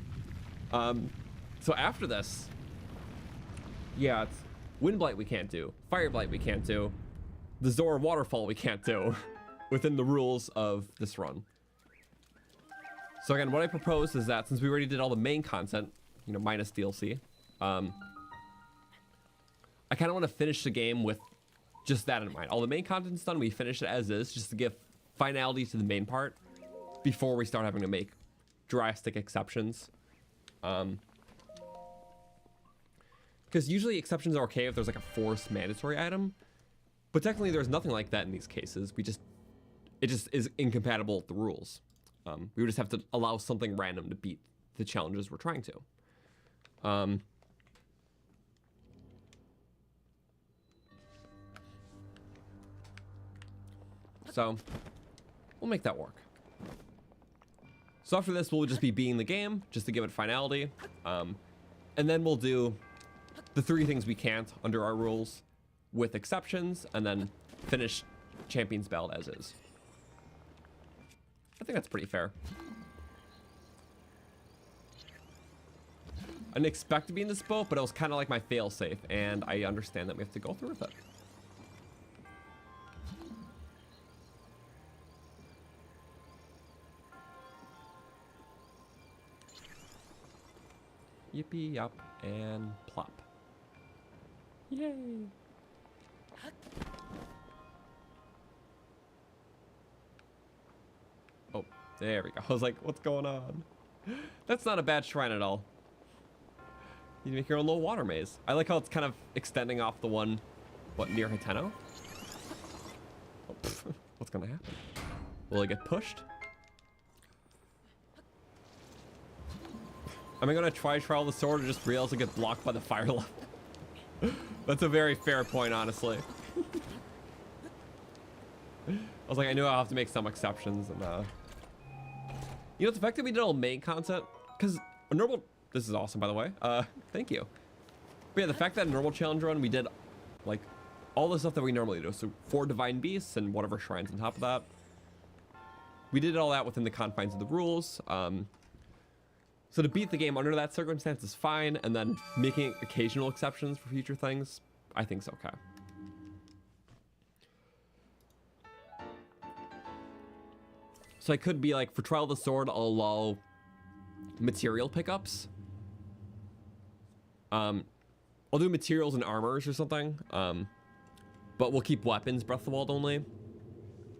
So after this, yeah, it's Wind Blight we can't do, Fire Blight we can't do, the Zora Waterfall we can't do, within the rules of this run. So again, what I propose is that since we already did all the main content, you know, minus DLC, I kind of want to finish the game with just that in mind. All the main content's done, we finish it as is, just to give finality to the main part before we start having to make drastic exceptions. Because usually exceptions are okay if there's like a forced mandatory item, but technically there's nothing like that in these cases. It just is incompatible with the rules. We would just have to allow something random to beat the challenges we're trying to. So we'll make that work. So after this, we'll just be beating the game just to give it finality. And then we'll do the 3 things we can't under our rules. with exceptions, and then finish Champion's Ballad as is. I think that's pretty fair. I didn't expect to be in this boat, but it was kind of like my fail-safe, and I understand that we have to go through with it. Yippee yup and plop. Yay! Oh, there we go. I was like, what's going on? That's not a bad shrine at all. You make your own little water maze. I like how it's kind of extending off the one, what, near Hateno? Oh, what's gonna happen? Will it get pushed? Am I gonna try trial the sword or just realize I get blocked by the fire level? That's a very fair point, honestly. I was like, I knew I'll have to make some exceptions, and you know, the fact that we did all main content, because a normal, this is awesome, by the way. Thank you. But yeah, the fact that a normal challenge run, we did like all the stuff that we normally do. So 4 divine beasts and whatever shrines on top of that. We did all that within the confines of the rules. So to beat the game under that circumstance is fine, and then making occasional exceptions for future things, I think is okay. So I could be like, for Trial of the Sword, I'll allow material pickups. I'll do materials and armors or something. But we'll keep weapons Breath of the Wild only,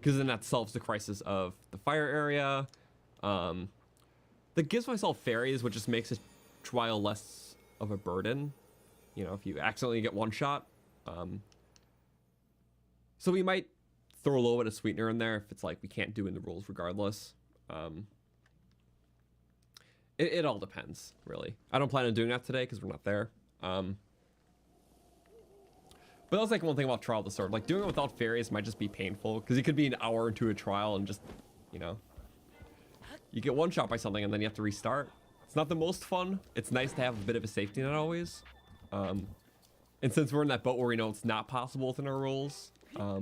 because then that solves the crisis of the fire area. That gives myself fairies, which just makes a trial less of a burden. You know, if you accidentally get one shot. So we might throw a little bit of sweetener in there if it's like we can't do in the rules regardless. It all depends, really. I don't plan on doing that today because we're not there. But that was like one thing about Trial of the Sword. Like, doing it without fairies might just be painful, because it could be an hour into a trial and just, you know, you get one shot by something and then you have to restart. It's not the most fun. It's nice to have a bit of a safety net always. And since we're in that boat where we know it's not possible within our rules, I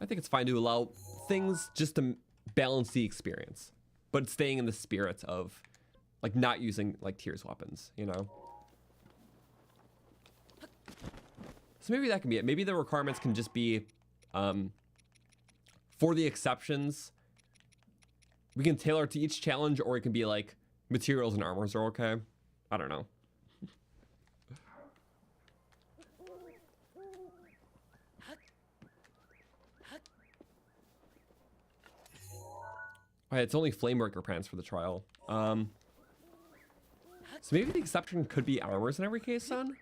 think it's fine to allow things just to balance the experience, but staying in the spirit of like not using like Tears weapons, you know? So maybe that can be it. Maybe the requirements can just be, for the exceptions, we can tailor it to each challenge, or it can be like materials and armors are okay. I don't know. Alright, it's only Flamebreaker pants for the trial. So maybe the exception could be armors in every case, son?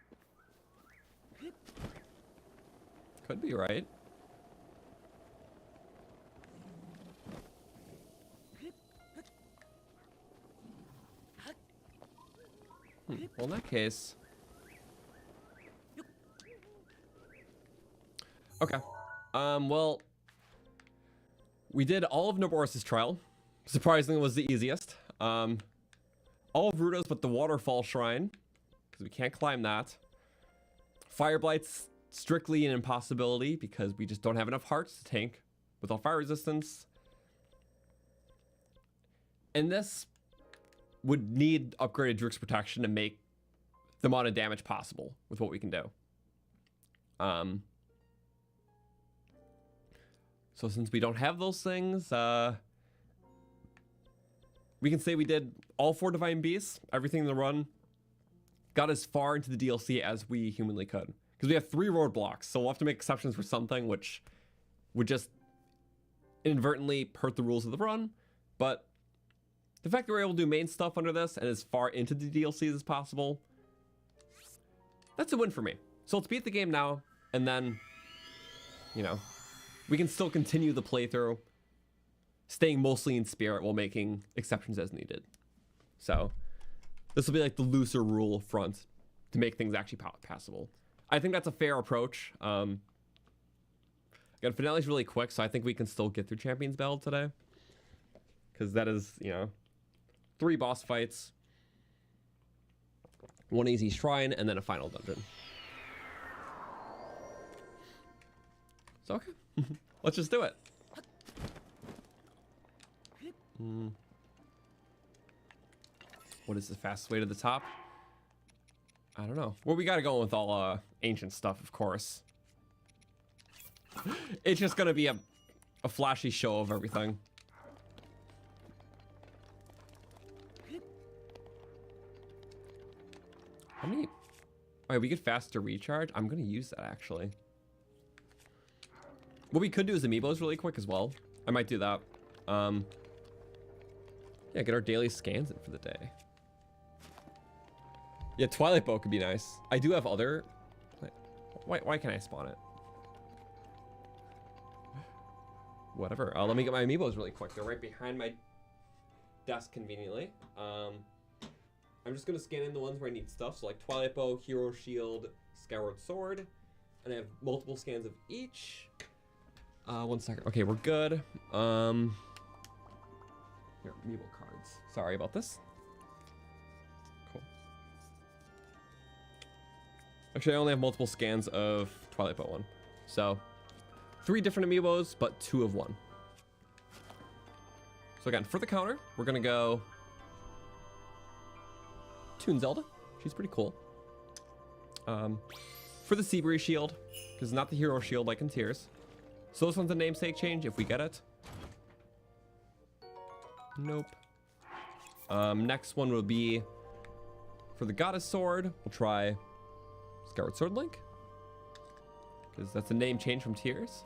Could be, right? Well, in that case... Okay. Well... We did all of Noborus's trial. Surprisingly, it was the easiest. All of Ruto's but the Waterfall Shrine, because we can't climb that. Fireblight's strictly an impossibility, because we just don't have enough hearts to tank without fire resistance. And this would need upgraded Druk's protection to make the amount of damage possible with what we can do. So since we don't have those things, we can say we did all 4 Divine Beasts, everything in the run, got as far into the DLC as we humanly could. Because we have 3 roadblocks, so we'll have to make exceptions for something, which would just inadvertently hurt the rules of the run. But the fact that we're able to do main stuff under this and as far into the DLCs as possible, that's a win for me. So let's beat the game now, and then, you know, we can still continue the playthrough, staying mostly in spirit while making exceptions as needed. So this will be like the looser rule front to make things actually passable. I think that's a fair approach. Again, finale's really quick, so I think we can still get through Champion's Ballad today. Because that is, you know, 3 boss fights, 1 easy shrine, and then a final dungeon. So okay, let's just do it. What is the fastest way to the top? I don't know. Well, we gotta go with all ancient stuff, of course. It's just gonna be a flashy show of everything. How many? Alright, we get faster recharge. I'm gonna use that actually. What we could do is amiibos really quick as well. I might do that. Yeah, get our daily scans in for the day. Yeah, Twilight bow could be nice. I do have other. Why can't I spawn it? Whatever. Let me get my amiibos really quick. They're right behind my desk conveniently. I'm just gonna scan in the ones where I need stuff. So like Twilight bow, Hero Shield, Skyward Sword, and I have multiple scans of each. 1 second. Okay, we're good. Here, amiibo cards. Sorry about this. Cool. Actually, I only have multiple scans of Twilight bow one. So 3 different amiibos, but 2 of 1. So again, for the counter, we're gonna go Toon Zelda. She's pretty cool. For the Seabury shield, because not the hero shield like in Tears. So this one's a namesake change if we get it. Nope. Next one will be for the Goddess Sword. We'll try Skyward Sword Link, because that's a name change from Tears.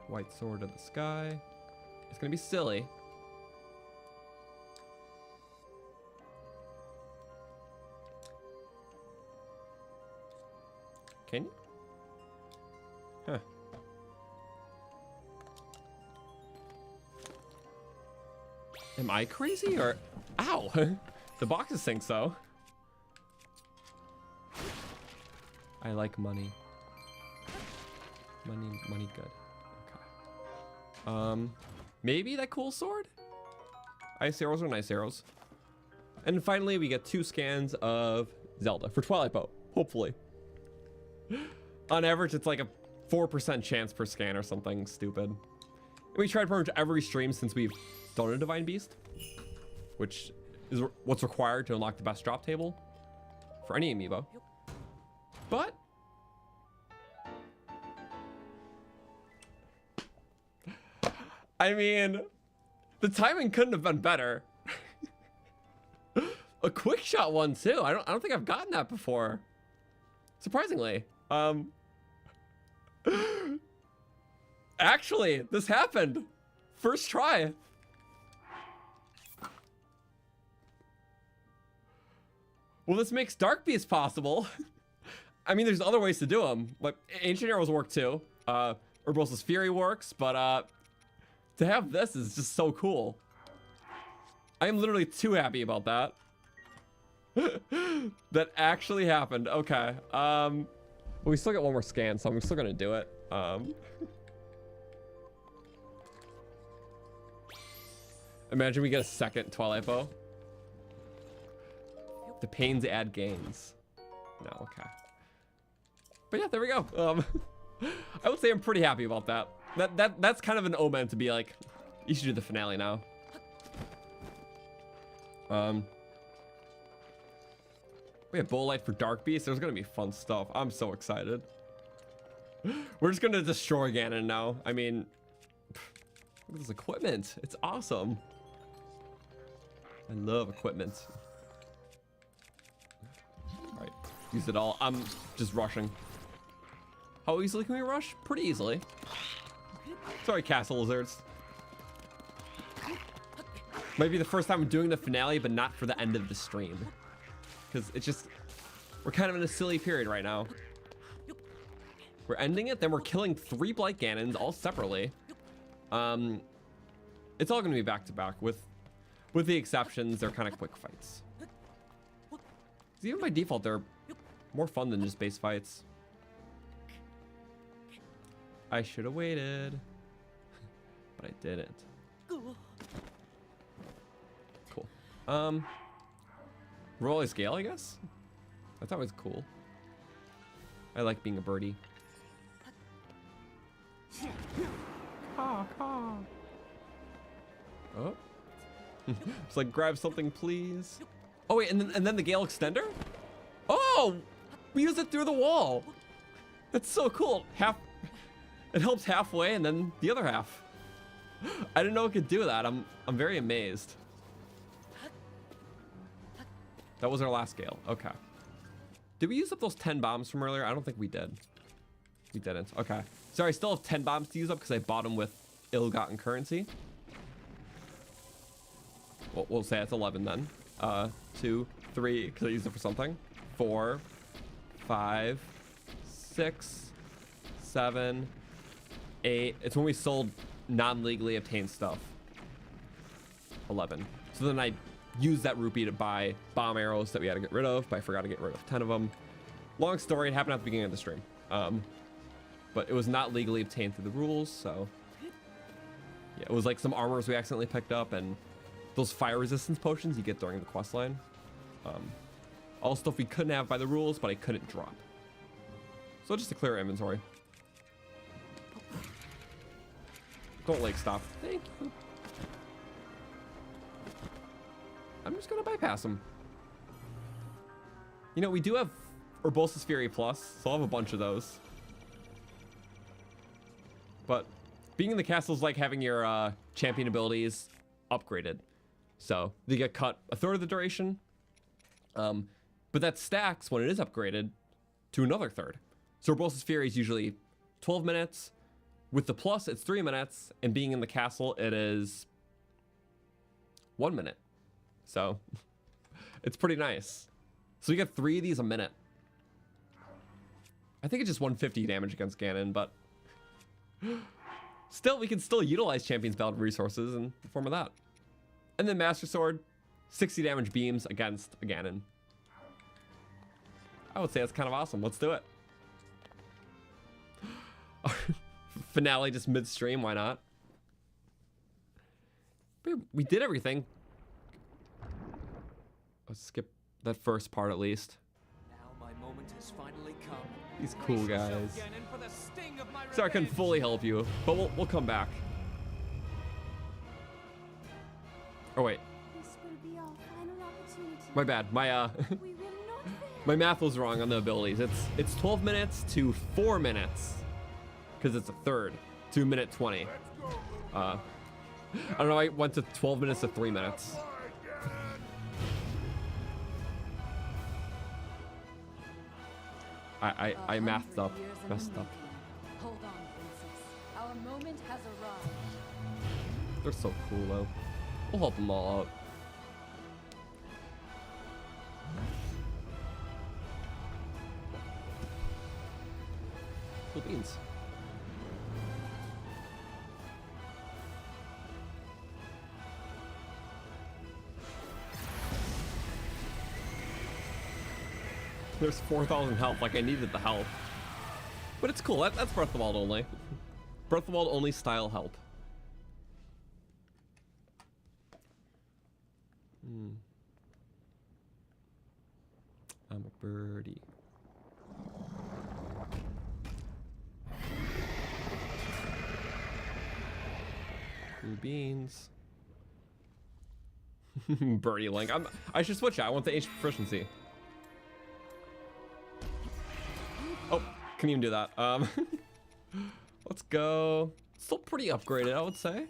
White Sword of the Sky. It's gonna be silly. Can you? Huh. Am I crazy or? Ow! The boxes think so. I like money. Money good. Okay. Maybe that cool sword? Ice arrows are nice arrows. And finally, we get 2 scans of Zelda for Twilight bow, hopefully. On average, it's like a 4% chance per scan or something stupid. We tried pretty much every stream since we've done a Divine Beast, which is what's required to unlock the best drop table for any amiibo. But I mean, the timing couldn't have been better. A quick shot one too. I don't think I've gotten that before. Surprisingly. Actually, this happened. First try. Well, this makes Dark Beast possible. I mean, there's other ways to do them. Like, Ancient Arrows work too. Urbosa's Fury works, but to have this is just so cool. I am literally too happy about that. That actually happened. Okay. Well, we still got one more scan, so I'm still gonna do it. Imagine we get a second Twilight bow. The pains add gains. No, okay. But yeah, there we go. I would say I'm pretty happy about that. That's kind of an omen to be like, you should do the finale now. We have Ballad for Dark Beast. There's gonna be fun stuff. I'm so excited. We're just gonna destroy Ganon now. I mean, look at this equipment. It's awesome. I love equipment. All right, use it all. I'm just rushing. How easily can we rush? Pretty easily. Sorry, Castle Lizards. Might be the first time I'm doing the finale, but not for the end of the stream. Because it's just, we're kind of in a silly period right now. We're ending it, then we're killing 3 Blight Ganons all separately. It's all gonna be back to back with the exceptions. They're kind of quick fights. 'Cause even by default, they're more fun than just base fights. I should have waited, but I didn't. Cool. Roll Gale, I guess. That's always cool. I like being a birdie. Oh. It's like, grab something, please. Oh, wait, and then the Gale Extender? Oh! We use it through the wall. That's so cool. It helps halfway and then the other half. I didn't know it could do that. I'm very amazed. That was our last Gale. Okay. Did we use up those 10 bombs from earlier? I don't think we did. We didn't. Okay. Sorry, I still have 10 bombs to use up because I bought them with ill-gotten currency. Well, we'll say it's 11 then. 2, 3, because I used it for something. 4, 5, 6, 7, 8. It's when we sold non-legally obtained stuff. 11. So then I used that rupee to buy bomb arrows that we had to get rid of, but I forgot to get rid of 10 of them. Long story, it happened at the beginning of the stream. But it was not legally obtained through the rules, so yeah, it was like some armors we accidentally picked up, and those fire resistance potions you get during the quest line. All stuff we couldn't have by the rules, but I couldn't drop. So just to clear our inventory. Don't like stop. Thank you. I'm just gonna bypass him. You know, we do have Urbosa's Fury Plus, so I'll have a bunch of those. But being in the castle is like having your champion abilities upgraded. So they get cut a third of the duration. But that stacks when it is upgraded to another third. So Urbosa's Fury is usually 12 minutes. With the plus, it's 3 minutes. And being in the castle, it is 1 minute. So it's pretty nice. So we get 3 of these a minute. I think it's just 150 damage against Ganon, but still, we can still utilize Champion's Ballad resources in the form of that. And then Master Sword, 60 damage beams against a Ganon. I would say that's kind of awesome. Let's do it. Finale just midstream, why not? We did everything. Let's skip that first part at least. Now my moment has finally come. These cool guys. Sorry I couldn't fully help you, but we'll come back. Oh wait. This will be our final opportunity. My bad. We will not fail. My math was wrong on the abilities. It's 12 minutes to 4 minutes. Because it's a third. 2 minute 20. I don't know, I went to 12 minutes to 3 minutes. I mathed up. Messed up. Hold on, princess. Our moment has arrived. They're so cool though. We'll help them all out. Cool beans. There's 4,000 health, like I needed the health. But it's cool, that's Breath of the Wild only. Breath of the Wild only style help. I'm a birdie. Blue beans. Birdie Link. I should switch it. I want the H proficiency. Oh, can even do that. Let's go. Still pretty upgraded, I would say.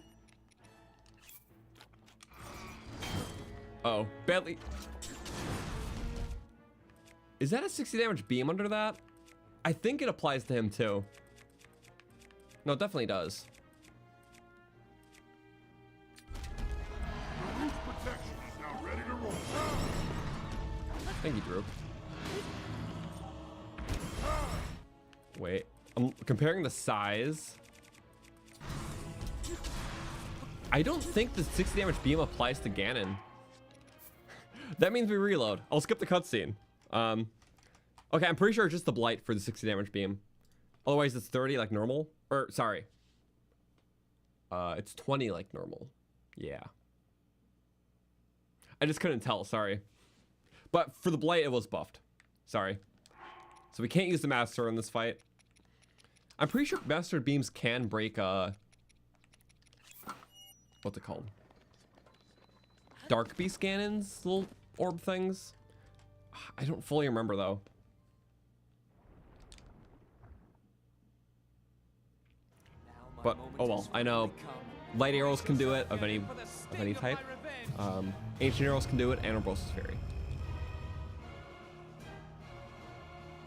Oh, badly. Is that a 60 damage beam under that? I think it applies to him too. No, it definitely does. Thank you, Drew. Wait, I'm comparing the size. I don't think the 60 damage beam applies to Ganon. That means we reload. I'll skip the cutscene. Okay, I'm pretty sure it's just the blight for the 60 damage beam. Otherwise, it's 30 like normal. Or, sorry. It's 20 like normal. Yeah. I just couldn't tell, sorry. But for the blight, it was buffed. Sorry. So we can't use the Master in this fight. I'm pretty sure bastard beams can break what's it called? Dark beast cannons, little orb things. I don't fully remember though. But oh well, I know light arrows can do it of any type. Ancient arrows can do it, and Urbosa's Fury.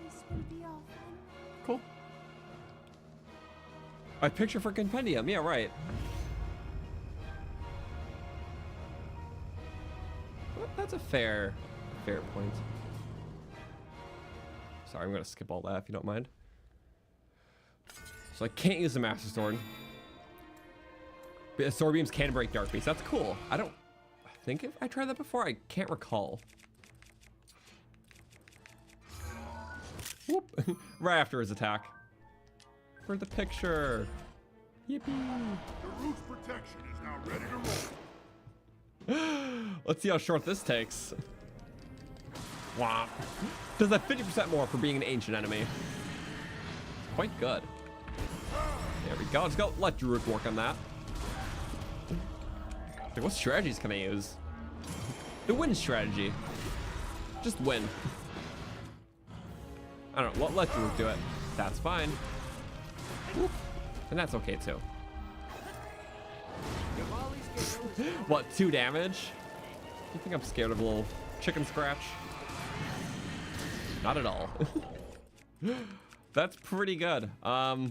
This will be our final. Cool. A picture for compendium, yeah, right. Well, that's a fair point. Sorry, I'm gonna skip all that if you don't mind. So I can't use the Master Sword. But sword beams can break dark beasts. That's cool. I think if I tried that before, I can't recall. Whoop. Right after his attack. For the picture. Yippee. The root's protection is now ready to roll. Let's see how short this takes. Wow. Does that 50% more for being an ancient enemy. Quite good. There we go. Let's go. Let Druid work on that. Like, what strategies can I use? The win strategy. Just win. I don't know. Let Druid do it. That's fine. Whoop. And that's okay too. What, 2 damage? You think I'm scared of a little chicken scratch? Not at all. That's pretty good. I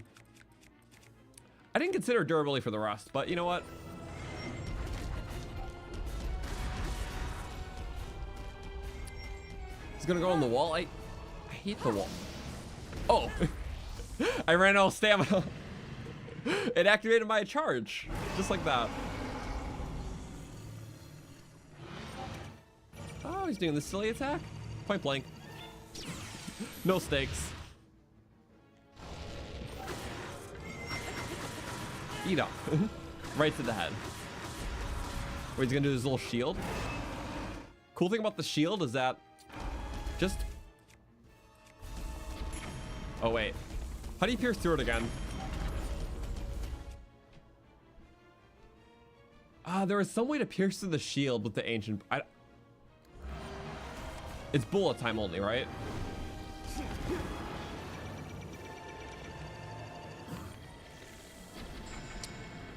didn't consider durability for the rest, but you know what? He's gonna go on the wall. I hate the wall. Oh, I ran out of stamina. It activated my charge, just like that. Oh, he's doing the silly attack. Point blank. No stakes. Eat up. Right to the head. What, he's gonna do his little shield? Cool thing about the shield is that just... Oh wait. How do you pierce through it again? There was some way to pierce through the shield with the ancient... It's bullet time only, right?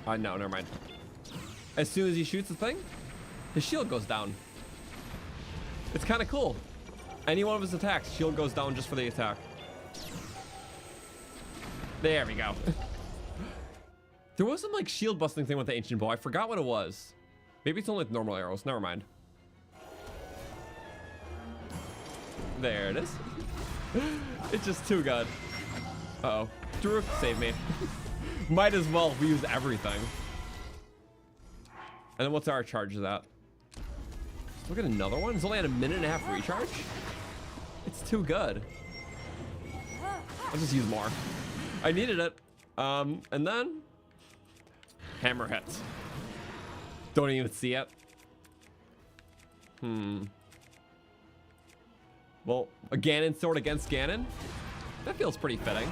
No, never mind. As soon as he shoots the thing, his shield goes down. It's kind of cool. Any one of his attacks, shield goes down just for the attack. There we go. There was some like shield busting thing with the ancient bow. I forgot what it was. Maybe it's only with normal arrows. Never mind. There it is. It's just too good. Uh-oh. Drew, save me. Might as well reuse everything. And then what's our charge of that? Look at another one. It's only at a 1.5 recharge. It's too good. I'll just use more. I needed it. And then hammer hits. Don't even see it. Well, a Ganon sword against Ganon. That feels pretty fitting.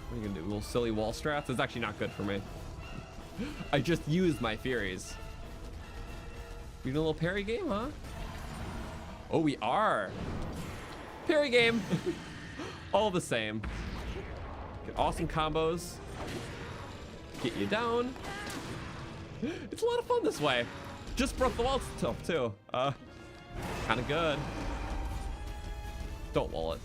What are you gonna do? Little silly wall strats? It's actually not good for me. I just used my Furies. We doing a little parry game, huh? Oh, we are. Parry game. All the same. Get awesome combos. Get you down. It's a lot of fun this way. Just broke the wall tough too. Kind of good. Don't wall it.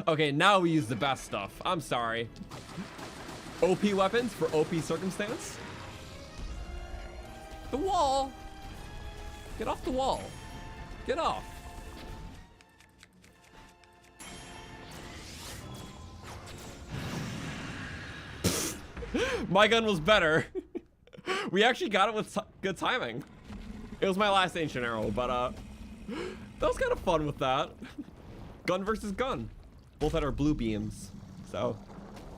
Okay, now we use the best stuff. I'm sorry. OP weapons for OP circumstance. The wall. Get off the wall. Get off. My gun was better. We actually got it with good timing. It was my last ancient arrow, but that was kind of fun with that. Gun versus gun. Both had our blue beams, so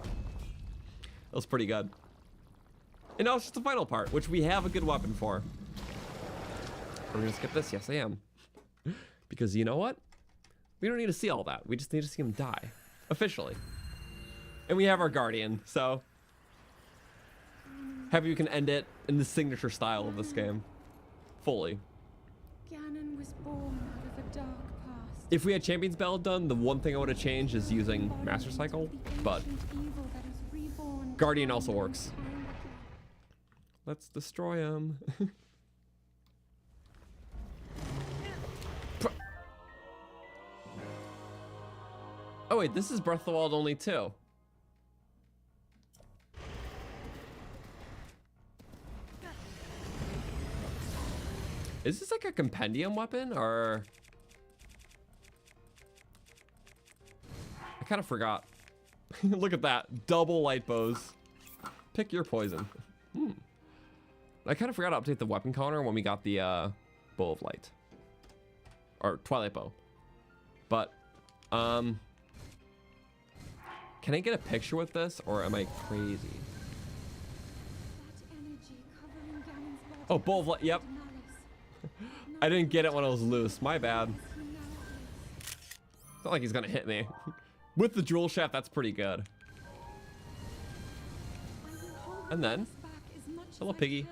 that was pretty good. And now it's just the final part, which we have a good weapon for. Are we gonna skip this? Yes, I am. Because you know what? We don't need to see all that. We just need to see him die. Officially. And we have our Guardian, so... happy we can end it in the signature style of this game. Fully. Ganon was born out of a dark past. If we had Champions Ballad done, the one thing I would have changed is using Master Cycle, but Guardian also works. Let's destroy him. Oh wait, this is Breath of the Wild only too. Is this like a compendium weapon or? I kind of forgot. Look at that, double light bows. Pick your poison. I kind of forgot to update the weapon counter when we got the Bow of Light. Or Twilight Bow. But, can I get a picture with this or am I crazy? Oh, Bow of Light, yep. I didn't get it when I was loose, my bad. It's not like he's gonna hit me. With the jewel shaft, that's pretty good. And then, hello piggy.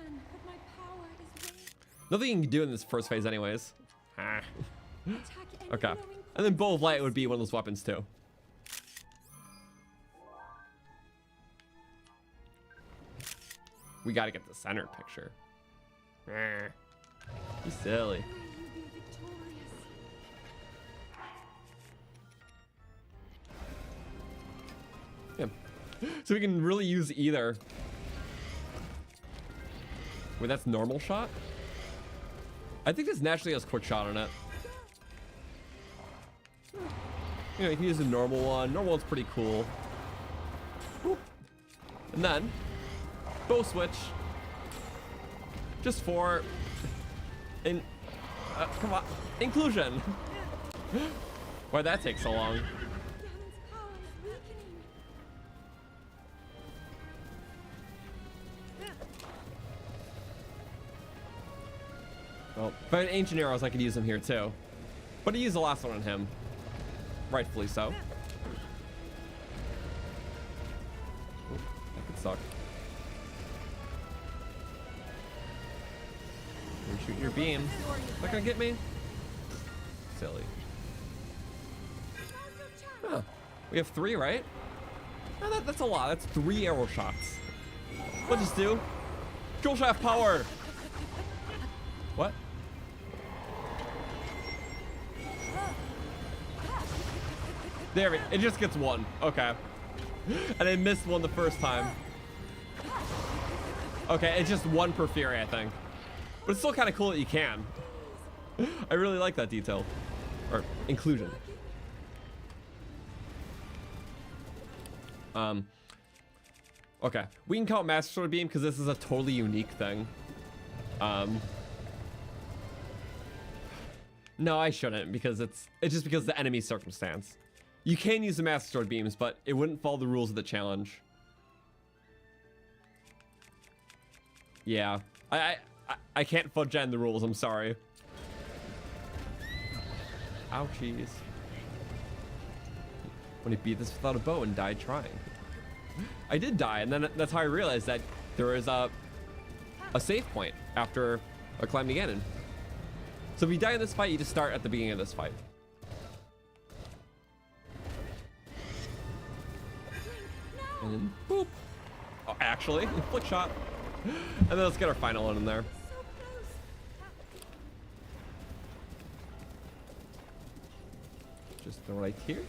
Nothing you can do in this first phase anyways. Okay. And then Bow of Light would be one of those weapons too. We gotta get the center picture. He's silly. Yeah. So we can really use either. Wait, that's normal shot? I think this naturally has quick shot on it. You know, you can use a normal one. Normal one's pretty cool. Whoop. And then, bow switch. Just for, come on, inclusion. Why'd that take so long? Well, if I had ancient arrows, I could use them here too. But I used the last one on him. Rightfully so. Ooh, that could suck. You're shooting your beam. Not gonna get me? Silly. Huh. We have 3, right? Oh, that's a lot. That's 3 arrow shots. What'd this do? Jewel shaft power! What? There it just gets 1. Okay. And I missed 1 the first time. Okay, it's just 1 per Fury, I think. But it's still kind of cool that you can. I really like that detail. Or inclusion. Okay. We can count Master Sword Beam because this is a totally unique thing. No, I shouldn't because it's just because of the enemy circumstance. You can use the Master Sword Beams, but it wouldn't follow the rules of the challenge. Yeah. I can't fudge in the rules, I'm sorry. Ouchies. When he beat this without a bow and died trying. I did die, and then that's how I realized that there is a save point after I climbed Ganon. So if you die in this fight, you just start at the beginning of this fight. And then boop. Oh, actually, flick shot. And then let's get our final one in there. Just right here.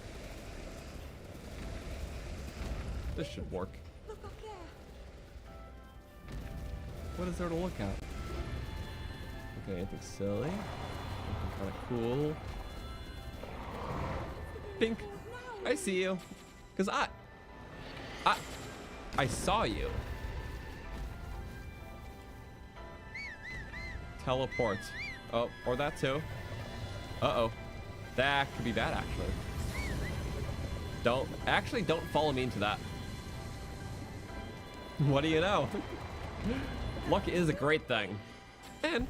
This should work. Look up there. What is there to look at? Okay, anything silly? Anything kind of cool? Pink. I see you. Cause I saw you. Teleport. Oh, or that too. Uh-oh. That could be bad, actually. Don't follow me into that. What do you know? Luck is a great thing. And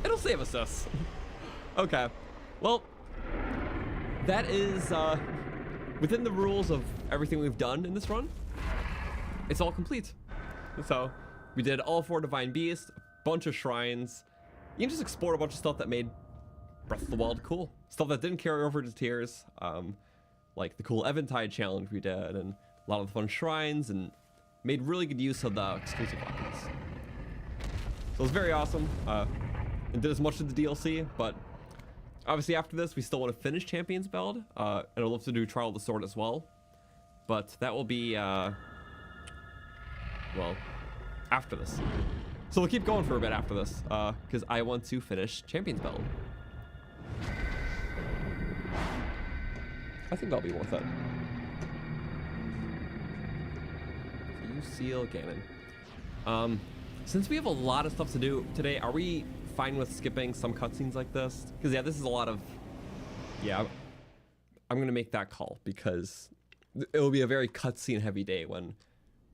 It'll save us this. Okay. Well, that is within the rules of everything we've done in this run. It's all complete. So we did all 4 Divine Beasts, a bunch of shrines. You can just explore a bunch of stuff that made Breath of the Wild cool. Stuff that didn't carry over to Tears, like the cool Eventide challenge we did, and a lot of the fun shrines, and made really good use of the exclusive weapons. So it was very awesome, and did as much of the DLC, but obviously after this, we still want to finish Champions Ballad, and I'd love to do Trial of the Sword as well. But that will be, well, after this. So we'll keep going for a bit after this, because I want to finish Champions Ballad. I think that'll be worth it. You seal Ganon. Since we have a lot of stuff to do today, are we fine with skipping some cutscenes like this? Because yeah, this is a lot of, yeah, I'm gonna make that call because it will be a very cutscene heavy day when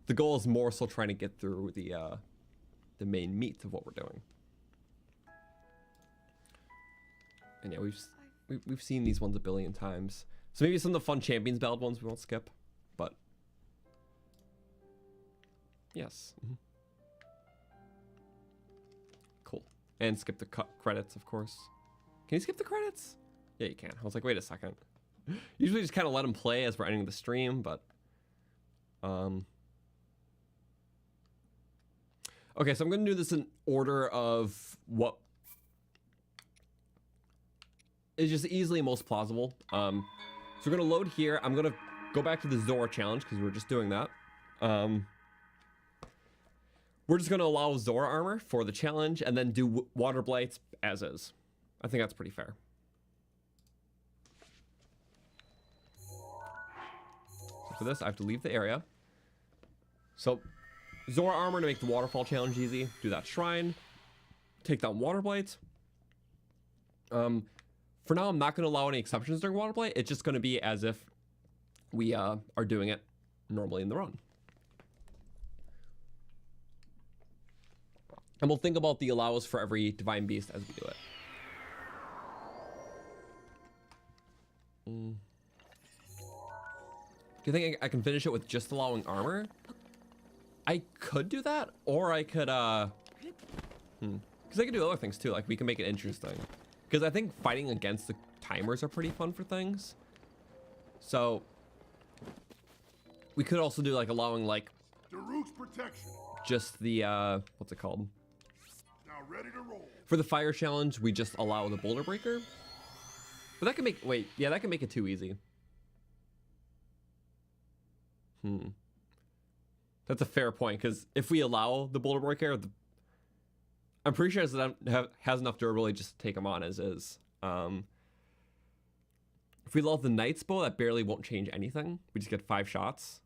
the goal is more so trying to get through the main meat of what we're doing. And yeah, we've seen these ones a billion times. So maybe some of the fun Champions Ballad ones we won't skip, but yes. Cool. And skip the credits, of course. Can you skip the credits? Yeah, you can. I was like, wait a second. Usually just kind of let them play as we're ending the stream, but okay, so I'm gonna do this in order of what is just easily most plausible. So we're gonna load here. I'm gonna go back to the Zora challenge because we're just doing that. We're just gonna allow Zora armor for the challenge and then do water blights as is. I think that's pretty fair. So for this, I have to leave the area. So Zora armor to make the waterfall challenge easy. Do that shrine. Take down water blights. For now, I'm not going to allow any exceptions during water blight. It's just going to be as if we are doing it normally in the run. And we'll think about the allows for every Divine Beast as we do it. Do you think I can finish it with just allowing armor? I could do that, or I could, because I could do other things too. Like we can make it interesting. Because I think fighting against the timers are pretty fun for things. So we could also do like allowing like Daruk's protection. Just the what's it called? Now ready to roll. For the fire challenge, we just allow the boulder breaker. But that can make that can make it too easy. That's a fair point, because if we allow the boulder breaker, I'm pretty sure it has enough durability just to take them on as is. If we allow the Knight's Bow, that barely won't change anything. We just get 5 shots.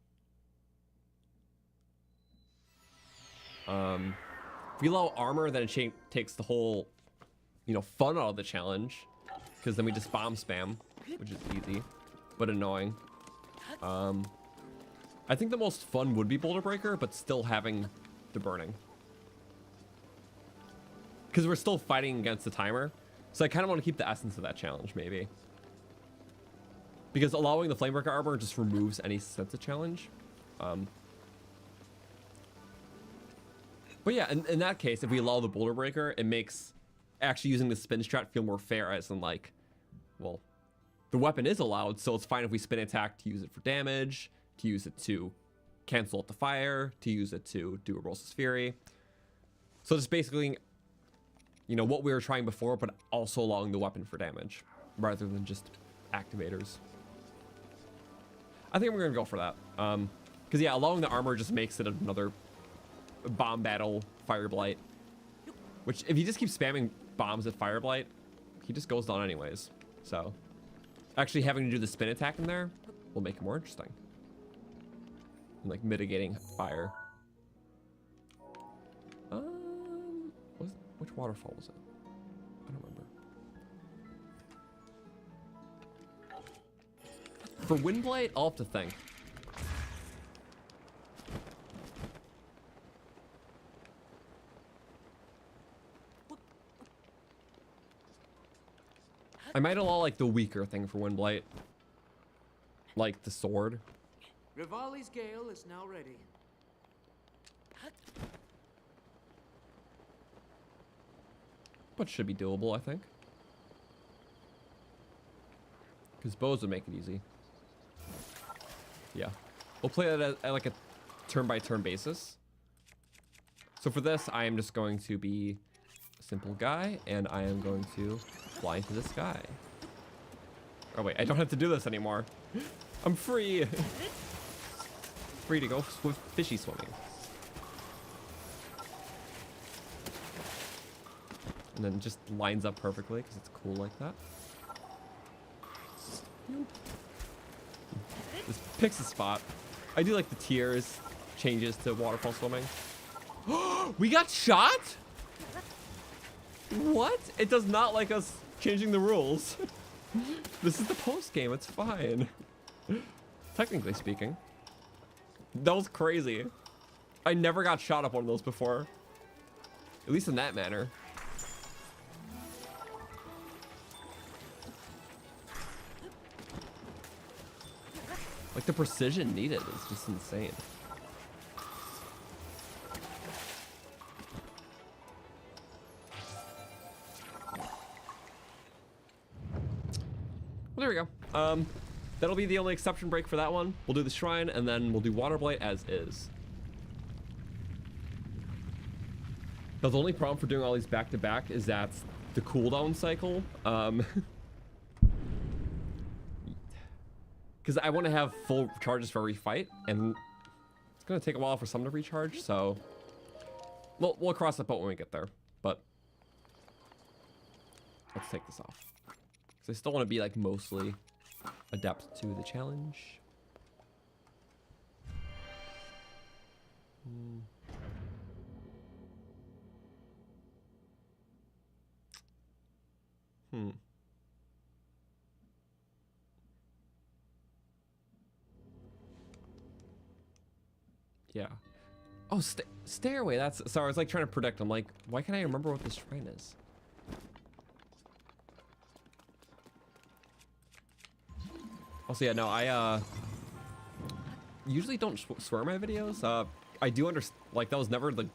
If we allow armor, then it takes the whole, fun out of the challenge, because then we just bomb spam, which is easy, but annoying. I think the most fun would be Boulder Breaker, but still having the burning. Because we're still fighting against the timer. So I kind of want to keep the essence of that challenge, maybe. Because allowing the Flamebreaker armor just removes any sense of challenge. But yeah, in that case, if we allow the Boulder Breaker, it makes actually using the spin strat feel more fair, as in like, well, the weapon is allowed, so it's fine if we spin attack to use it for damage, to use it to cancel out the fire, to use it to do a Rosa's Fury. So it's basically, what we were trying before, but also allowing the weapon for damage, rather than just activators. I think we're gonna go for that. Because yeah, allowing the armor just makes it another bomb battle Fire Blight. Which, if you just keep spamming bombs at Fire Blight, he just goes down anyways. So, actually having to do the spin attack in there will make it more interesting. And like mitigating fire. Which waterfall was it? I don't remember. For Wind Blight, I'll have to think. I might allow like the weaker thing for Windblight. Like the sword. Rivali's gale is now ready. But should be doable, I think. Because bows would make it easy. Yeah. We'll play it at like a turn-by-turn basis. So for this, I am just going to be a simple guy, and I am going to fly into the sky. Oh wait, I don't have to do this anymore. I'm free! Free to go fishy swimming. And then just lines up perfectly because it's cool like that. Just picks a spot. I do like the tiers changes to waterfall swimming. We got shot? What? It does not like us changing the rules. This is the post game. It's fine. Technically speaking. That was crazy. I never got shot up one of those before. At least in that manner. Like the precision needed is just insane. Well, there we go. That'll be the only exception break for that one. We'll do the shrine and then we'll do Waterblight as is. Now, the only problem for doing all these back to back is that the cooldown cycle. Because I want to have full charges for every fight, and it's going to take a while for some to recharge, so we'll cross that boat when we get there, but let's take this off. Because I still want to be like mostly adept to the challenge. Yeah. Oh, stairway. That's sorry. I was like trying to predict. I'm like, why can't I remember what this shrine is? Also, yeah, no, I usually don't swear in my videos. I do understand. Like that was never the,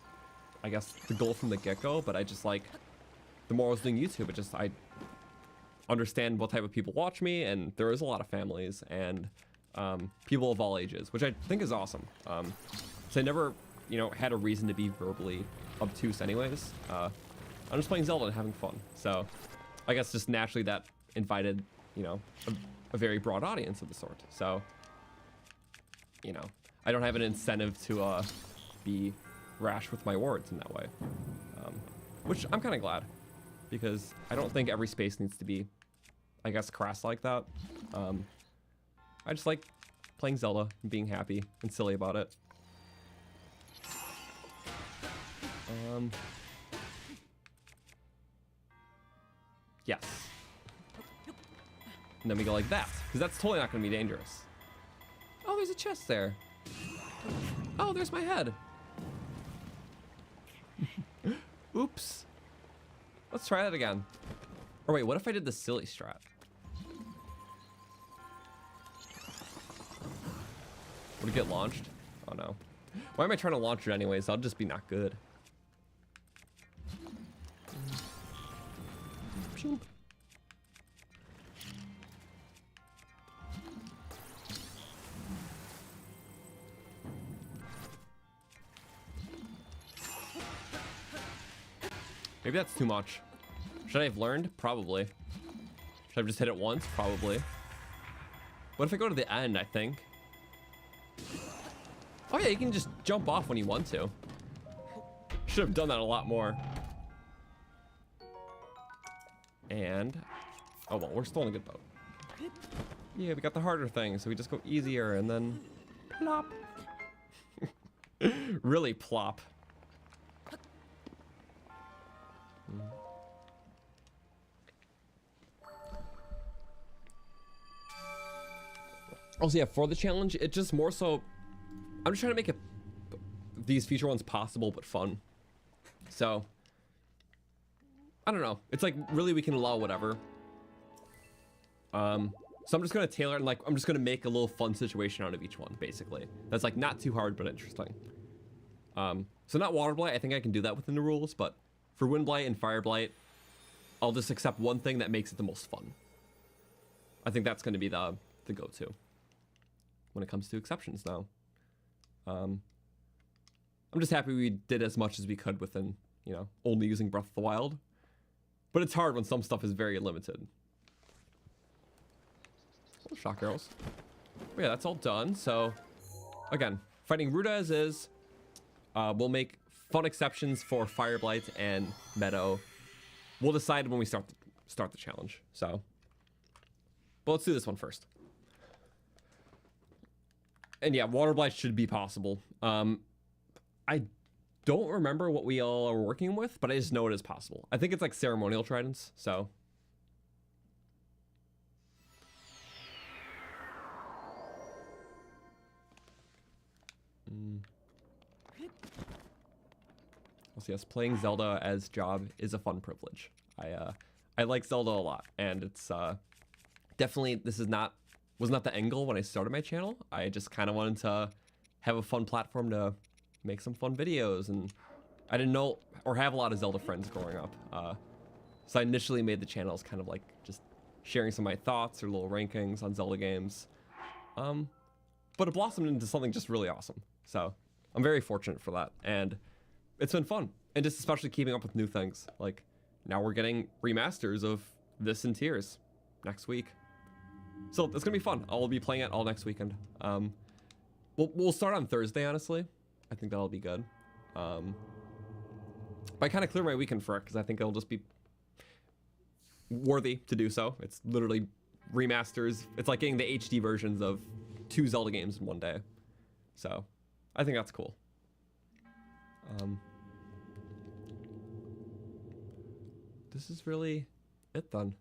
I guess, the goal from the get-go. But I just like, the more I was doing YouTube, it just I understand what type of people watch me, and there is a lot of families and people of all ages, which I think is awesome. So I never, you know, had a reason to be verbally obtuse anyways. I'm just playing Zelda and having fun. So I guess just naturally that invited, you know, a very broad audience of the sort. So, you know, I don't have an incentive to be rash with my words in that way. Which I'm kind of glad, because I don't think every space needs to be, I guess, crass like that. I just like playing Zelda and being happy and silly about it. Yes. And then we go like that, because that's totally not going to be dangerous. Oh, there's a chest there. Oh, there's my head. Oops. Let's try that again. Or wait, what if I did the silly strat? Would it get launched? Oh no. Why am I trying to launch it anyways? I'll just be not good. Maybe that's too much. Should I have learned? Probably. Should I have just hit it once? Probably. What if I go to the end, I think? Oh yeah, you can just jump off when you want to. Should have done that a lot more. And, oh well, we're still in a good boat. Yeah, we got the harder thing, so we just go easier and then plop. Really plop. Also, yeah, for the challenge, it just more so, I'm just trying to make it, these future ones possible but fun. So, I don't know. It's like, really, we can allow whatever. So I'm just gonna tailor it and like I'm just gonna make a little fun situation out of each one, basically. That's like not too hard but interesting. So not Water Blight, I think I can do that within the rules, but for Wind Blight and Fire Blight, I'll just accept one thing that makes it the most fun. I think that's gonna be the go-to when it comes to exceptions now. I'm just happy we did as much as we could within, you know, only using Breath of the Wild. But it's hard when some stuff is very limited. Oh, shock arrows. But yeah, that's all done. So, again, fighting Ruda as is. We'll make fun exceptions for Fire Blight and Meadow. We'll decide when we start the challenge. So, but let's do this one first. And yeah, Water Blight should be possible. I don't remember what we all are working with, but I just know it is possible. I think it's like ceremonial tridents, so. Well, yes, playing Zelda as Job is a fun privilege. I like Zelda a lot, and it's definitely, this was not the end goal when I started my channel. I just kind of wanted to have a fun platform to make some fun videos, and I didn't know or have a lot of Zelda friends growing up. So I initially made the channel as kind of like just sharing some of my thoughts or little rankings on Zelda games. But it blossomed into something just really awesome. So I'm very fortunate for that, and it's been fun. And just especially keeping up with new things. Like now we're getting remasters of this in Tears next week. So it's gonna be fun. I'll be playing it all next weekend. We'll start on Thursday, honestly. I think that'll be good. But I kind of clear my weekend for it because I think it'll just be worthy to do so. It's literally remasters. It's like getting the HD versions of 2 Zelda games in one day. So I think that's cool. This is really it then.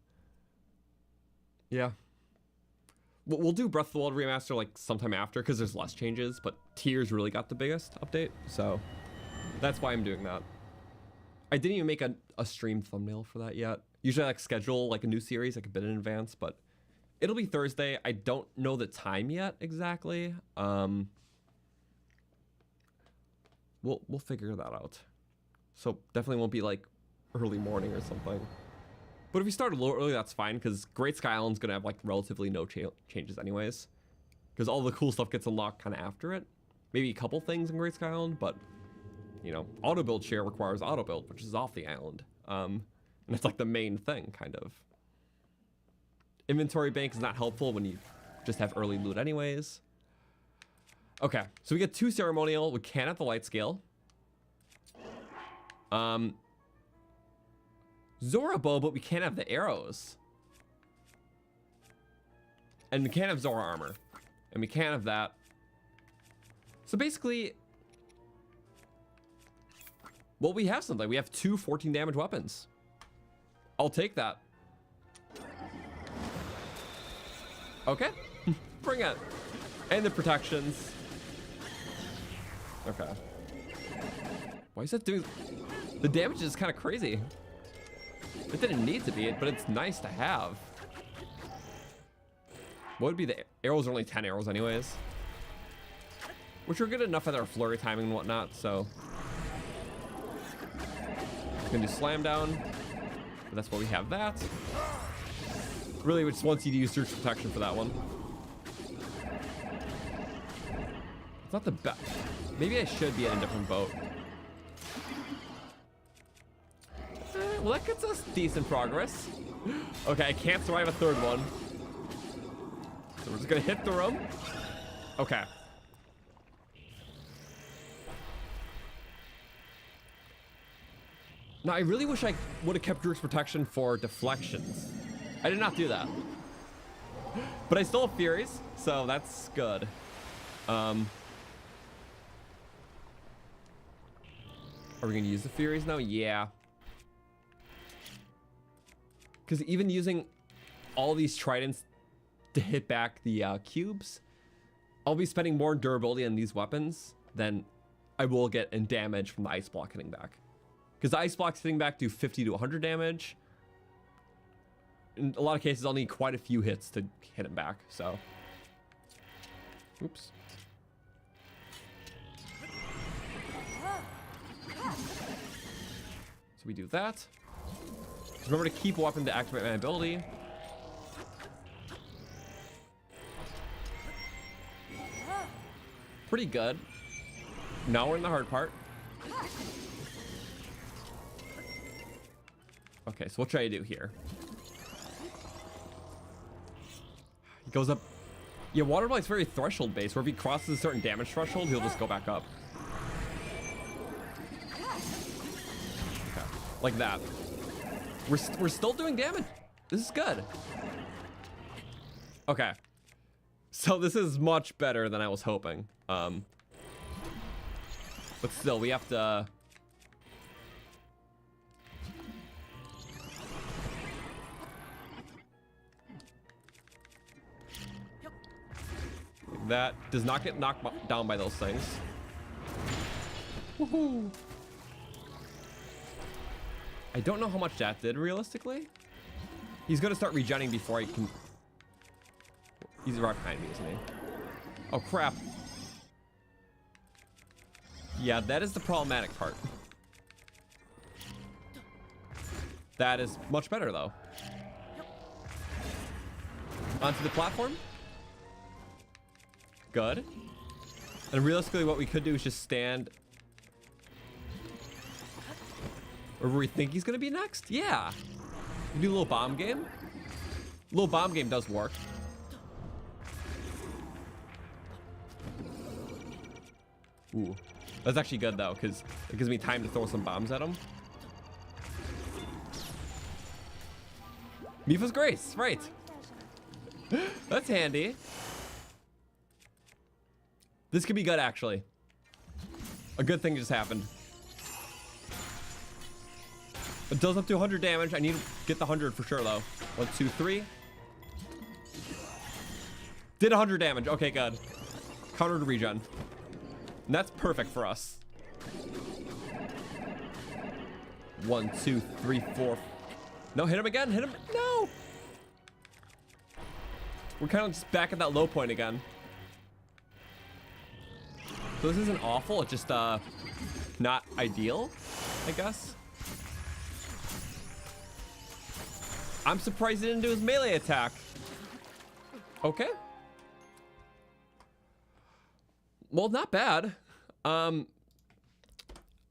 Yeah. We'll do Breath of the Wild remaster like sometime after because there's less changes, but Tears really got the biggest update, so that's why I'm doing that. I didn't even make a stream thumbnail for that yet. Usually I like schedule like a new series like a bit in advance, but it'll be Thursday. I don't know the time yet exactly. We'll figure that out. So definitely won't be like early morning or something. But if we start a little early, that's fine, because Great Sky Island's gonna have like relatively no changes anyways. Because all the cool stuff gets unlocked kind of after it. Maybe a couple things in Great Sky Island, but you know, auto build share requires auto build, which is off the island. And it's like the main thing, kind of. Inventory bank is not helpful when you just have early loot anyways. Okay, so we get 2 ceremonial. We can at the light scale. Zora bow, but we can't have the arrows. And we can't have Zora armor. And we can't have that. So basically, well, we have something. We have 2 14 damage weapons. I'll take that. Okay, bring it. And the protections. Okay. Why is that doing? The damage is kind of crazy. It didn't need to be, but it's nice to have. What would be the arrows? Are only 10 arrows anyways, which are good enough at our flurry timing and whatnot. So gonna do slam down, but that's why we have that. Really, we just want you to use search protection for that one. It's not the best. Maybe I should be in a different boat. Well, that gets us decent progress. Okay, I can't survive a 3rd one. So we're just gonna hit the room. Okay. Now, I really wish I would have kept Druk's protection for deflections. I did not do that. But I still have Furies, so that's good. Are we gonna use the Furies now? Yeah. Because even using all these tridents to hit back the cubes, I'll be spending more durability on these weapons than I will get in damage from the ice block hitting back. Because the ice blocks hitting back do 50 to 100 damage. in a lot of cases, I'll need quite a few hits to hit him back. So, oops. So we do that. Just remember to keep a weapon to activate my ability. Pretty good. Now we're in the hard part. Okay, so what should I do here? He goes up. Yeah, Water Blight's very threshold based, where if he crosses a certain damage threshold, he'll just go back up. Okay, like that. We're still doing damage. This is good. Okay. So this is much better than I was hoping. But still, we have to... That does not get knocked down by those things. Woohoo! I don't know how much that did realistically. He's gonna start regenning before I can... He's right behind me, isn't he? Oh, crap. Yeah, that is the problematic part. That is much better, though. Onto the platform. Good. And realistically, what we could do is just stand wherever we think he's gonna be next. Yeah. We do a little bomb game. A little bomb game does work. Ooh. That's actually good though, because it gives me time to throw some bombs at him. Mifa's Grace, right. That's handy. This could be good, actually. A good thing just happened. It does up to 100 damage. I need to get the 100 for sure, though. 1, 2, 3. Did 100 damage. Okay, good. Counter to regen. And that's perfect for us. 1, 2, 3, 4. No, hit him again. Hit him. No. We're kind of just back at that low point again. So this isn't awful. It's just not ideal, I guess. I'm surprised he didn't do his melee attack. Okay. Well, not bad.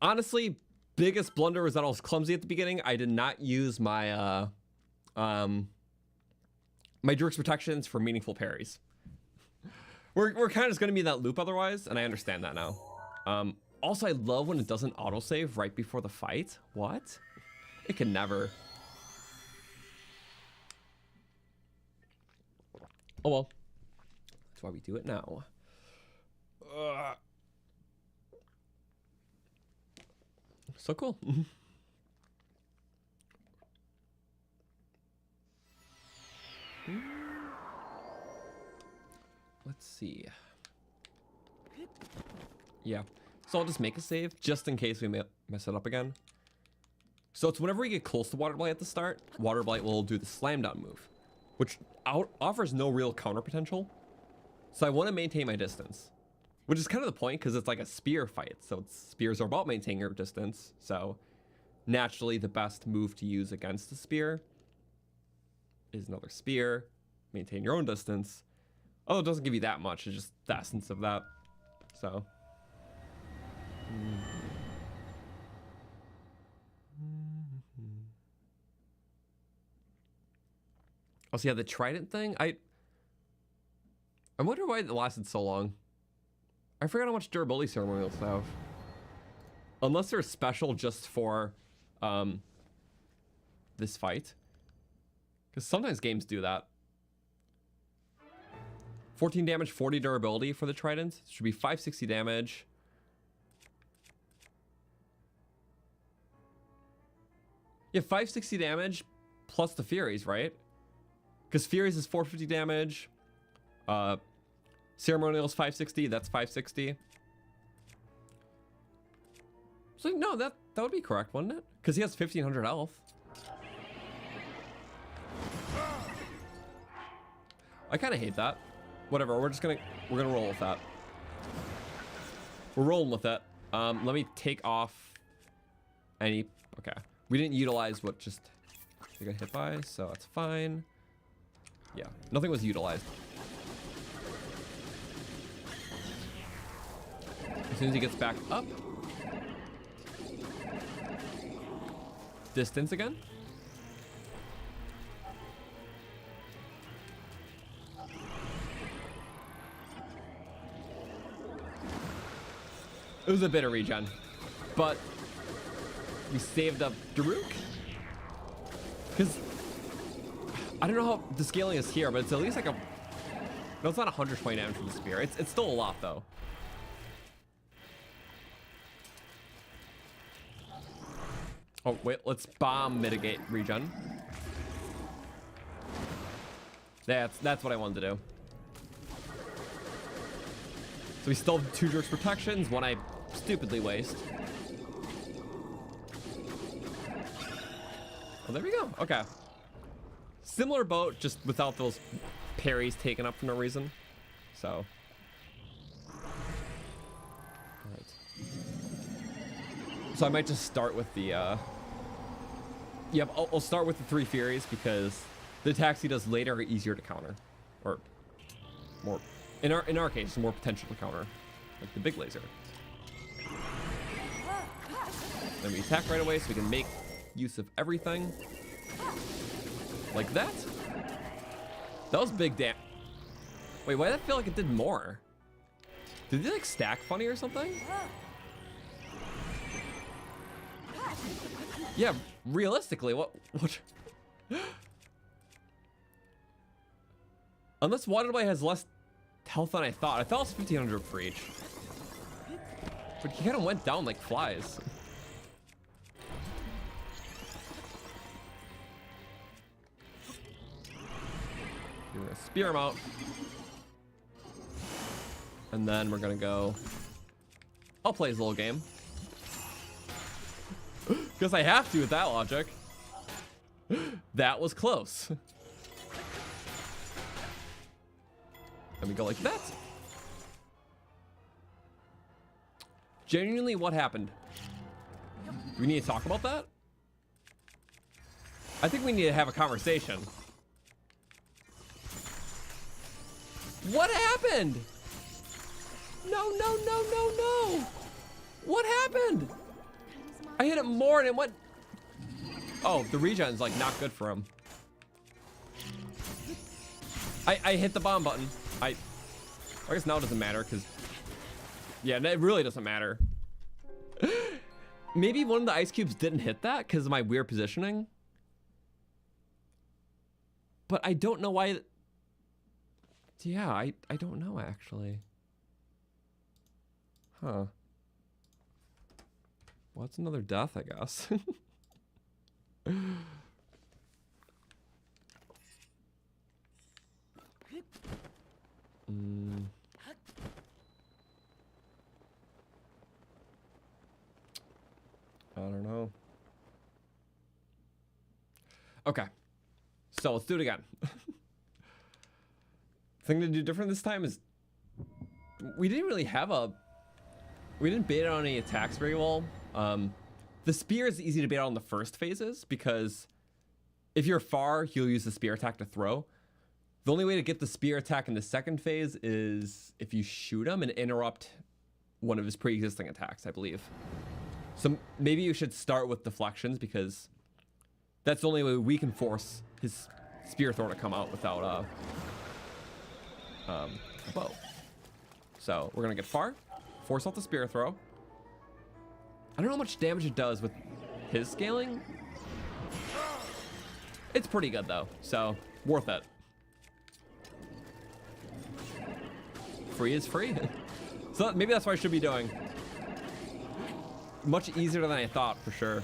Honestly, biggest blunder was that I was clumsy at the beginning. I did not use my my Jerk's protections for meaningful parries. We're kind of just gonna be in that loop otherwise, and I understand that now. Also, I love when it doesn't autosave right before the fight. What? It can never. Oh well. That's why we do it now. So cool. Let's see. Yeah. So I'll just make a save just in case we mess it up again. So it's whenever we get close to Water Blight at the start, Water Blight will do the slam down move, which offers no real counter potential. So I want to maintain my distance, which is kind of the point because it's like a spear fight. So spears are about maintaining your distance. So naturally the best move to use against the spear is another spear. Maintain your own distance. Although it doesn't give you that much, it's just the essence of that. So. Also, yeah, the trident thing, I wonder why it lasted so long. I forgot how much durability ceremonials have. Unless they're special just for this fight. Because sometimes games do that. 14 damage, 40 durability for the trident. Should be 560 damage. Yeah, 560 damage plus the Furies, right? Because Furies is 450 damage. Ceremonial is 560. That's 560. So no, that would be correct, wouldn't it? Because he has 1500 health. I kind of hate that. Whatever, we're gonna roll with that. We're rolling with it. Let me take off any, okay. We didn't utilize what just we got hit by, so that's fine. Yeah, nothing was utilized. As soon as he gets back up. Distance again. It was a bit of regen, but we saved up Daruk. Because I don't know how the scaling is here, but it's at least like a, no, it's not 120 damage from the spear. It's still a lot though. Oh wait, let's bomb mitigate regen. That's what I wanted to do. So we still have 2 Jerks protections, one I stupidly waste. Oh, there we go. Okay. Similar boat, just without those parries taken up for no reason. So. Alright. So I might just start with the, yep, I'll start with the 3 Furies because the attacks he does later are easier to counter. Or more, in our case, more potential to counter. Like the big laser. Then we attack right away so we can make use of everything. Like that. That was big damn. Wait, why did that feel like it did more? Did they like stack funny or something? Yeah, realistically, what? Unless Waterway has less health than I thought. I thought it was 1500 for each. But he kind of went down like flies. We're gonna spear him out. And then we're gonna go. I'll play his little game. Because I have to with that logic. That was close. And we go like that. Genuinely, what happened? Do we need to talk about that? I think we need to have a conversation. What happened? No, no, no, no, no. What happened? I hit it more and it went. Oh, the regen's like not good for him. I hit the bomb button. I guess now it doesn't matter because, yeah, it really doesn't matter. Maybe one of the ice cubes didn't hit that because of my weird positioning. But I don't know why. Yeah, I don't know actually. Huh. Well, that's another death, I guess. I don't know. Okay. So let's do it again. Thing to do different this time is we didn't really have a, we didn't bait on any attacks very well. The spear is easy to bait on the first phases because if you're far, he'll use the spear attack to throw. The only way to get the spear attack in the second phase is if you shoot him and interrupt one of his pre-existing attacks, I believe. So maybe you should start with deflections because that's the only way we can force his spear throw to come out without a bow. So we're gonna get far, force out the spear throw. I don't know how much damage it does with his scaling. It's pretty good though, so worth it. Free is free. So maybe that's what I should be doing. Much easier than I thought, for sure.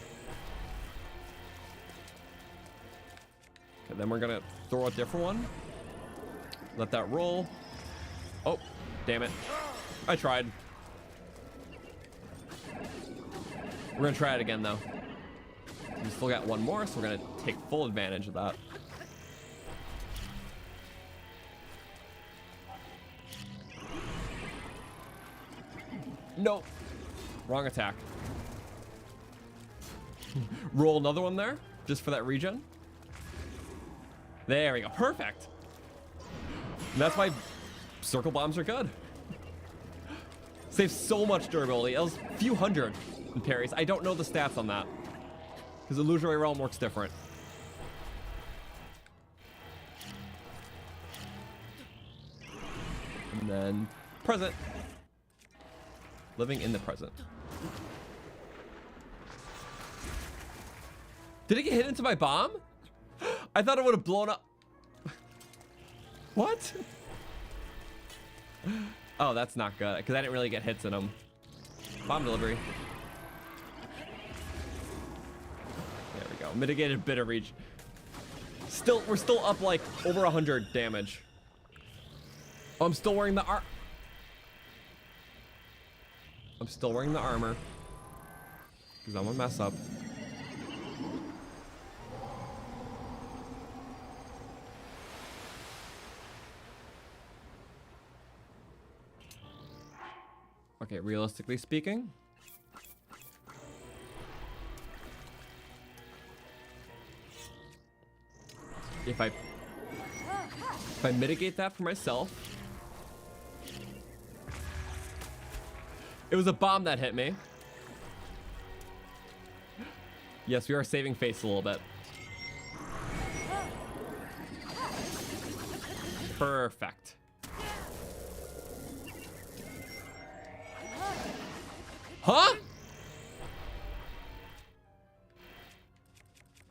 Okay, then we're gonna throw a different one. Let that roll. Oh, damn it. I tried. We're gonna try it again though. We still got one more, so we're gonna take full advantage of that. No. Wrong attack. Roll another one there, just for that regen. There we go. Perfect. And that's why circle bombs are good. Saves so much durability. It was a few hundred in parries. I don't know the stats on that, because Illusionary Realm works different. And then present. Living in the present. Did it get hit into my bomb? I thought it would have blown up. What? Oh, that's not good, because I didn't really get hits in them. Bomb delivery. There we go. Mitigated bit of reach. We're still up like over 100 damage. Oh, I'm still wearing the I'm still wearing the armor, because I'm gonna mess up. Okay, realistically speaking, if I mitigate that for myself, it was a bomb that hit me. Yes, we are saving face a little bit. Perfect. Huh?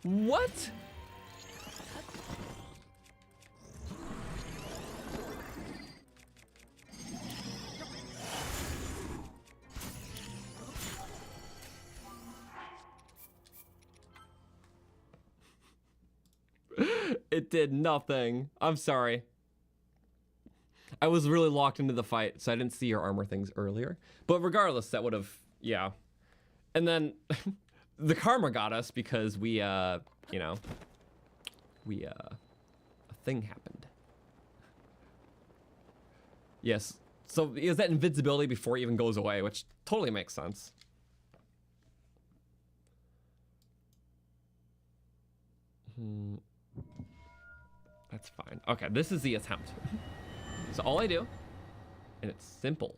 What? It did nothing. I'm sorry. I was really locked into the fight, so I didn't see your armor things earlier. But regardless, that would have, yeah. And then the karma got us because we, a thing happened. Yes. So is that invincibility before it even goes away, which totally makes sense. That's fine. Okay, this is the attempt. So all I do, and it's simple.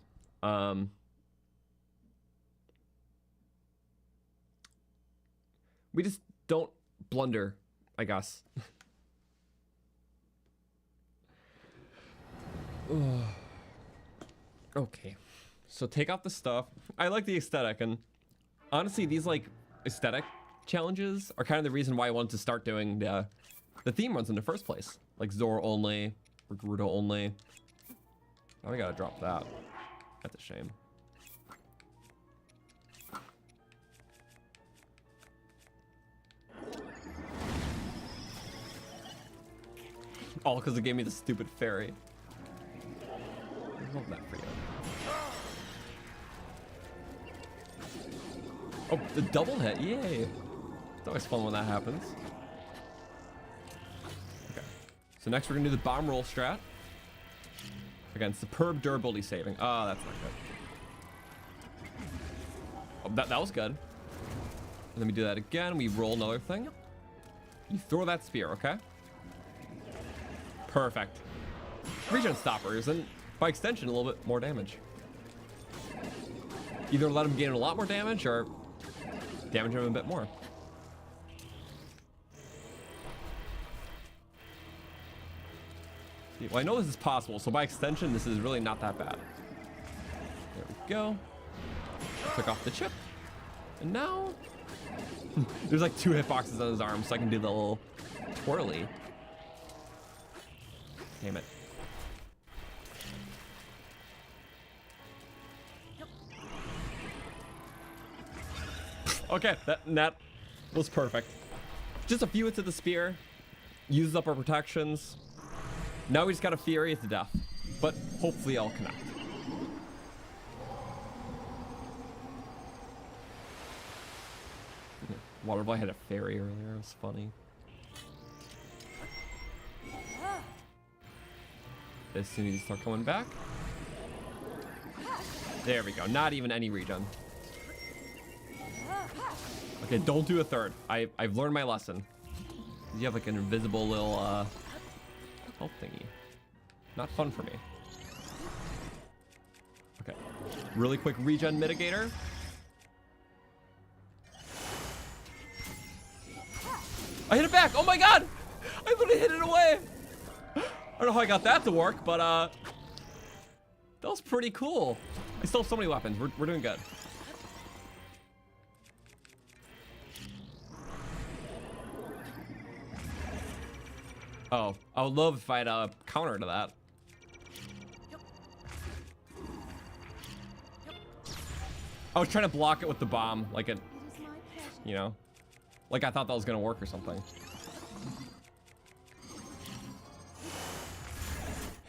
We just don't blunder, I guess. Okay, so take off the stuff. I like the aesthetic, and honestly, these like aesthetic challenges are kind of the reason why I wanted to start doing the theme runs in the first place. Like Zoro only, or Gerudo only. Now we gotta drop that. That's a shame. All because it gave me the stupid fairy. I love that for you. Oh, the double hit, yay. It's always fun when that happens. Okay, so next we're gonna do the bomb roll strat. Again, superb durability saving. Oh, that's not good. Oh, that was good. And then we do that again. We roll another thing. You throw that spear, okay? Perfect. Regen stoppers, and by extension, a little bit more damage. Either let him gain a lot more damage, or damage him a bit more. Well, I know this is possible, so by extension, this is really not that bad. There we go. Took off the chip. And now... there's like 2 hitboxes on his arm, so I can do the little twirly. Damn it. Okay, that was perfect. Just a few hits of the spear. Uses up our protections. Now we just got a Fury to death. But hopefully I'll connect. Waterboy had a fairy earlier. It was funny. As soon as you start coming back. There we go. Not even any regen. Okay, don't do a third. I've learned my lesson. You have like an invisible little health thingy. Not fun for me. Okay. Really quick regen mitigator. I hit it back. Oh my god! I literally hit it away. I don't know how I got that to work, but that was pretty cool. I still have so many weapons. We're doing good. Oh, I would love if I had a counter to that. I was trying to block it with the bomb, like it, you know, like I thought that was gonna work or something.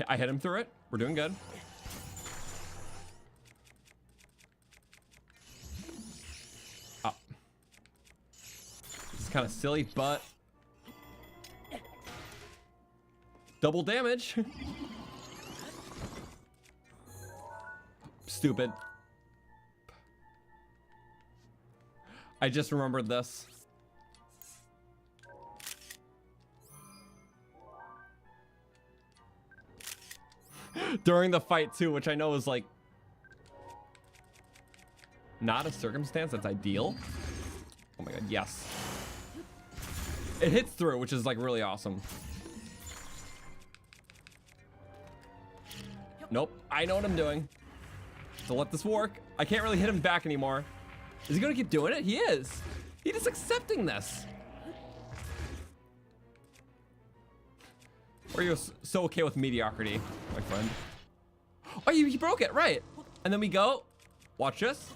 I hit him through it. We're doing good. Oh. This is kind of silly, but double damage. Stupid. I just remembered this. During the fight too, which I know is like not a circumstance that's ideal. Oh my god, yes. It hits through, which is like really awesome. Nope, I know what I'm doing. So let this work. I can't really hit him back anymore. Is he gonna keep doing it? He is. He's just accepting this. Or you're so okay with mediocrity, my friend. Oh, he broke it, right. And then we go. Watch this.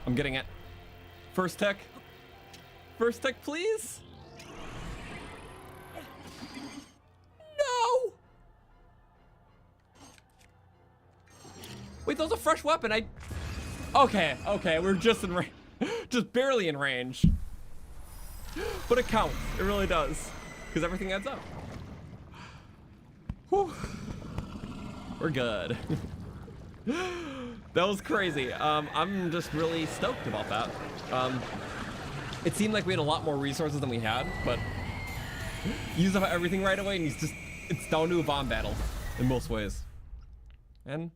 I'm getting it. First tech. First tech, please. No. Wait, that was a fresh weapon. Okay, we're just in range. Just barely in range. But it counts. It really does. Because everything adds up. Whew. We're good. That was crazy. I'm just really stoked about that. It seemed like we had a lot more resources than we had, but used up everything right away, and it's down to a bomb battle in most ways. And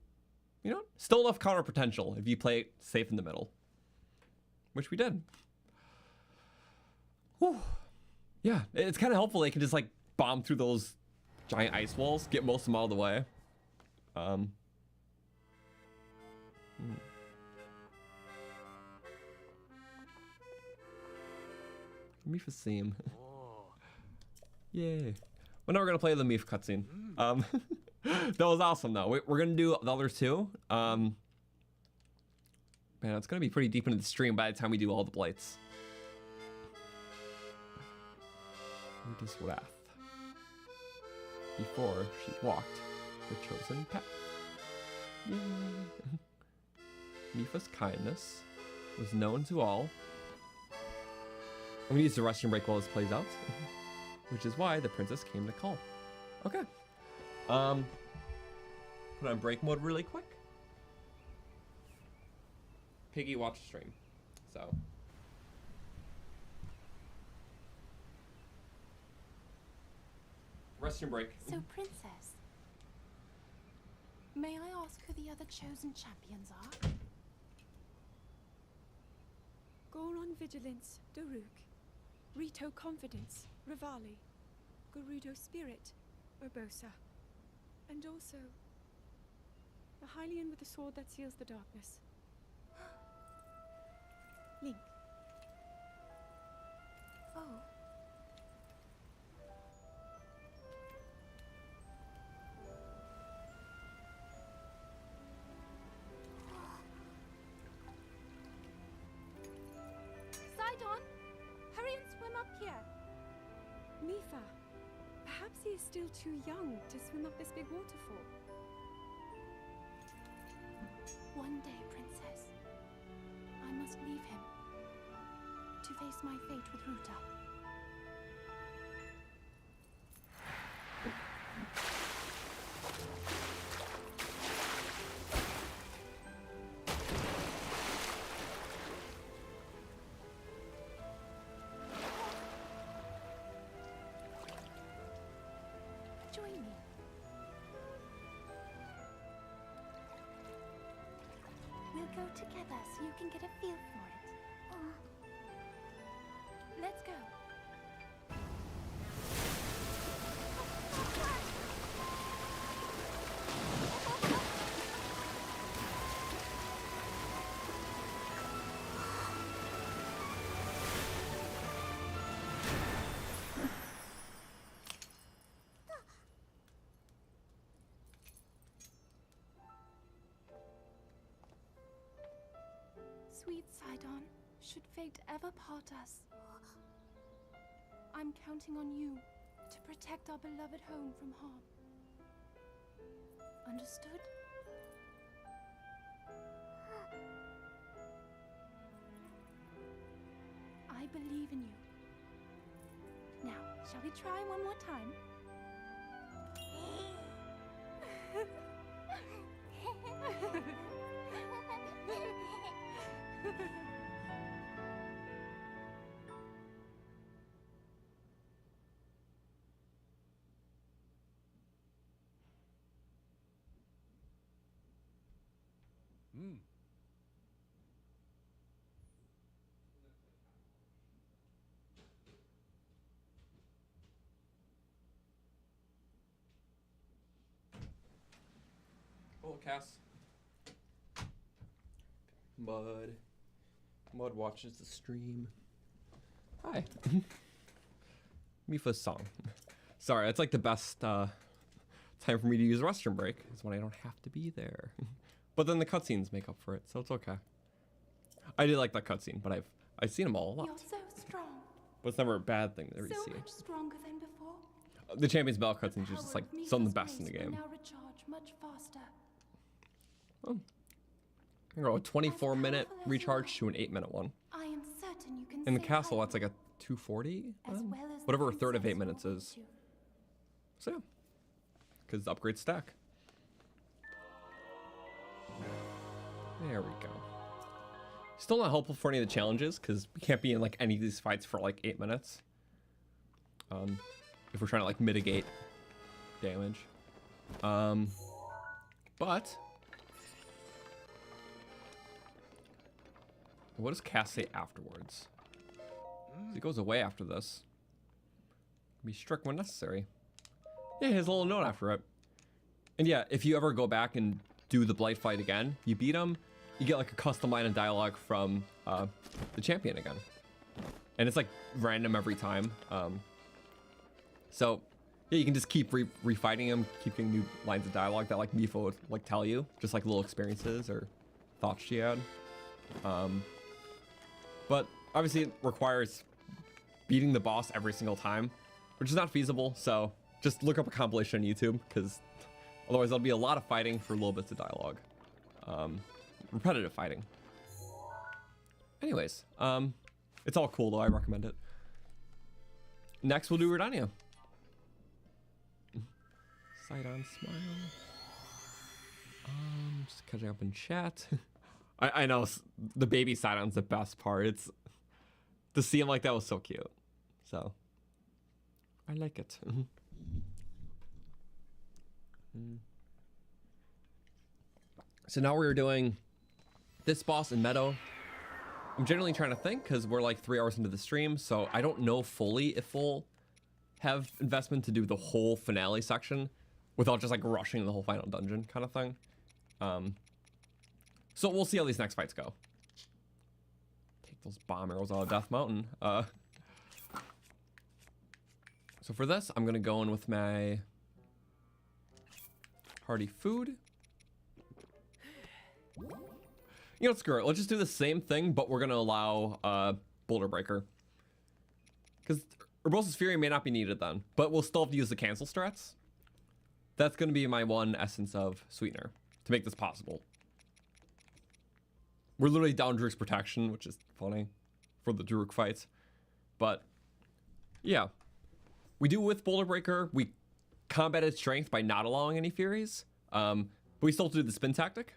you know, still enough counter potential if you play it safe in the middle, which we did. Whew. Yeah, it's kind of helpful. They can just like bomb through those giant ice walls, get most of them out of the way. Mifa's theme. Yay. Well, now we're gonna play the Mif cutscene. That was awesome though. We're gonna do the others too. Man, it's gonna be pretty deep into the stream by the time we do all the blights. Rita's wrath. Before she walked the chosen path. Yay. Mifa's kindness was known to all. I'm gonna use the restroom break while this plays out, which is why the princess came to call. Okay. Put on break mode really quick. Piggy watched stream, so. Restroom break. So, princess, may I ask who the other chosen champions are? Goron Vigilance, Daruk, Rito Confidence, Rivali, Gerudo Spirit, Urbosa, and also the Hylian with the sword that seals the darkness. Link. Oh. Sidon, hurry and swim up here. Mifa, perhaps he is still too young to swim up this big waterfall. One day, princess, I must leave him to face my fate with Ruta. together so you can get a feel for it. Let's go. Sweet Sidon, should fate ever part us, I'm counting on you to protect our beloved home from harm. Understood? I believe in you. Now, shall we try one more time? Hello, Cass. Mud watches the stream. Hi. Mifa's song. Sorry, it's like the best time for me to use a restroom break. Is when I don't have to be there. But then the cutscenes make up for it, so it's okay. I did like that cutscene, but I've seen them all a lot. You're so strong. But it's never a bad thing to So see. much stronger than before. The Champions Bell cutscenes are The just power like of some of the Mifa's best in the grace will game. now recharge much faster. Oh. You know, a 24-minute recharge to an 8-minute one. I am certain you can In the say castle, hi that's like a 240? as well as the Whatever a third of 8 princess minutes will want is. to. So yeah. Because the upgrade stack. There we go. Still not helpful for any of the challenges, because we can't be in like any of these fights for like 8 minutes. If we're trying to like mitigate damage. But what does Cass say afterwards? He goes away after this. Be strict when necessary. Yeah, he has a little note after it. And yeah, if you ever go back and do the Blight fight again, you beat him, you get like a custom line of dialogue from the champion again. And it's like random every time. So yeah, you can just keep refighting him, keep getting new lines of dialogue that like Mifa would like tell you, just like little experiences or thoughts she had. But obviously it requires beating the boss every single time, which is not feasible. So just look up a compilation on YouTube, because otherwise there'll be a lot of fighting for little bits of dialogue. Repetitive fighting. Anyways, it's all cool though, I recommend it. Next we'll do Redania. Sidon smile. Just catching up in chat. I know the baby Sidon's the best part. It's to see him like that was so cute. So I like it. So now we're doing this boss in Meadow. I'm generally trying to think, because we're like 3 hours into the stream, so I don't know fully if we'll have investment to do the whole finale section without just like rushing the whole final dungeon kind of thing. So we'll see how these next fights go. Take those bomb arrows out of Death Mountain. So for this, I'm gonna go in with my hearty food. You know, screw it. Let's just do the same thing, but we're gonna allow Boulder Breaker. Because Urbosa's Fury may not be needed then, but we'll still have to use the cancel strats. That's gonna be my one essence of Sweetener to make this possible. We're literally down Druk's protection, which is funny for the Druk fights. But yeah, we do with Boulder Breaker. We combated strength by not allowing any Furies, but we still do the spin tactic.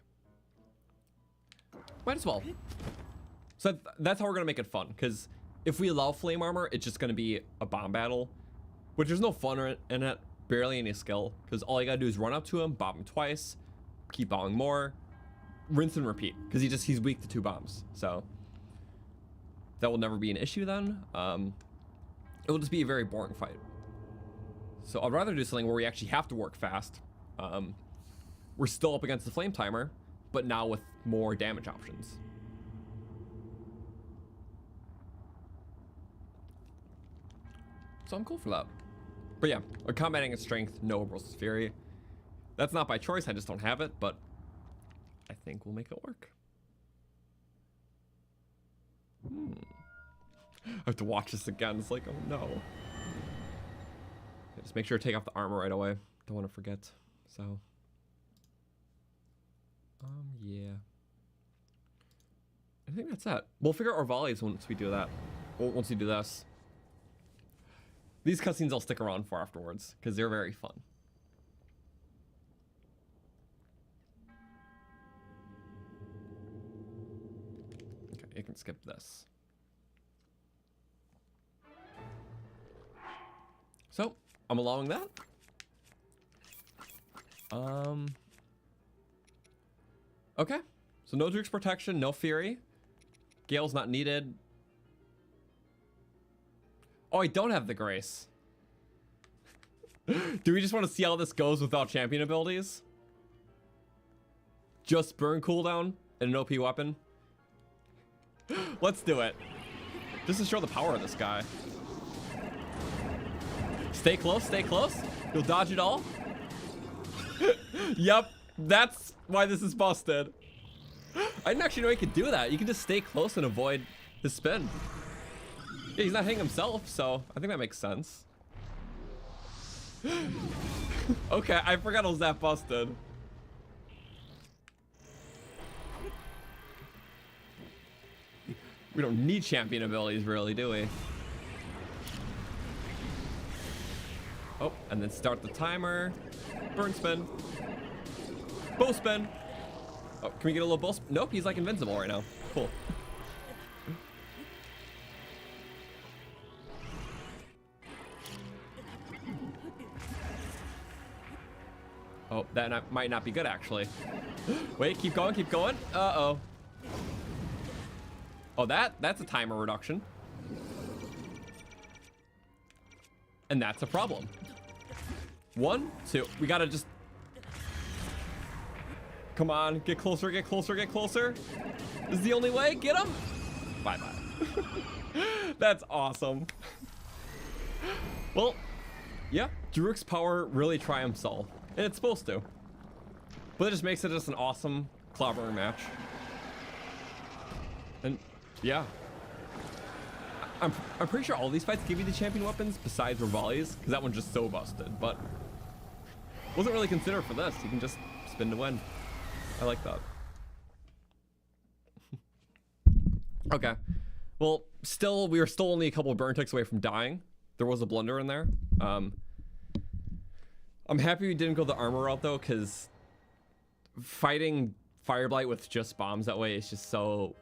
Might as well. So that's how we're gonna make it fun, because if we allow flame armor, it's just gonna be a bomb battle, which there's no fun in it, barely any skill, because all you gotta do is run up to him, bomb him twice, keep bombing more, rinse and repeat, because he's weak to 2 bombs. So that will never be an issue then. It will just be a very boring fight. So I'd rather do something where we actually have to work fast. We're still up against the flame timer, but now with more damage options. So I'm cool for that. But yeah, we're combating at strength, no Bristle's Fury. That's not by choice, I just don't have it, but I think we'll make it work. I have to watch this again. It's like, oh no. Yeah, just make sure to take off the armor right away. Don't want to forget. So, yeah. I think that's it. We'll figure out our volleys once we do that. Well, once we do this. These cutscenes I'll stick around for afterwards, because they're very fun. Okay, you can skip this. So, I'm allowing that. Okay. So no Duke's protection, no Fury. Gale's not needed. Oh, I don't have the Grace. Do we just want to see how this goes without champion abilities? Just burn cooldown and an OP weapon? Let's do it. Just to show the power of this guy. Stay close, stay close. You'll dodge it all. Yep, that's why this is busted. I didn't actually know he could do that. You can just stay close and avoid his spin. Yeah, he's not hitting himself, so I think that makes sense. Okay, I forgot it was that busted. We don't need champion abilities, really, do we? Oh, and then start the timer. Burn spin. Bow spin. Oh, can we get a little bow spin? Nope, he's like invincible right now. Cool. Oh, that might not be good, actually. Wait, keep going, keep going. Uh-oh. Oh, that's a timer reduction. And that's a problem. 1, 2. We gotta just... Come on, get closer, get closer, get closer. This is the only way. Get him. Bye-bye. That's awesome. Well, yeah, Daruk's power really triumphs all. And it's supposed to. But it just makes it just an awesome clobbering match. And yeah. I'm pretty sure all these fights give you the champion weapons besides Rivali's, because that one's just so busted, but wasn't really considered for this. You can just spin to win. I like that. Okay. Well, we were still only a couple of burn ticks away from dying. There was a blunder in there. I'm happy we didn't go the armor route though, because fighting Fireblight with just bombs that way is just so...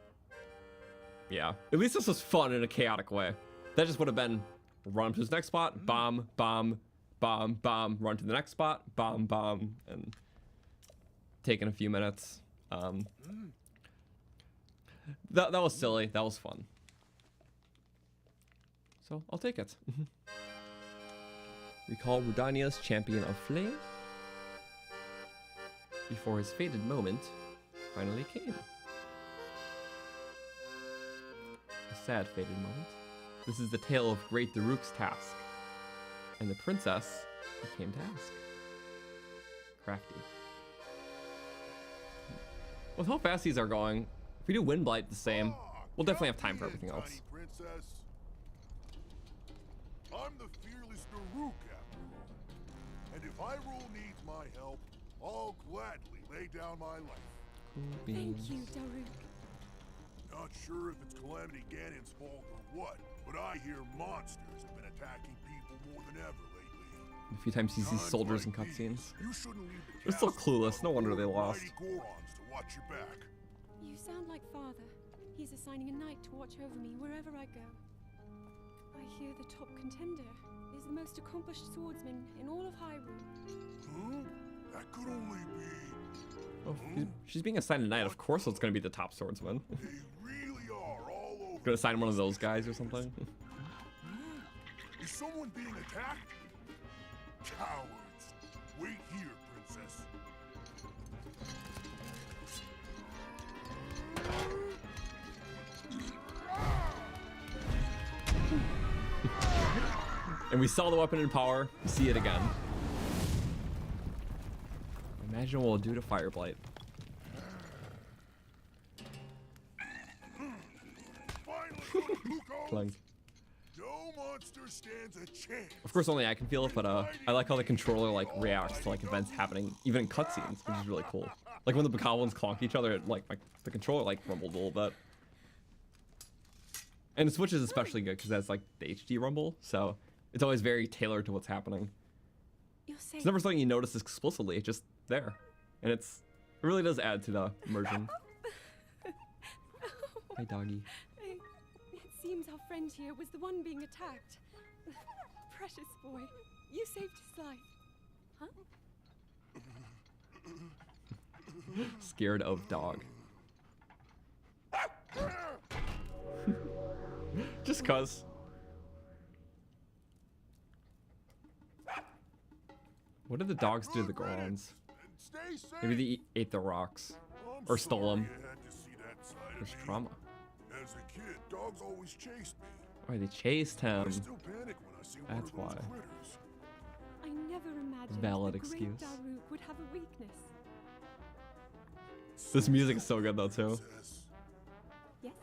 Yeah. At least this was fun in a chaotic way. That just would have been run to his next spot, bomb, bomb, bomb, bomb, run to the next spot, bomb, bomb, and taking a few minutes. That was silly. That was fun. So I'll take it. Recall Rudania's champion of flame before his fated moment finally came. A sad fated moment. This is the tale of great Daruk's task, and the princess he came to ask. Crafty. With how fast these are going, if we do Windblight the same, we'll definitely have time for everything else. Princess. I'm the fearless Daruk, after all. And if Hyrule needs my help, I'll gladly lay down my life. Thank you, Daruk. Not sure if it's Calamity Ganon's fault or what, but I hear monsters have been attacking people more than ever lately. A few times you see soldiers in cutscenes. You shouldn't leave the They're so castle clueless. No wonder they lost. mighty Gorons to watch your back. You sound like father. He's assigning a knight to watch over me wherever I go. I hear the top contender is the most accomplished swordsman in all of Hyrule. Huh? That could only be... Oh, she's being assigned a knight. Of course it's going to be the top swordsman. They really are all over. Gonna assign one of those guys or something. Is someone being attacked? Cowards. Wait here, princess. And we saw the weapon in power. We see it again. Imagine what we'll do to Fireblight. Finally, Luco. Clunk. No monster stands a chance. Of course, only I can feel it, but I like how the controller like reacts to like events happening, even in cutscenes, which is really cool. Like when the goblins clonk each other, it, like the controller like rumbled a little bit. And the Switch is especially good because that's like the HD rumble, so it's always very tailored to what's happening. You're safe. It's never something you notice explicitly, it's just there, and it really does add to the immersion. Hi, doggy. It seems our friend here was the one being attacked. Precious boy, you saved his life. Huh? Scared of dog. Just cuz. What did the dogs do to the Gorons? Stay safe. Maybe they ate the rocks. I'm Or stole sorry them. you had to see that side of There's me. trauma. As a kid, dogs always chased me. Oh, they chased I him. still panic when I see one That's of those why. critters. I never imagined Valid the excuse. great Daruk would have a weakness. This music is so good though too. Princess, Yes?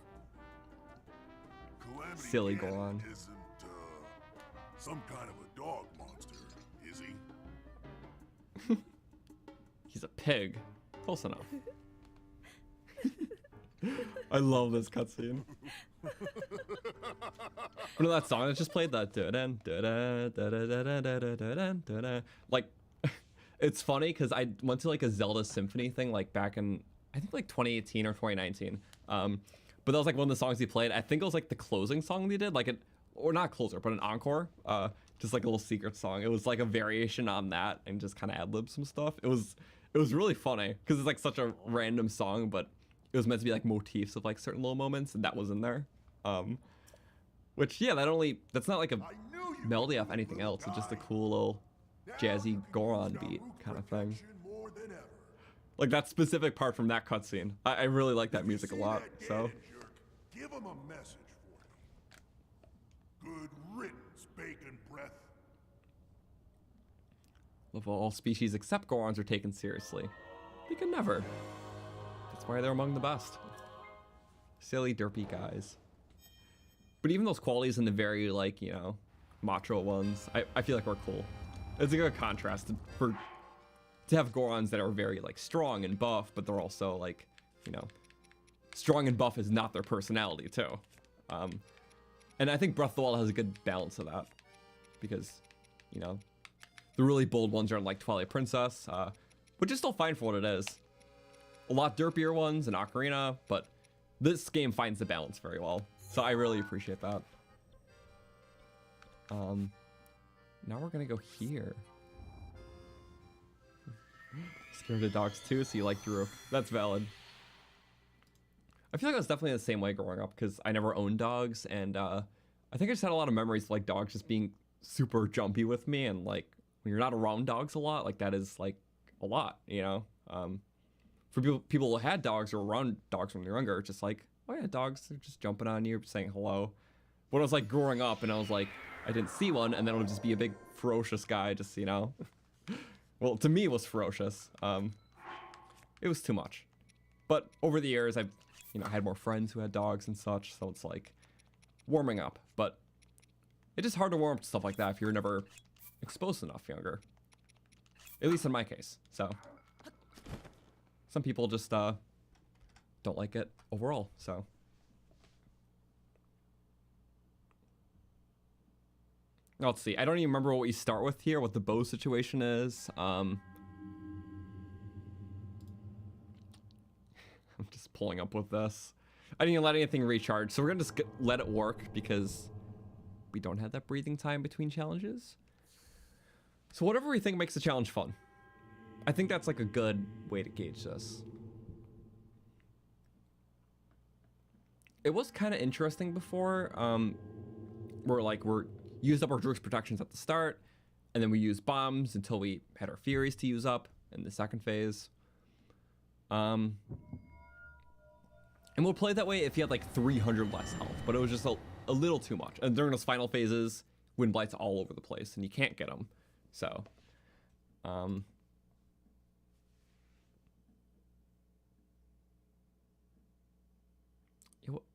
Calamity Silly Ganon Goron. isn't, some kind of a dog monster, is he? He's a pig. Close enough. I love this cutscene. You know that song that just played? That dun dun dun dun dun dun. Like, it's funny because I went to like a Zelda Symphony thing like back in I think like 2018 or 2019. But that was like one of the songs he played. I think it was like the closing song they did, like an or not closer, but an encore. Just like a little secret song. It was like a variation on that and just kind of ad-lib some stuff. It was really funny because it's like such a random song, but it was meant to be like motifs of like certain little moments, and that was in there. Which yeah, that's not like a I knew you melody were off anything good else. It's just a guy. cool little Now jazzy you can Goron use beat Daruk kind of thing. protection more than ever. Like that specific part from that cutscene. I really like that If you music a see lot. that So Ganon jerk, give him a message for me. Good riddance, bacon breath. love all species except Gorons are taken seriously. We can never. That's why they're among the best. Silly derpy guys. But even those qualities in the very like, you know, macho ones, I feel like are cool. It's a good contrast to have Gorons that are very like strong and buff, but they're also like, you know, strong and buff is not their personality too. And I think Breath of the Wild has a good balance of that because, you know, the really bold ones are in like Twilight Princess, which is still fine for what it is. A lot derpier ones in Ocarina, but this game finds the balance very well. So I really appreciate that. Now we're gonna go here. Scared of dogs too, so you like Daruk. That's valid. I feel like I was definitely the same way growing up because I never owned dogs, and I think I just had a lot of memories of like dogs just being super jumpy with me, and like when you're not around dogs a lot, like that is like a lot, you know. For people who had dogs or around dogs when they're younger, it's just like, oh yeah, dogs are just jumping on you, saying hello. When I was like growing up, and I was like, I didn't see one, and then it would just be a big ferocious guy, just, you know. Well, to me, it was ferocious. It was too much. But over the years, I've, you know, had more friends who had dogs and such, so it's like warming up. But it's just hard to warm up to stuff like that if you're never exposed enough younger. At least in my case. So some people just don't like it overall. So let's see. I don't even remember what we start with here, what the bow situation is. I'm just pulling up with this. I didn't even let anything recharge, so we're gonna just let it work because we don't have that breathing time between challenges. So whatever we think makes the challenge fun. I think that's like a good way to gauge this. It was kind of interesting before, we're used up our Druk's protections at the start, and then we used bombs until we had our Furies to use up in the second phase. And we'll play that way if you had like 300 less health, but it was just a little too much. And during those final phases, Wind Blight's all over the place, and you can't get them. So, yeah,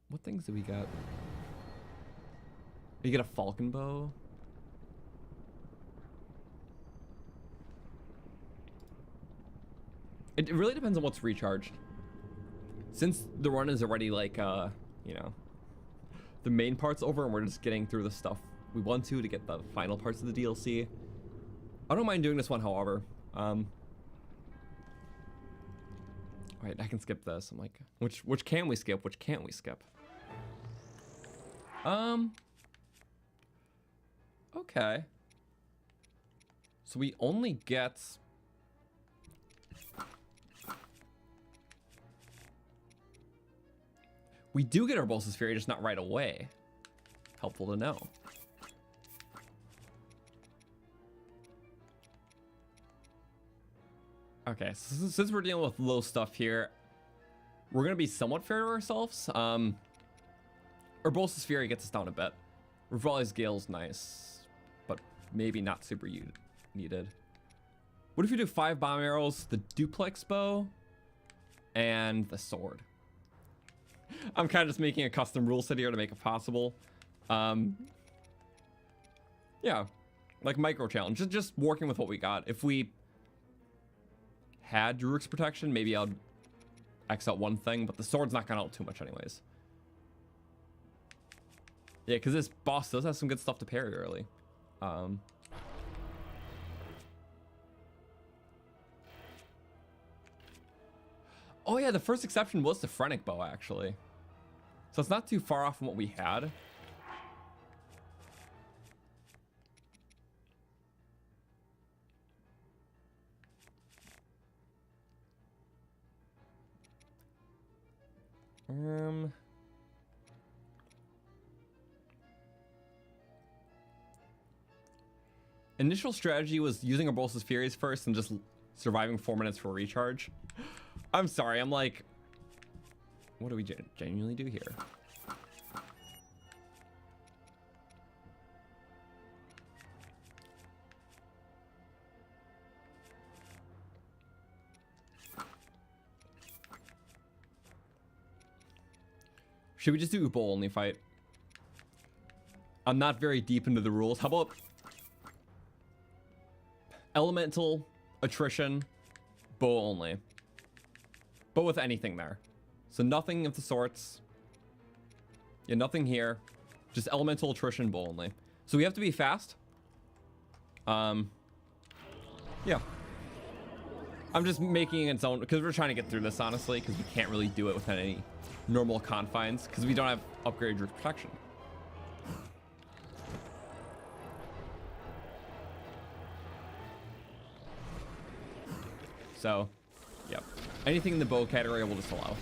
what things do we got? You get a Falcon Bow. It really depends on what's recharged. Since the run is already like, you know, the main part's over and we're just getting through the stuff we want to get the final parts of the DLC. I don't mind doing this one, however. Wait, I can skip this. I'm like, which can we skip? Which can't we skip? Okay. So we only get... We do get our Bolsa's Fury, just not right away. Helpful to know. Okay, so since we're dealing with low stuff here, we're gonna be somewhat fair to ourselves. Our Bolsa's Fury gets us down a bit. Rivali's Gale's nice, but maybe not super needed. What if you do 5 bomb arrows, the duplex bow, and the sword? I'm kind of just making a custom rule set here to make it possible. Yeah, like micro challenge, just working with what we got. If we had Druk's protection, maybe I'll X out one thing, but the sword's not gonna help too much anyways. Yeah, because this boss does have some good stuff to parry early. Oh yeah, the first exception was the Phrenic Bow, actually. So it's not too far off from what we had. Initial strategy was using our Bolsa's Furies first and just surviving 4 minutes for a recharge. I'm sorry, I'm like, what do we genuinely do here? Should we just do a bowl only fight? I'm not very deep into the rules. How about elemental, attrition, bow only? But with anything there. So nothing of the sorts. Yeah, nothing here. Just elemental, attrition, bow only. So we have to be fast. Yeah. I'm just making its own, because we're trying to get through this, honestly, because we can't really do it within any normal confines, because we don't have upgraded Druk protection. So, yep. Anything in the bow category will just allow.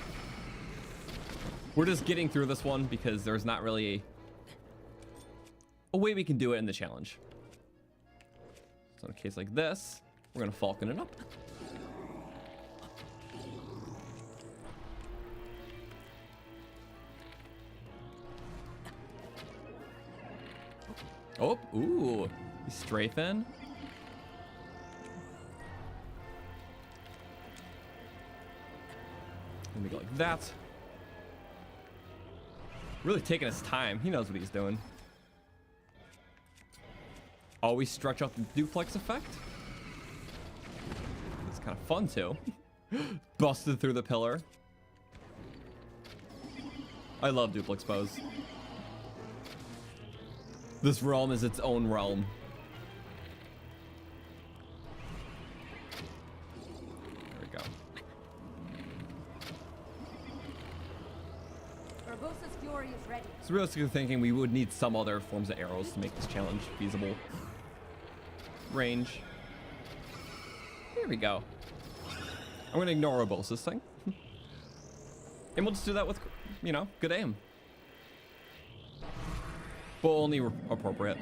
We're just getting through this one because there's not really a way we can do it in the challenge. So in a case like this, we're gonna falcon it up. Oh, ooh, strafing. Let me go like that. Really taking his time. He knows what he's doing. Always stretch out the duplex effect. It's kind of fun too. Busted through the pillar. I love duplex bows. This realm is its own realm. There we go. Urbosa's fury is ready. So realistically thinking we would need some other forms of arrows to make this challenge feasible. Range. There we go. I'm gonna ignore Urbosa's thing. And we'll just do that with, you know, good aim. But only appropriate.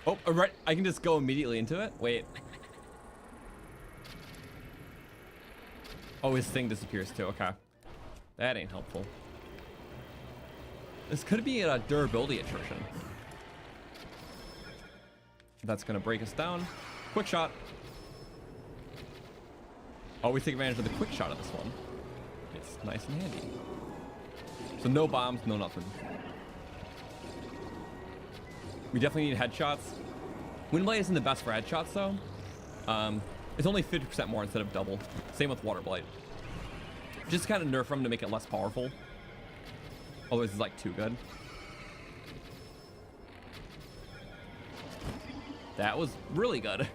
Oh, right. I can just go immediately into it. Wait. Oh, his thing disappears too. Okay. That ain't helpful. This could be a durability attrition. That's gonna break us down. Quick shot. Always take advantage of the quick shot of this one. It's nice and handy. So no bombs, no nothing. We definitely need headshots. Windblade isn't the best for headshots though. It's only 50% more instead of double. Same with Waterblight. Just kind of nerf them to make it less powerful. Otherwise it's like too good. That was really good.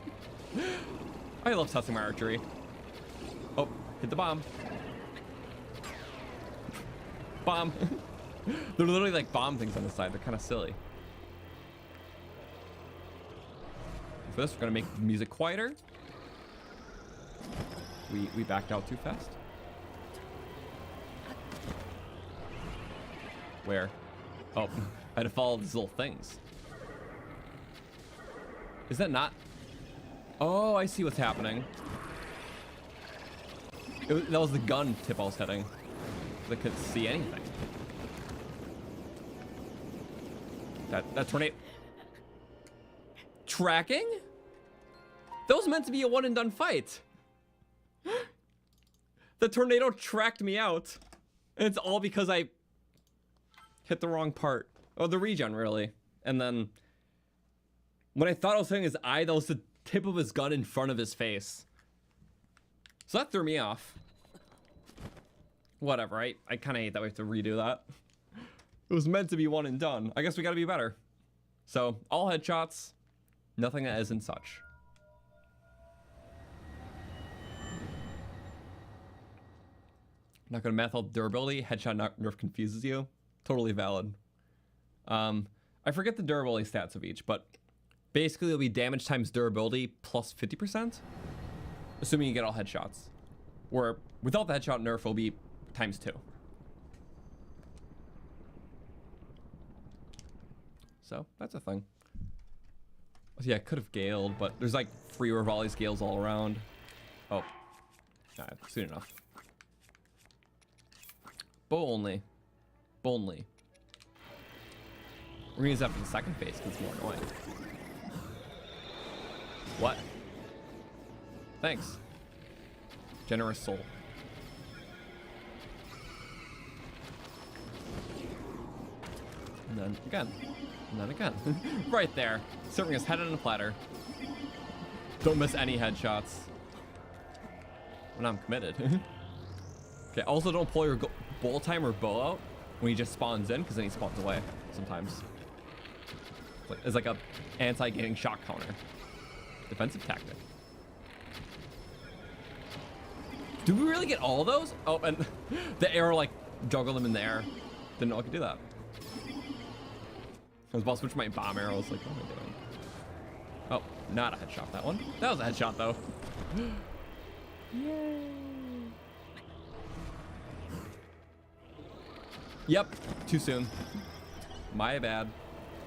I love testing my archery. Oh, hit the bomb. Bomb. They're literally like bomb things on the side. They're kind of silly. For this, we're gonna make the music quieter. We backed out too fast. Where? Oh, I had to follow these little things. Is that not? Oh, I see what's happening. That was the gun tip I was hitting. I couldn't see anything. That tornado. Tracking? That was meant to be a one and done fight. The tornado tracked me out. And it's all because I hit the wrong part. Oh, the regen, really. And then when I thought I was hitting his eye, that was the tip of his gun in front of his face. So that threw me off. Whatever, I kind of hate that we have to redo that. It was meant to be one and done. I guess we got to be better. So, all headshots, nothing that isn't such. I'm not going to math out durability. Headshot nerf confuses you. Totally valid. I forget the durability stats of each, but basically it'll be damage times durability plus 50%. Assuming you get all headshots. Where without the headshot nerf, it'll be times 2. So that's a thing. Yeah, I could have galed, but there's like free Rivali's gales all around. Oh, nah, soon enough. Bow only. Bow only. We're gonna use that for the second phase because it's more annoying. What? Thanks. Generous soul. And then again. And then again. Right there. Serving his head on a platter. Don't miss any headshots. When I'm committed. Okay, also don't pull your bolt time or bow out when he just spawns in, because then he spawns away sometimes. It's like a anti-getting shock counter. Defensive tactic. Do we really get all of those? Oh, and the arrow like juggled them in the air. Didn't know I could do that. I was about to switch my bomb arrows. Like, what am I doing? Oh, not a headshot, that one. That was a headshot though. Yay. Yep, too soon. My bad.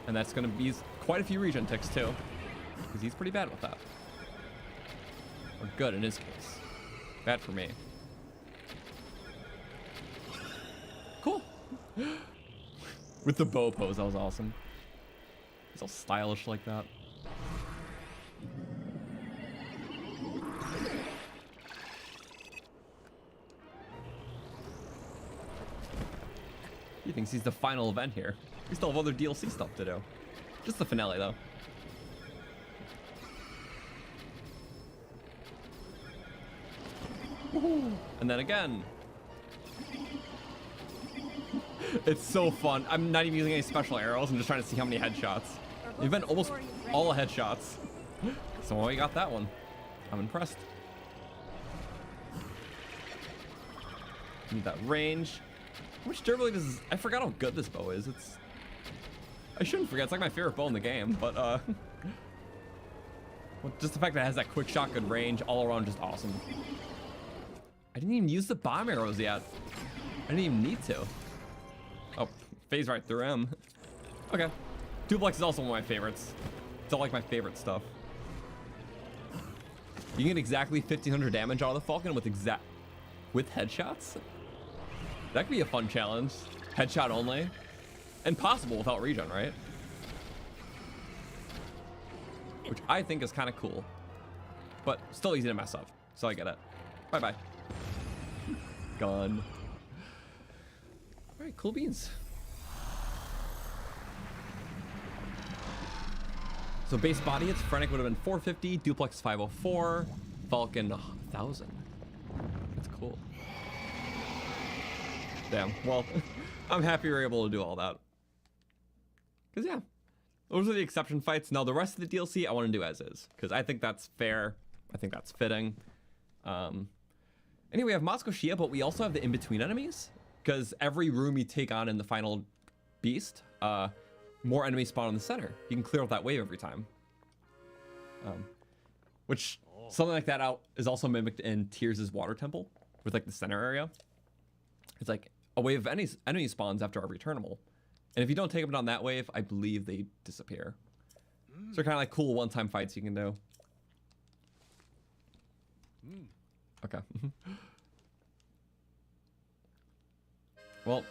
And that's gonna be quite a few regen ticks too. Because he's pretty bad with that. Or good in his case. Bad for me. Cool. With the bow pose, that was awesome. He's all stylish like that. He thinks he's the final event here. We still have other DLC stuff to do. Just the finale though. And then again. It's so fun. I'm not even using any special arrows. I'm just trying to see how many headshots. You've been almost all headshots. So we got that one. I'm impressed. Need that range. How much durability does this? I forgot how good this bow is. I shouldn't forget. It's like my favorite bow in the game, but Well, just the fact that it has that quick shot, good range, all around just awesome. I didn't even use the bomb arrows yet. I didn't even need to. Oh, phase right through him. Okay. Duplex is also one of my favorites. It's all like my favorite stuff. You can get exactly 1500 damage out of the Falcon with headshots. That could be a fun challenge. Headshot only. And possible without regen, right? Which I think is kind of cool. But still easy to mess up. So I get it. Bye-bye. Gone. Alright, cool beans. So base body, its Phrenic would have been 450, Duplex 504, Falcon 1000. That's cool. Damn, well, I'm happy we're able to do all that. Because yeah, those are the exception fights. Now the rest of the DLC I want to do as is. Because I think that's fair. I think that's fitting. Anyway, we have Moscow Shia, but we also have the in-between enemies. Because every room you take on in the final beast, more enemies spawn in the center. You can clear out that wave every time. Which, something like that out is also mimicked in Tears' Water Temple. With like the center area. It's like a wave of enemy spawns after every turnable. And if you don't take them down that wave, I believe they disappear. So they're kind of like cool one-time fights you can do. Okay. Well,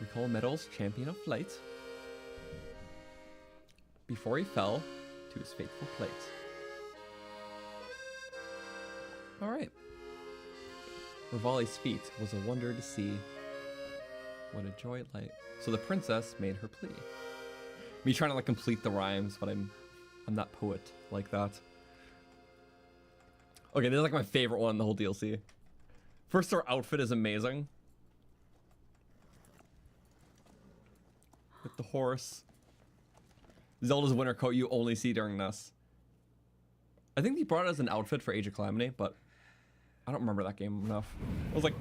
recall Meadows, champion of flight, before he fell to his fateful plate. All right. Rivali's feat was a wonder to see. What a joy light. So the princess made her plea. Me trying to like complete the rhymes, but I'm not poet like that. Okay, this is like my favorite one in the whole DLC. First, her outfit is amazing. With the horse. Zelda's winter coat you only see during this. I think they brought it as an outfit for Age of Calamity, but I don't remember that game enough. It was like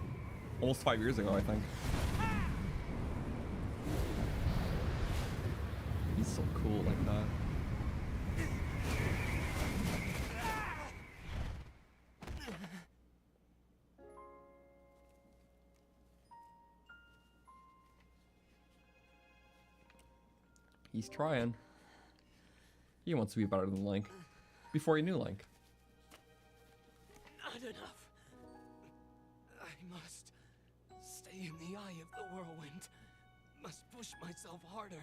almost 5 years ago, I think. He's so cool like that. He's trying. He wants to be better than Link. Before he knew Link. Not enough. I must stay in the eye of the whirlwind. Must push myself harder.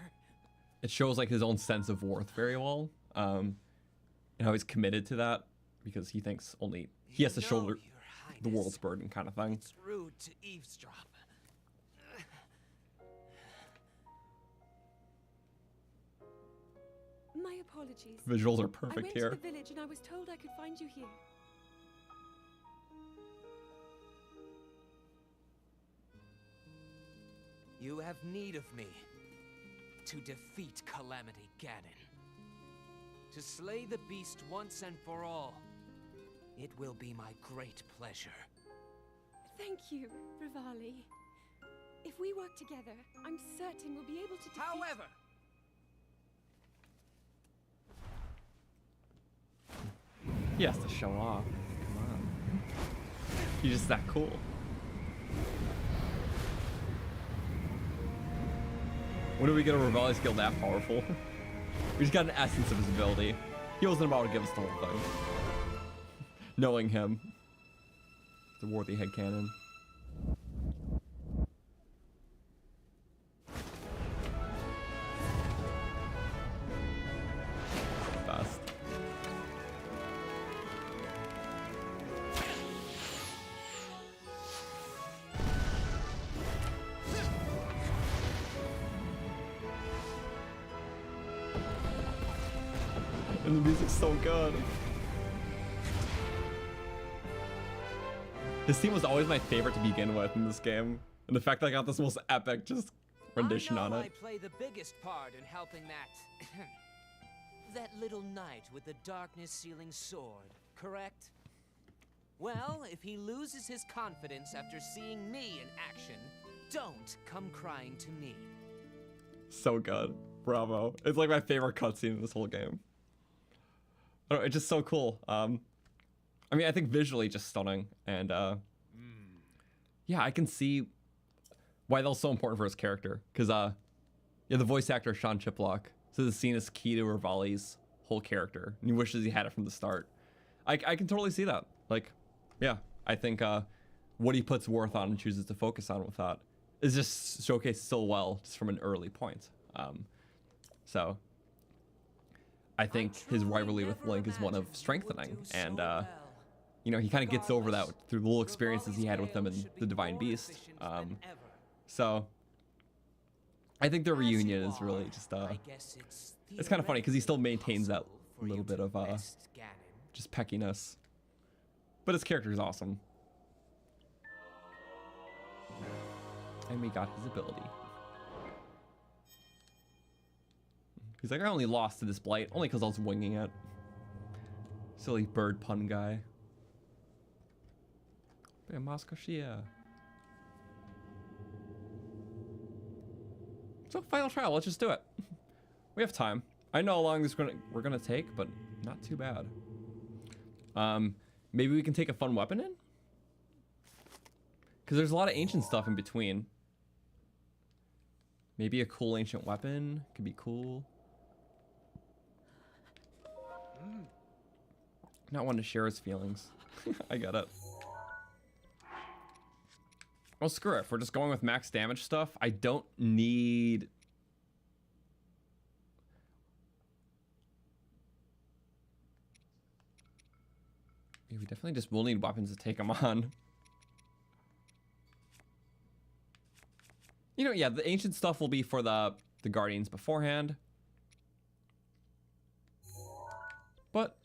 It shows like his own sense of worth very well. And how he's committed to that because he thinks only he has to shoulder the world's burden kind of thing. It's rude to eavesdrop. My apologies. Visuals are I perfect went here. to the village and I was told I could find you here. You have need of me to defeat Calamity Ganon. To slay the beast once and for all. It will be my great pleasure. Thank you, Rivali. If we work together, I'm certain we'll be able to defeat... However, He has to show off. Come on. He's just that cool. When do we get a Rivali skill that powerful? We just got an essence of his ability. He wasn't about to give us the whole thing. Knowing him. The worthy headcanon. Best. And the music's so good. His theme was always my favorite to begin with in this game. And the fact that I got this most epic just rendition on it. I play the biggest part in helping that... that little knight with the darkness-sealing sword, correct? Well, if he loses his confidence after seeing me in action, don't come crying to me. So good. Bravo. It's like my favorite cutscene in this whole game. don't know, it's just so cool. I mean, I think visually just stunning, and yeah, I can see why that was so important for his character, because yeah, the voice actor Sean Chiplock says the scene is key to Rivali's whole character, and he wishes he had it from the start. I can totally see that. Like, yeah, I think what he puts worth on and chooses to focus on with that is just showcased so well just from an early point. So I think his rivalry with Link is one of strengthening, and you know, he kind of gets over that through the little experiences he had with them in the Divine Beast. So I think their reunion is really just it's kind of funny because he still maintains that little bit of just peckiness, but his character is awesome. And we got his ability. He's like, I only lost to this blight only because I was winging it. Silly bird pun guy. Yeah, Moscow Shia. So final trial, let's just do it. We have time. I know how long this we're gonna take, but not too bad. Maybe we can take a fun weapon in? Because there's a lot of ancient stuff in between. Maybe a cool ancient weapon could be cool. Not one to share his feelings. I get it. Well, screw it. If we're just going with max damage stuff, I don't need... Yeah, we definitely just will need weapons to take them on. You know, yeah, the ancient stuff will be for the Guardians beforehand. But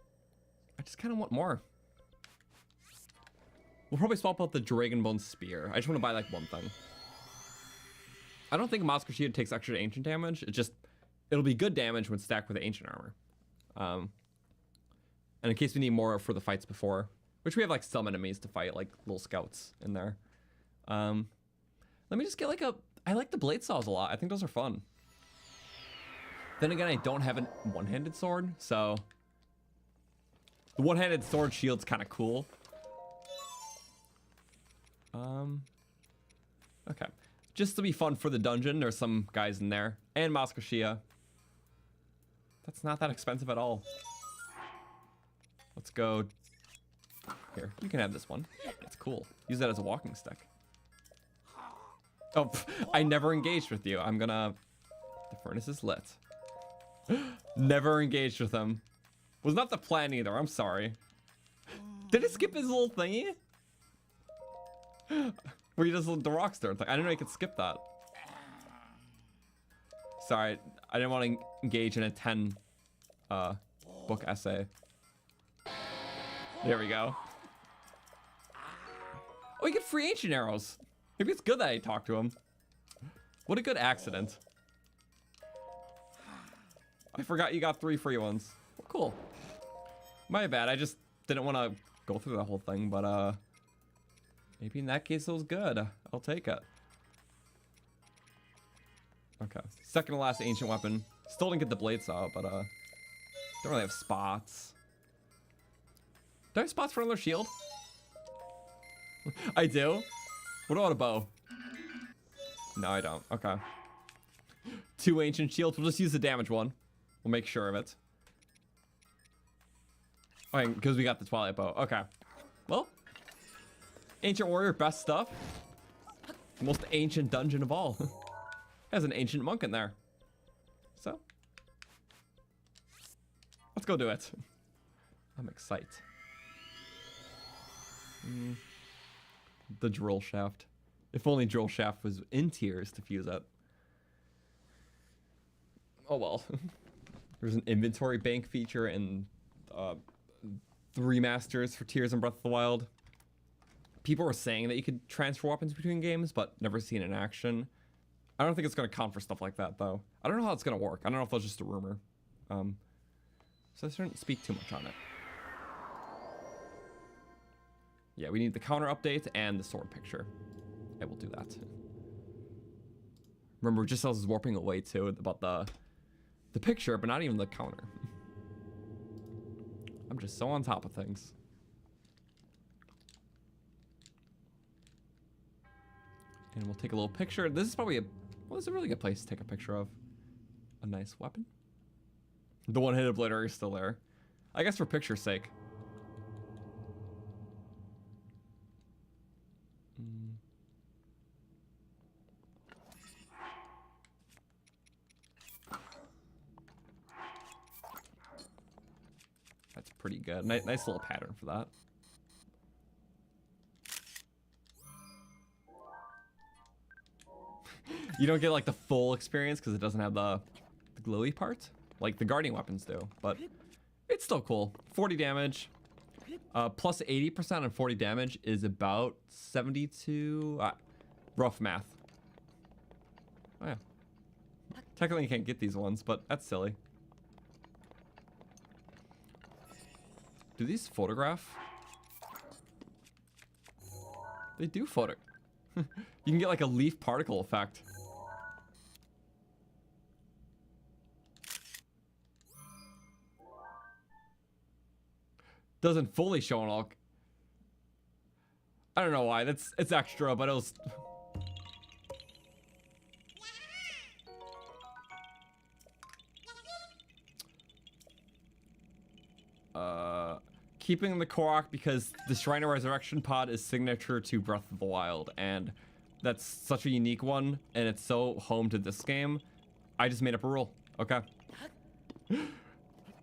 I just kind of want more. We'll probably swap out the Dragonbone Spear. I just want to buy like one thing. I don't think Moscow Shield takes extra ancient damage. It just, it'll be good damage when stacked with the ancient armor. And in case we need more for the fights before, which we have like some enemies to fight, like little scouts in there. Let me just get like a, I like the blade saws a lot. I think those are fun. Then again, I don't have a one-handed sword, so the one-handed sword shield's kind of cool. Okay. Just to be fun for the dungeon, there's some guys in there. And Moscow Shia. That's not that expensive at all. Let's go. Here, you can have this one. It's cool. Use that as a walking stick. Oh, I never engaged with you. I'm gonna... The furnace is lit. Never engaged with him. Was not the plan either. I'm sorry. Did it skip his little thingy? Where he does the rock star thing. I didn't know he could skip that. Sorry, I didn't want to engage in a 10 book essay. There we go. Oh, you get free ancient arrows. Maybe it's good that I talked to him. What a good accident. I forgot you got 3 free ones. Well, cool. My bad. I just didn't want to go through the whole thing, but maybe in that case it was good. I'll take it. Okay. Second to last ancient weapon. Still didn't get the blade saw, but don't really have spots. Do I have spots for another shield? I do? What about a bow? No, I don't. Okay. 2 ancient shields. We'll just use the damage one. We'll make sure of it. Okay, because we got the Twilight bow. Okay. Well, ancient warrior, best stuff. Most ancient dungeon of all. Has an ancient monk in there. So, let's go do it. I'm excited. The drill shaft. If only drill shaft was in tiers to fuse it. Oh well. There's an inventory bank feature and the remasters for Tears in Breath of the Wild. People were saying that you could transfer weapons between games, but never seen it in action. I don't think it's going to count for stuff like that, though. I don't know how it's going to work. I don't know if that's just a rumor. So I shouldn't speak too much on it. Yeah, we need the counter update and the sword picture. I will do that. Remember, just as warping away too about the picture, but not even the counter. I'm just so on top of things. And we'll take a little picture. This is probably well, this is a really good place to take a picture of a nice weapon. The one-hit obliterator is still there. I guess for picture's sake. That's pretty good. Nice little pattern for that. You don't get like the full experience because it doesn't have the glowy part like the guardian weapons do, but it's still cool. 40 damage, plus 80% on 40 damage is about 72. Rough math. Oh yeah. Technically you can't get these ones, but that's silly. Do these photograph? They do photo. You can get like a leaf particle effect. Doesn't fully show on all. I don't know why. It's extra, but it was. Keeping the Korok because the Shrine of Resurrection pod is signature to Breath of the Wild, and that's such a unique one, and it's so home to this game. I just made up a rule. Okay.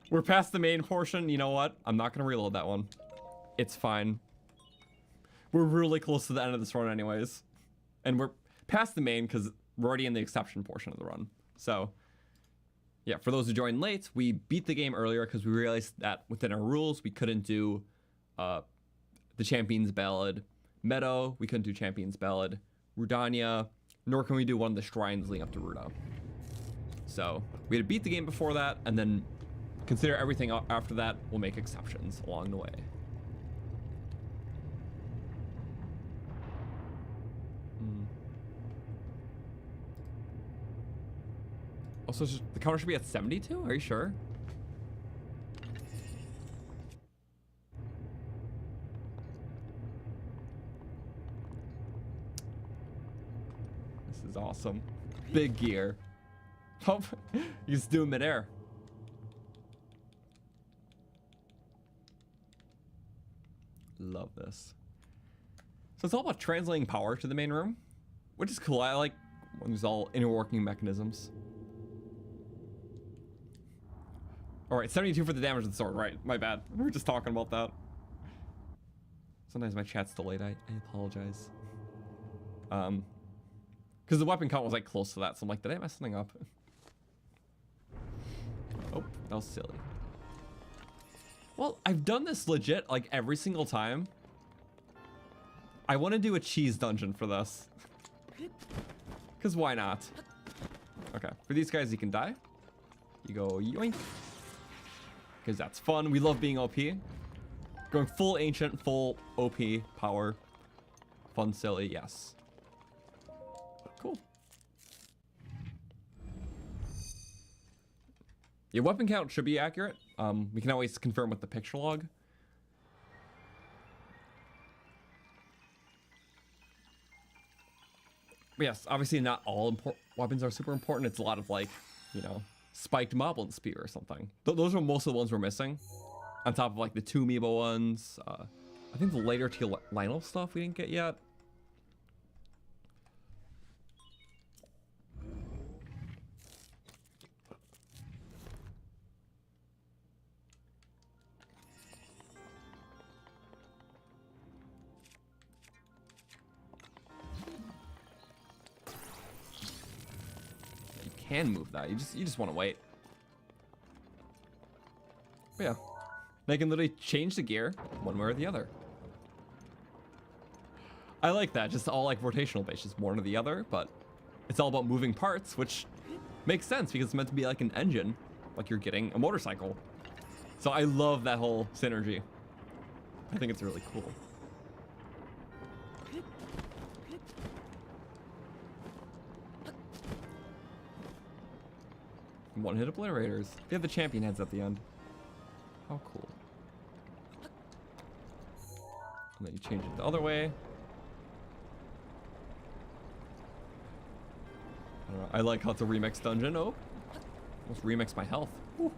We're past the main portion. You know what? I'm not gonna reload that one. It's fine. We're really close to the end of this run anyways. And we're past the main because we're already in the exception portion of the run. So yeah, for those who joined late, we beat the game earlier because we realized that within our rules, we couldn't do the Champion's Ballad Meadow. We couldn't do Champion's Ballad Rudania, nor can we do one of the shrines leading up to Ruda. So we had to beat the game before that, and then consider everything after that. We'll make exceptions along the way. Also, the counter should be at 72? Are you sure? This is awesome. Big gear. Oh, you just do it midair. Love this. So it's all about translating power to the main room, which is cool. I like when there's all inner working mechanisms. All right, 72 for the damage of the sword. Right, my bad. We were just talking about that. Sometimes my chat's delayed. I apologize. Because the weapon count was like close to that, so I'm like, did I mess something up? Oh, that was silly. Well, I've done this legit like every single time. I want to do a cheese dungeon for this. Because why not? Okay, for these guys, you can die. You go yoink. Because that's fun. We love being OP. Going full ancient, full OP power. Fun, silly, yes. Cool. Your weapon count should be accurate. We can always confirm with the picture log. But yes, obviously not all weapons are super important. It's a lot of like, you know, spiked moblin spear or something. Those are most of the ones we're missing. On top of like the 2 amiibo ones. I think the later tier Lionel stuff we didn't get yet. Can move that. You just want to wait. But yeah, they can literally change the gear one way or the other. I like that. Just all like rotational based, just one or the other. But it's all about moving parts, which makes sense because it's meant to be like an engine, like you're getting a motorcycle. So I love that whole synergy. I think it's really cool. One-hit obliterators. They have the champion heads at the end. How cool. And then you change it the other way. I don't know. I like how it's a remix dungeon. Oh, almost remix my health. Whew.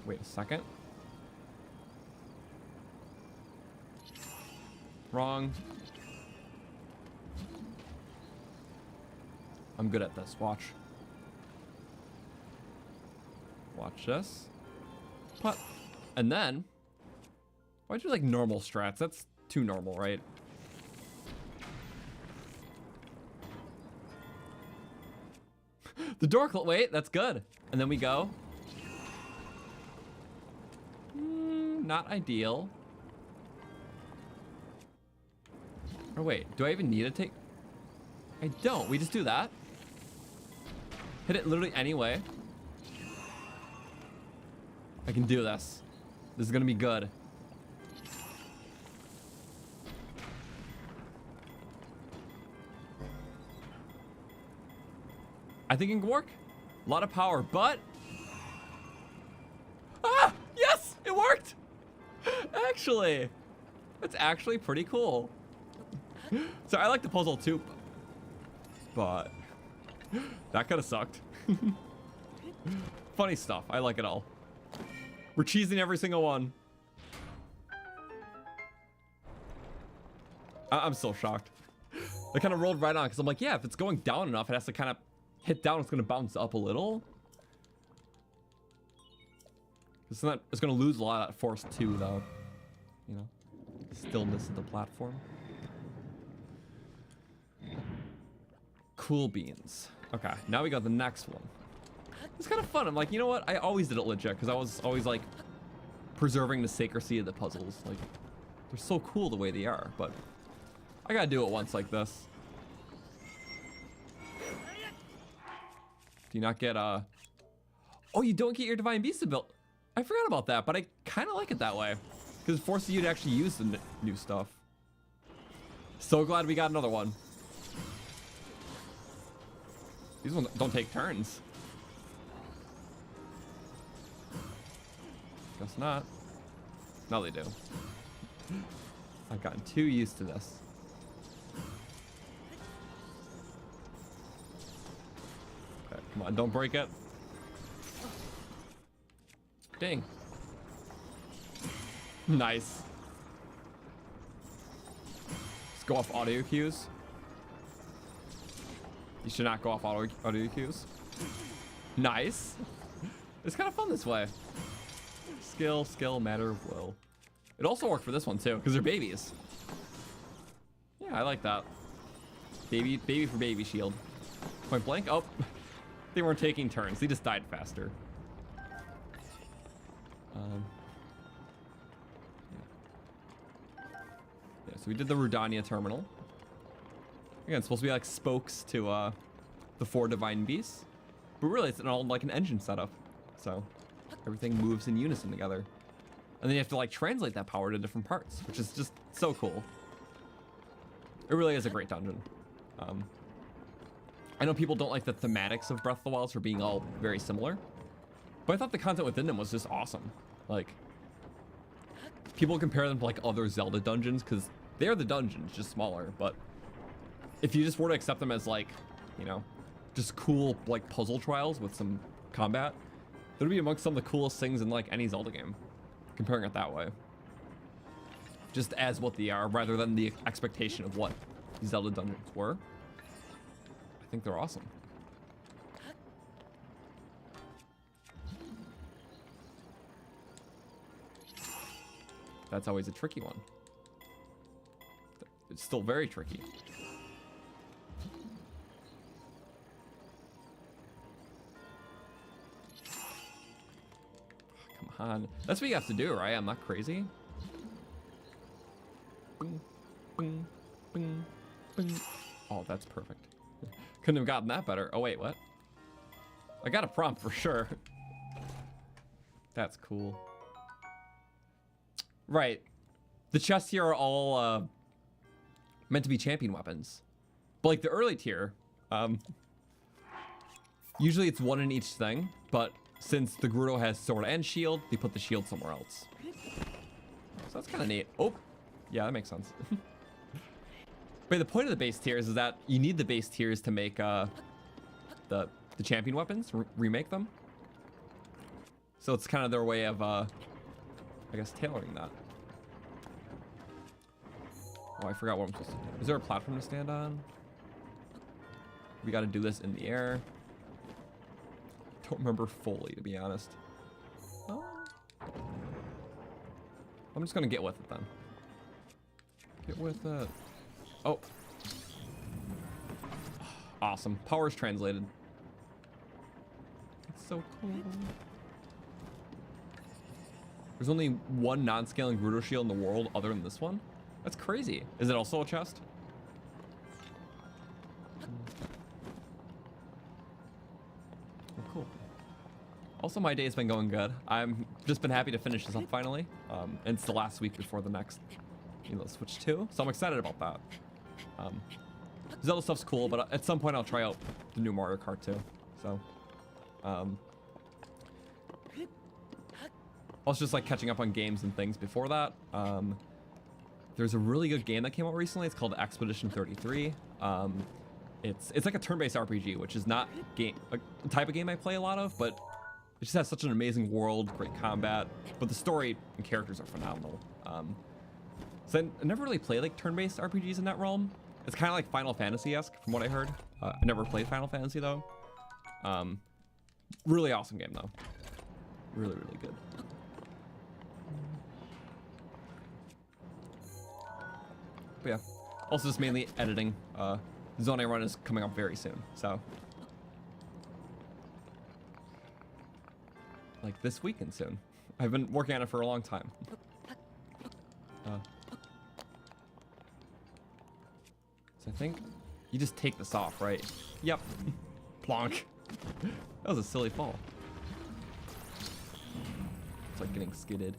Wait a second. Wrong. I'm good at this. Watch. Watch this. What? And then, why'd you like normal strats? That's too normal, right? The door, wait, that's good. And then we go. Not ideal. Oh wait, do I even need to take? I don't, we just do that. Hit it literally anyway. I can do this. This is gonna be good. I think it can work. A lot of power, but... Ah! Yes! It worked! Actually. That's actually pretty cool. So I like the puzzle too. But... that could have sucked. Funny stuff. I like it all. We're cheesing every single one. I'm so shocked. I kind of rolled right on because I'm like, yeah, if it's going down enough, it has to kind of hit down. It's going to bounce up a little. It's going to lose a lot of force too, though. You know, stillness of the platform. Cool beans. Okay, now we got the next one. It's kind of fun. I'm like, you know what? I always did it legit because I was always like preserving the sacredcy of the puzzles. Like, they're so cool the way they are, but I gotta do it once like this. Do you not get oh, you don't get your divine beast ability. I forgot about that, but I kind of like it that way because it forces you to actually use the new stuff. So glad we got another one. These ones don't take turns. Guess not. No, they do. I've gotten too used to this. Okay, come on, don't break it. Dang. Nice. Let's go off audio cues. You should not go off audio cues. Nice. It's kind of fun this way. Skill, matter of will. It also worked for this one too, because they're babies. Yeah, I like that. Baby for baby shield. Point blank. Oh, they weren't taking turns. They just died faster. Yeah, so we did the Rudania terminal. Again, it's supposed to be like spokes to the 4 divine beasts, but really it's all like an engine setup. So everything moves in unison together. And then you have to like translate that power to different parts, which is just so cool. It really is a great dungeon. I know people don't like the thematics of Breath of the Wild for being all very similar, but I thought the content within them was just awesome. Like, people compare them to like other Zelda dungeons because they are the dungeons, just smaller. But if you just were to accept them as like, you know, just cool like puzzle trials with some combat, that would be amongst some of the coolest things in like any Zelda game, comparing it that way. Just as what they are, rather than the expectation of what Zelda dungeons were. I think they're awesome. That's always a tricky one. It's still very tricky. Come on. That's what you have to do, right? I'm not crazy. Bing, bing, bing, bing. Oh, that's perfect. Couldn't have gotten that better. Oh, wait, what? I got a prompt for sure. That's cool. Right. The chests here are all meant to be champion weapons. But like the early tier, usually it's one in each thing, but since the Gerudo has sword and shield, they put the shield somewhere else. So that's kind of neat. Oh, yeah, that makes sense. But the point of the base tiers is that you need the base tiers to make the champion weapons, remake them. So it's kind of their way of, I guess, tailoring that. Oh, I forgot what I'm supposed to do. Is there a platform to stand on? We got to do this in the air. Don't remember fully, to be honest. Oh. I'm just gonna get with it then. Get with it. Oh. Awesome. Power's translated. It's so cool. There's only one non-scaling Gerudo shield in the world other than this one? That's crazy. Is it also a chest? Oh, cool. Also, my day's been going good. I'm just been happy to finish this up finally. And it's the last week before the next, Switch 2. So I'm excited about that. Zelda stuff's cool, but at some point I'll try out the new Mario Kart too. So, I was just like catching up on games and things before that. There's a really good game that came out recently. It's called Expedition 33. It's like a turn-based RPG, which is not a type of game I play a lot of, but it just has such an amazing world, great combat, but the story and characters are phenomenal. So I never really played like turn-based RPGs in that realm. It's kind of like Final Fantasy-esque from what I heard. I never played Final Fantasy though. Really awesome game though. Really, really good. But yeah, also just mainly editing. Zone I Run is coming up very soon, so. Like this weekend soon. I've been working on it for a long time. So I think you just take this off, right? Yep. Plonk. That was a silly fall. It's like getting skidded.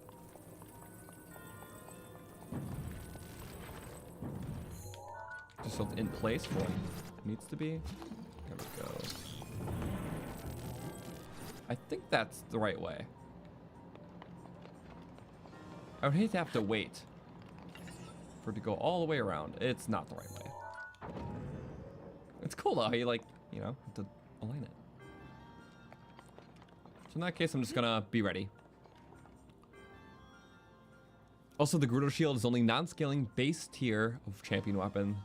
Just so it's in place for what it needs to be. There we go. I think that's the right way. I would hate to have to wait for it to go all the way around. It's not the right way. It's cool though how you like, have to align it. So in that case, I'm just gonna be ready. Also, the Gerudo shield is only non-scaling base tier of champion weapon.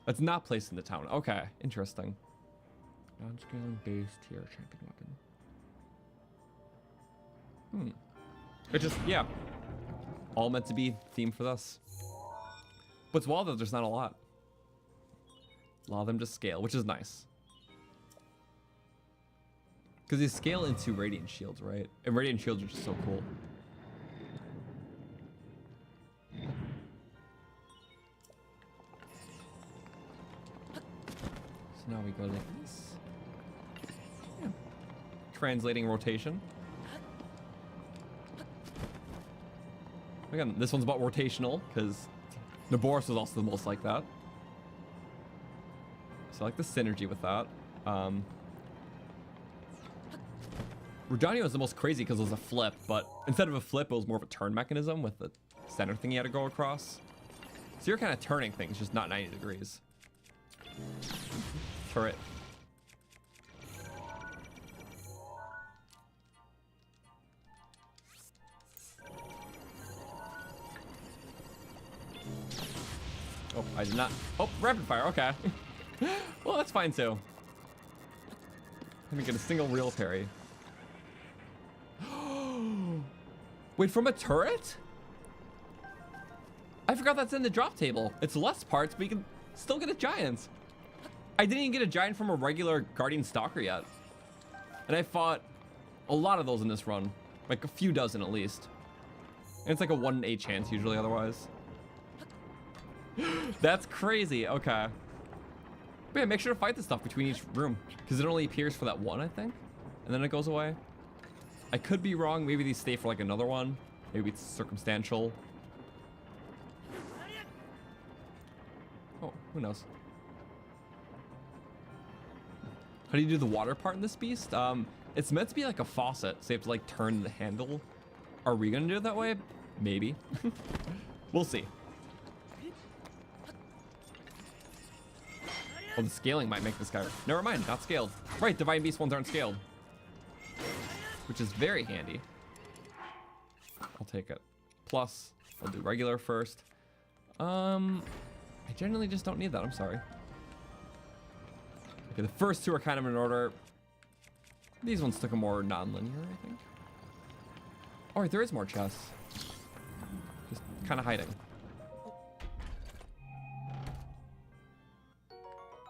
That's not placed in the town. Okay, interesting. Non-scaling base tier champion weapon. It just, yeah. All meant to be theme for this. What's wild though, there's not a lot. A lot of them just scale, which is nice. Because they scale into Radiant Shields, right? And Radiant Shields are just so cool. So now we go like this. Yeah. Translating rotation. Again, this one's about rotational, because Naboris was also the most like that. So I like the synergy with that. Rudanio is the most crazy because it was a flip, but instead of a flip, it was more of a turn mechanism with the center thing you had to go across. So you're kind of turning things, just not 90 degrees. Turret. Oh, I did not. Oh, rapid fire. Okay. Well, that's fine too. Let me get a single real parry. Wait, from a turret? I forgot that's in the drop table. It's less parts, but you can still get a giant. I didn't even get a giant from a regular Guardian Stalker yet. And I fought a lot of those in this run. Like a few dozen at least. And it's like a 1 in 8 chance usually otherwise. That's crazy. Okay. But yeah, make sure to fight the stuff between each room. Because it only appears for that one, I think. And then it goes away. I could be wrong. Maybe these stay for like another one. Maybe it's circumstantial. Oh, who knows? How do you do the water part in this beast? it's meant to be like a faucet, so you have to like turn the handle. Are we gonna do it that way? Maybe. We'll see. Well, the scaling might make this guy... Never mind, not scaled. Right, Divine Beast ones aren't scaled. Which is very handy. I'll take it. Plus, I'll do regular first. I generally just don't need that, I'm sorry. Okay, the first two are kind of in order. These ones took a more non-linear, I think. Alright, there is more chests. Just kind of hiding.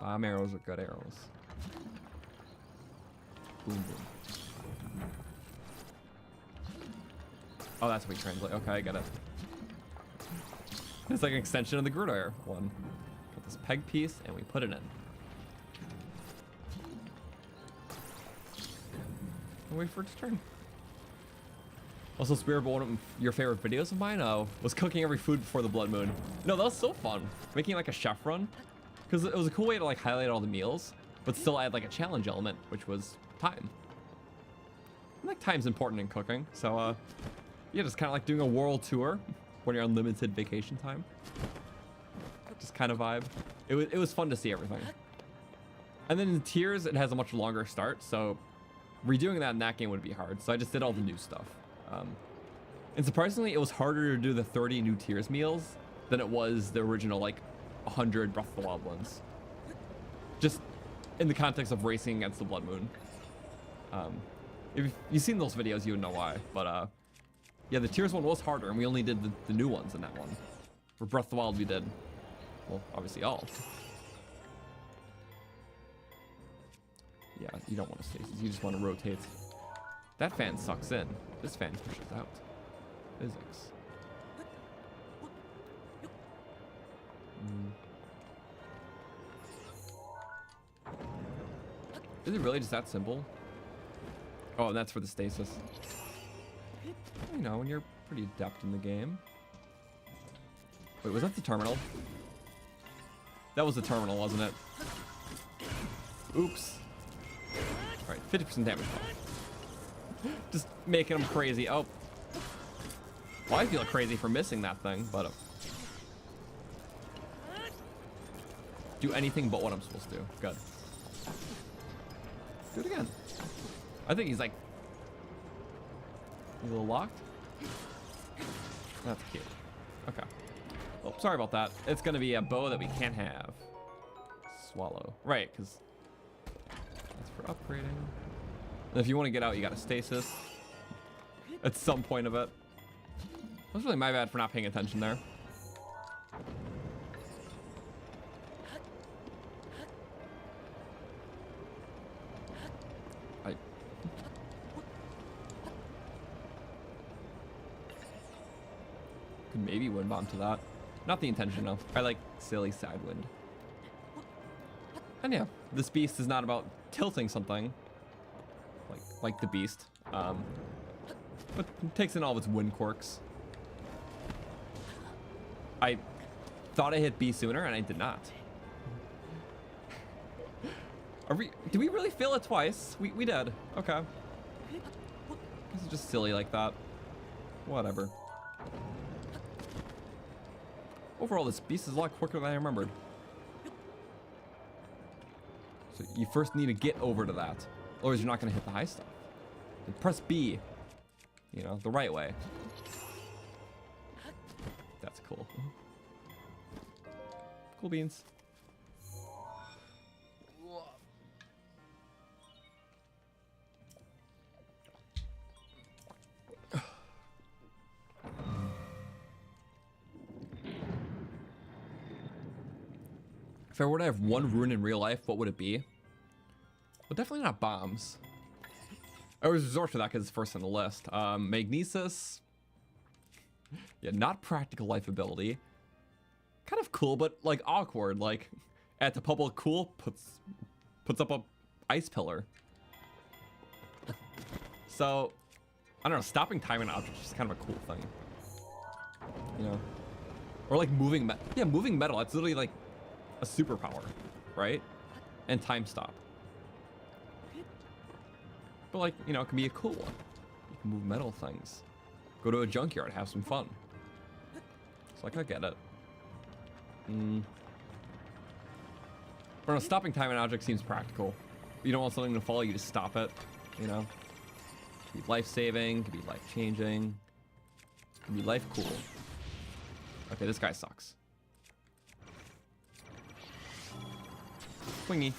Bomb arrows are good arrows. Boom, boom. Oh, that's what we translate. Okay, I get it. It's like an extension of the Gruder one. Put this peg piece and we put it in. And wait for it to turn. Also, Spirit, one of your favorite videos of mine was cooking every food before the blood moon. No, that was so fun. Making like a chef run. Because it was a cool way to like highlight all the meals, but still add like a challenge element, which was time. I like time's important in cooking, so yeah, just kind of like doing a world tour when you're on limited vacation time. Just kind of vibe. It was fun to see everything. And then in tiers, it has a much longer start, so redoing that in that game would be hard. So I just did all the new stuff. And surprisingly, it was harder to do the 30 new tiers meals than it was the original like 100 Breath of the Wild ones. Just in the context of racing against the Blood Moon. If you've seen those videos, you would know why. But yeah, the tiers one was harder, and we only did the new ones in that one. For Breath of the Wild, we did, well, obviously all. Yeah, you don't want to stasis. You just want to rotate. That fan sucks in. This fan pushes out. Physics. Is it really just that simple? Oh, and that's for the stasis. You know, when you're pretty adept in the game. Wait, was that the terminal? That was the terminal, wasn't it? Oops. Alright, 50% damage. Just making them crazy. Oh. Well, I feel crazy for missing that thing, but... do anything but what I'm supposed to do. Good. Do it again. I think he's like... a little locked? That's cute. Okay. Oh, sorry about that. It's gonna be a bow that we can't have. Swallow. Right, because... that's for upgrading. And if you want to get out, you got a stasis. At some point of it. That's really my bad for not paying attention there. Could maybe wind bomb to that. Not the intention though. I like silly side wind. And yeah, this beast is not about tilting something like the beast, but it takes in all of its wind quirks. I thought I hit B sooner and I did not. Did we really fail it twice? We did. Okay. This is just silly like that. Whatever. Overall, this beast is a lot quicker than I remembered. So you first need to get over to that, otherwise you're not going to hit the high stuff. And press B, you know, the right way. That's cool. Cool beans. If I were to have one rune in real life, what would it be? Well, definitely not bombs. I always resort to that because it's first on the list. Magnesis. Yeah, not practical life ability. Kind of cool, but like awkward. Like at the public cool puts up a ice pillar. So I don't know. Stopping time in objects is kind of a cool thing. You know, or like moving metal. Yeah, moving metal. That's literally like a superpower, right? And time stop. But like, you know, it can be a cool one. You can move metal things. Go to a junkyard, have some fun. It's like, I get it. But no, stopping time and object seems practical. You don't want something to follow you to stop it, you know? It could be life-saving, it could be life-changing. It could be life-cool. Okay, this guy sucks. Swingy.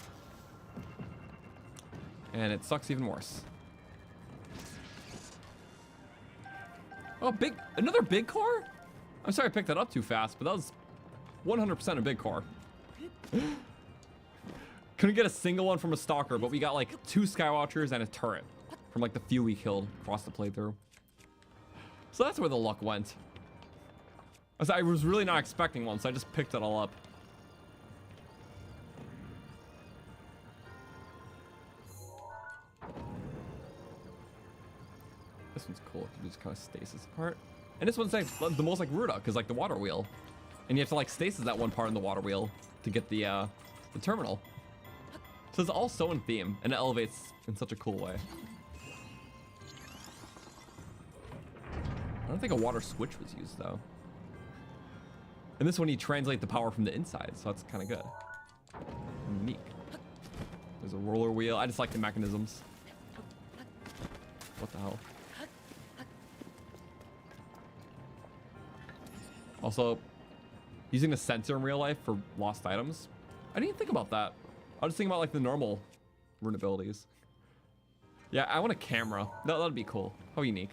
And it sucks even worse. Oh, another big core? I'm sorry I picked that up too fast, but that was 100% a big core. Couldn't get a single one from a stalker, but we got like 2 Skywatchers and a turret from like the few we killed across the playthrough. So that's where the luck went. I was really not expecting one, so I just picked it all up. This one's cool. You just kind of stasis apart. And this one's like the most like Ruda, because like the water wheel. And you have to like stasis that one part in the water wheel to get the terminal. So it's all so in theme, and it elevates in such a cool way. I don't think a water switch was used though. And this one you translate the power from the inside, so that's kind of good. Unique. There's a roller wheel. I just like the mechanisms. What the hell? Also, using the sensor in real life for lost items. I didn't even think about that. I was just thinking about like the normal rune abilities. Yeah, I want a camera. That'd be cool. How unique.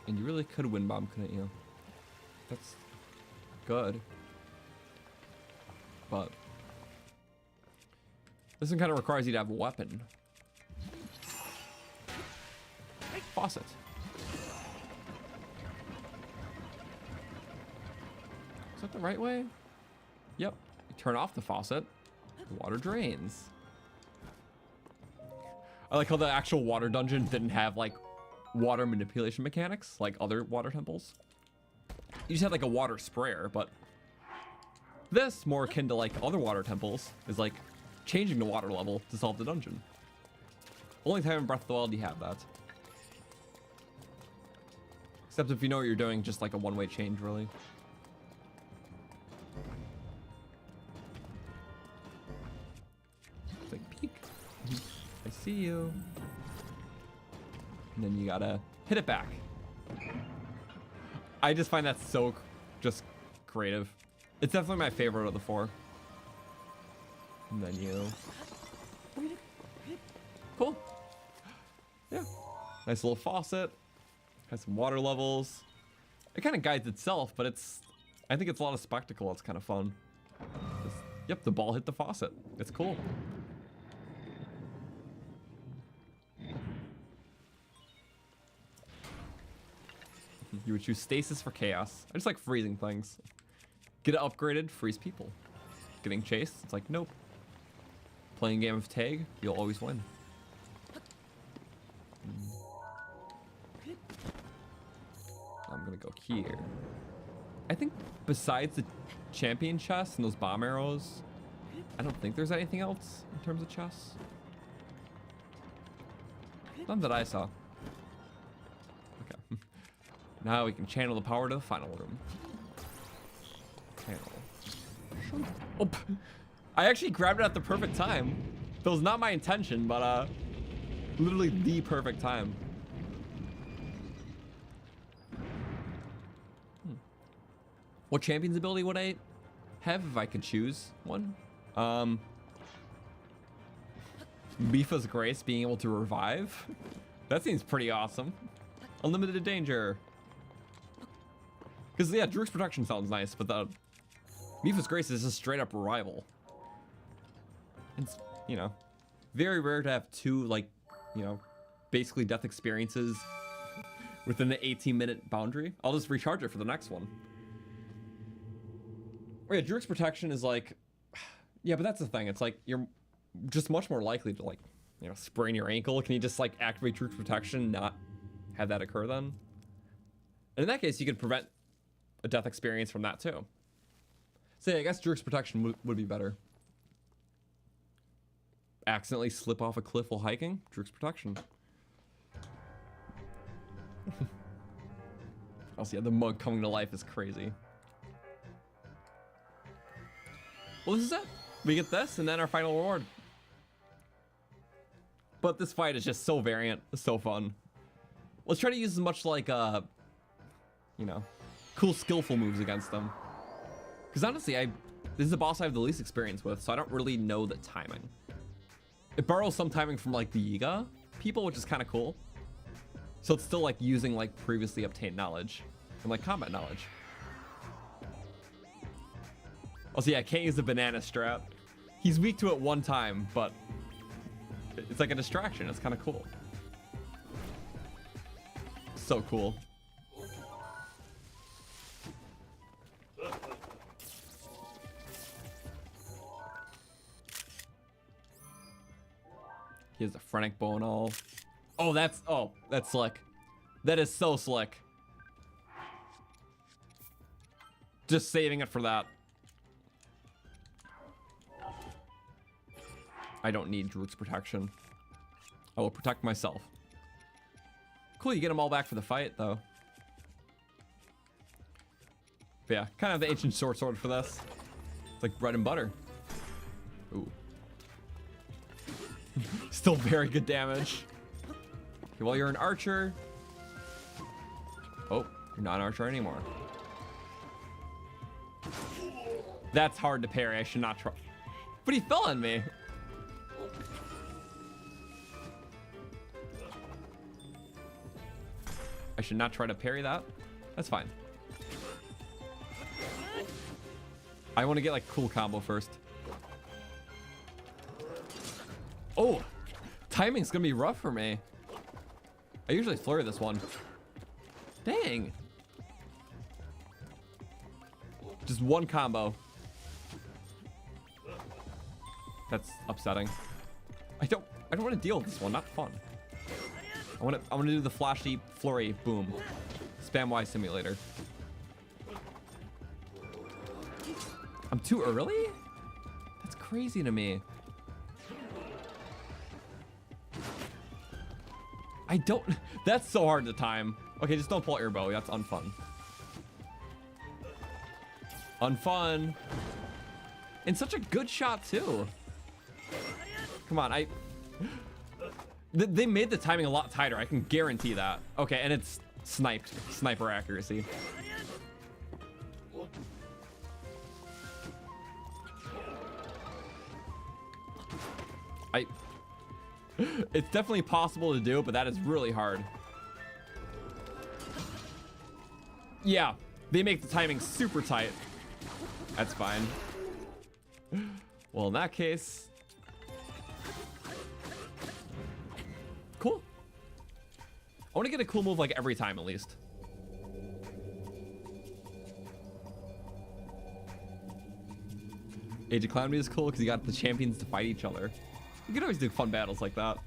And you really could win bomb, couldn't you? That's good. But this one kind of requires you to have a weapon. Faucet. Is that the right way? Yep. You turn off the faucet, the water drains. I like how the actual water dungeon didn't have like water manipulation mechanics like other water temples. You just had like a water sprayer, but this, more akin to like other water temples, is like changing the water level to solve the dungeon. Only time in Breath of the Wild you have that. Except if you know what you're doing, just like a one-way change, really. It's like, peek. I see you. And then you gotta hit it back. I just find that so just creative. It's definitely my favorite of the 4. And then you... Cool. Yeah. Nice little faucet. Has some water levels. It kind of guides itself, but I think it's a lot of spectacle. It's kind of fun. Yep, the ball hit the faucet. It's cool. You would choose stasis for chaos. I just like freezing things. Get it upgraded, freeze people. Getting chased, it's like, nope. Playing a game of tag, you'll always win. I'm gonna go here. I think besides the champion chest and those bomb arrows, I don't think there's anything else in terms of chests. None that I saw. Okay. Now we can channel the power to the final room. Channel. Oh, I actually grabbed it at the perfect time. That was not my intention, but literally the perfect time. What champion's ability would I have if I could choose one? Mifa's Grace, being able to revive. That seems pretty awesome. Unlimited danger. Because yeah, Druk's protection sounds nice, but the Mifa's Grace is just straight up revival. It's, you know, very rare to have 2 like, you know, basically death experiences within the 18-minute boundary. I'll just recharge it for the next one. Oh yeah, Druk's protection is like, yeah, but that's the thing. It's like you're just much more likely to like, you know, sprain your ankle. Can you just like activate Druk's protection, not have that occur then? And in that case, you could prevent a death experience from that too. So yeah, I guess Jerk's protection would be better. Accidentally slip off a cliff while hiking? Jerk's protection. Also, yeah, the mug coming to life is crazy. Well, this is it. We get this, and then our final reward. But this fight is just so variant. It's so fun. Let's try to use as much, like, you know, cool, skillful moves against them. Because honestly, this is a boss I have the least experience with, so I don't really know the timing. It borrows some timing from, like, the Yiga people, which is kind of cool. So it's still, like, using, like, previously obtained knowledge and, like, combat knowledge. Also, yeah, I can't use the banana strat. He's weak to it one time, but it's like a distraction. It's kind of cool. So cool. He has a phrenic bow and all. Oh, that's slick. That is so slick. Just saving it for that. I don't need Druk's protection. I will protect myself. Cool, you get them all back for the fight, though. But yeah, kind of the ancient short sword for this. It's like bread and butter. Ooh. Still very good damage. Okay, well, you're an archer. Oh, you're not an archer anymore. That's hard to parry. I should not try. But he fell on me. I should not try to parry that. That's fine. I want to get like a cool combo first. Oh, timing's gonna be rough for me. I usually flurry this one. Dang. Just one combo. That's upsetting. I don't want to deal with this one. Not fun. I want to do the flashy flurry. Boom. Spam Y simulator. I'm too early? That's crazy to me. I don't. That's so hard to time. Okay, just don't pull out your bow. That's unfun. Unfun. And such a good shot too. Come on, they made the timing a lot tighter. I can guarantee that. Okay, and it's sniper accuracy. It's definitely possible to do, but that is really hard. Yeah, they make the timing super tight. That's fine. Well, in that case, cool. I want to get a cool move like every time at least. Age of Calamity is cool because you got the champions to fight each other. You can always do fun battles like that.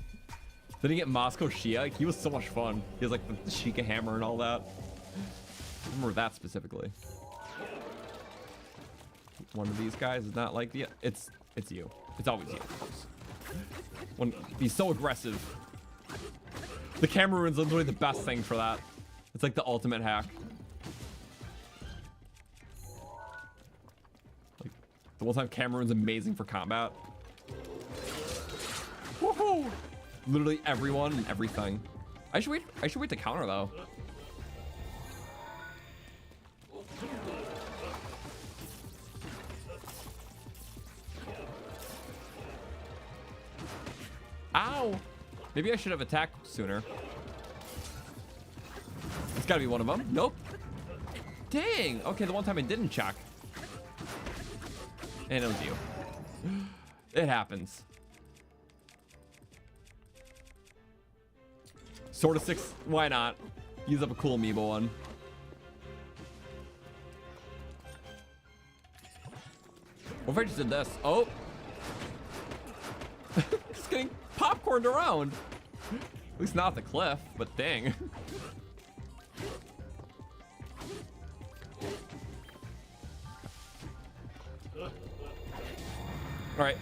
Then you get Moscow Shia. Like, he was so much fun. He has like the Sheikah hammer and all that. I remember that specifically. One of these guys is not like the. It's you. It's always you. He's so aggressive. The camera ruin's literally the best thing for that. It's like the ultimate hack. Like the one time camera ruin's amazing for combat. Woohoo! Literally everyone and everything. I should wait to counter though. Ow! Maybe I should have attacked sooner. It's gotta be one of them. Nope. Dang! Okay, the one time I didn't check. And it was you. It happens. Sword of 6, why not? Use up a cool amiibo one. What if I just did this? Oh! Just getting popcorned around. At least not the cliff, but dang. All right.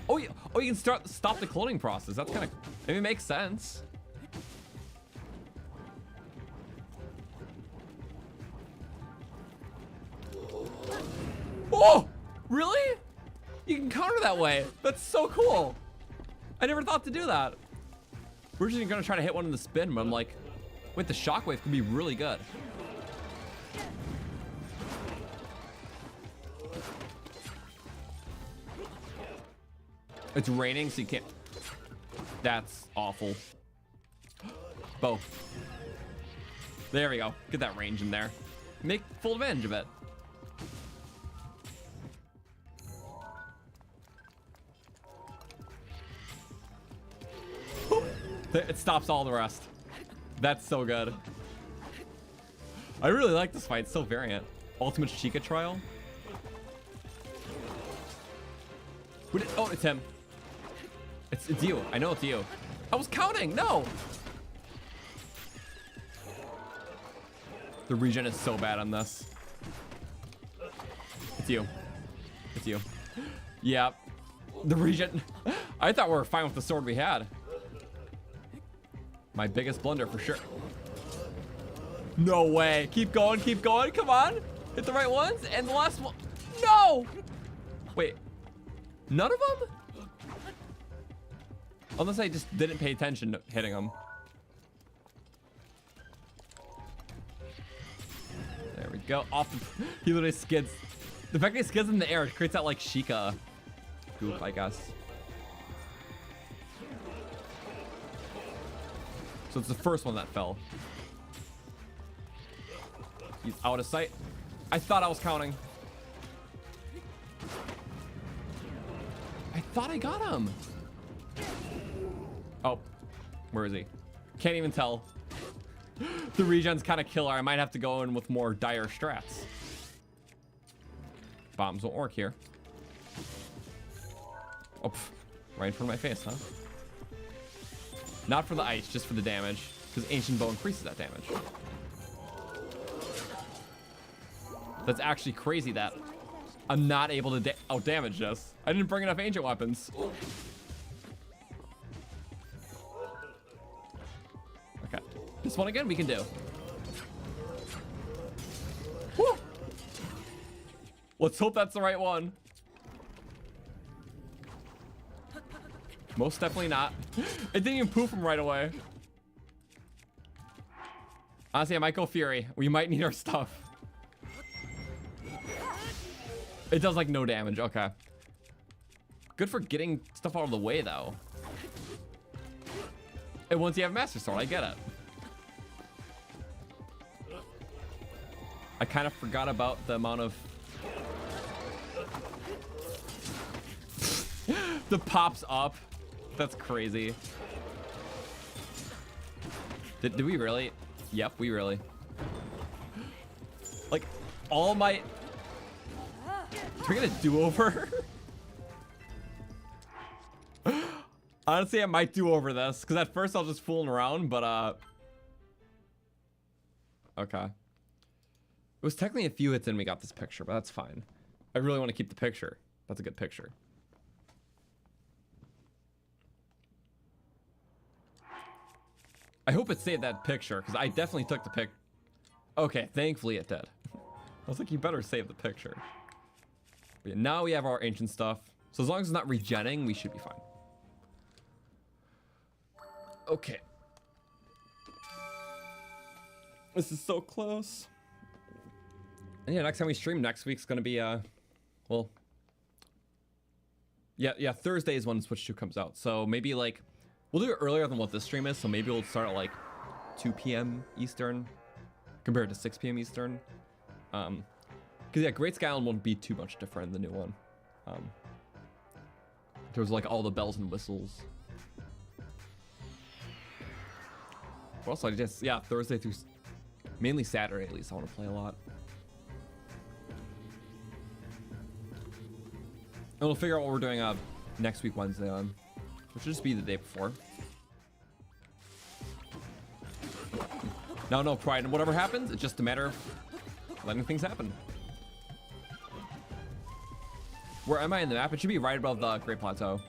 Oh, you can stop the cloning process. That's kind of, maybe makes sense. Oh, really? You can counter that way. That's so cool. I never thought to do that. We're just gonna try to hit one in the spin, but I'm like, wait, the shockwave could be really good. It's raining, so you can't. That's awful. Bow. There we go. Get that range in there. Make full advantage of it. It stops all the rest. That's so good. I really like this fight. It's so variant. Ultimate Chica trial. Oh, it's him. It's you. I know it's you. I was counting. No. The regen is so bad on this. It's you. It's you. Yeah. The regen. I thought we were fine with the sword we had. My biggest blunder for sure. No way. Keep going. Keep going. Come on. Hit the right ones. And the last one. No. Wait. None of them? Unless I just didn't pay attention to hitting them. There we go. Off the, he literally skids. The fact that he skids in the air creates that like Sheikah goop, I guess. So it's the first one that fell. He's out of sight. I thought I was counting. I thought I got him. Oh, where is he? Can't even tell. The regen's kind of killer. I might have to go in with more dire strats. Bombs won't work here. Oh, right in front of my face, huh? Not for the ice, just for the damage. Because Ancient Bow increases that damage. That's actually crazy that I'm not able to out-damage this. I didn't bring enough ancient weapons. Okay. This one again we can do. Woo! Let's hope that's the right one. Most definitely not. It didn't even poof him right away. Honestly, I might go Fury. We might need our stuff. It does like no damage. Okay. Good for getting stuff out of the way though. And once you have Master Sword, I get it. I kind of forgot about the amount of the pops up. That's crazy. Did we really? Yep, we really. Like, all my... Are we gonna do-over? Honestly, I might do over this, because at first I was just fooling around, but, okay. It was technically a few hits in we got this picture, but that's fine. I really want to keep the picture. That's a good picture. I hope it saved that picture, because I definitely took the pic. Okay, thankfully it did. I was like, you better save the picture. But yeah, now we have our ancient stuff. So as long as it's not regenning, we should be fine. Okay. This is so close. And yeah, next time we stream next week's gonna be well, yeah, Thursday is when Switch 2 comes out. So maybe like we'll do it earlier than what this stream is, so maybe we'll start at like 2 p.m. Eastern compared to 6 p.m. Eastern. Because yeah, Great Sky Island won't be too much different than the new one. There's like all the bells and whistles. But also, I just, yeah, Thursday through mainly Saturday at least, I want to play a lot. And we'll figure out what we're doing next week Wednesday on, which will just be the day before. No pride in whatever happens. It's just a matter of letting things happen. Where am I in the map? It should be right above the Great Plateau.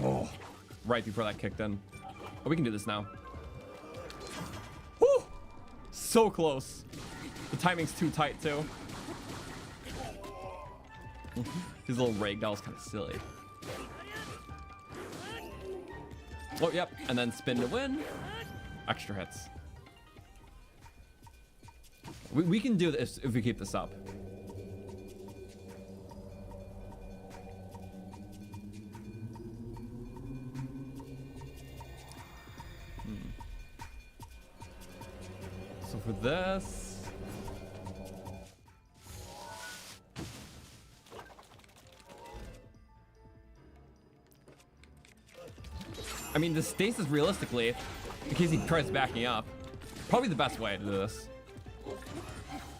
Oh, right before that kicked in. Oh, we can do this now. Woo! So close. The timing's too tight, too. His little ragdoll's kind of silly. Oh, yep. And then spin to win. Extra hits. We can do this if we keep this up. So for this... I mean, the stasis realistically, in case he tries backing up, probably the best way to do this.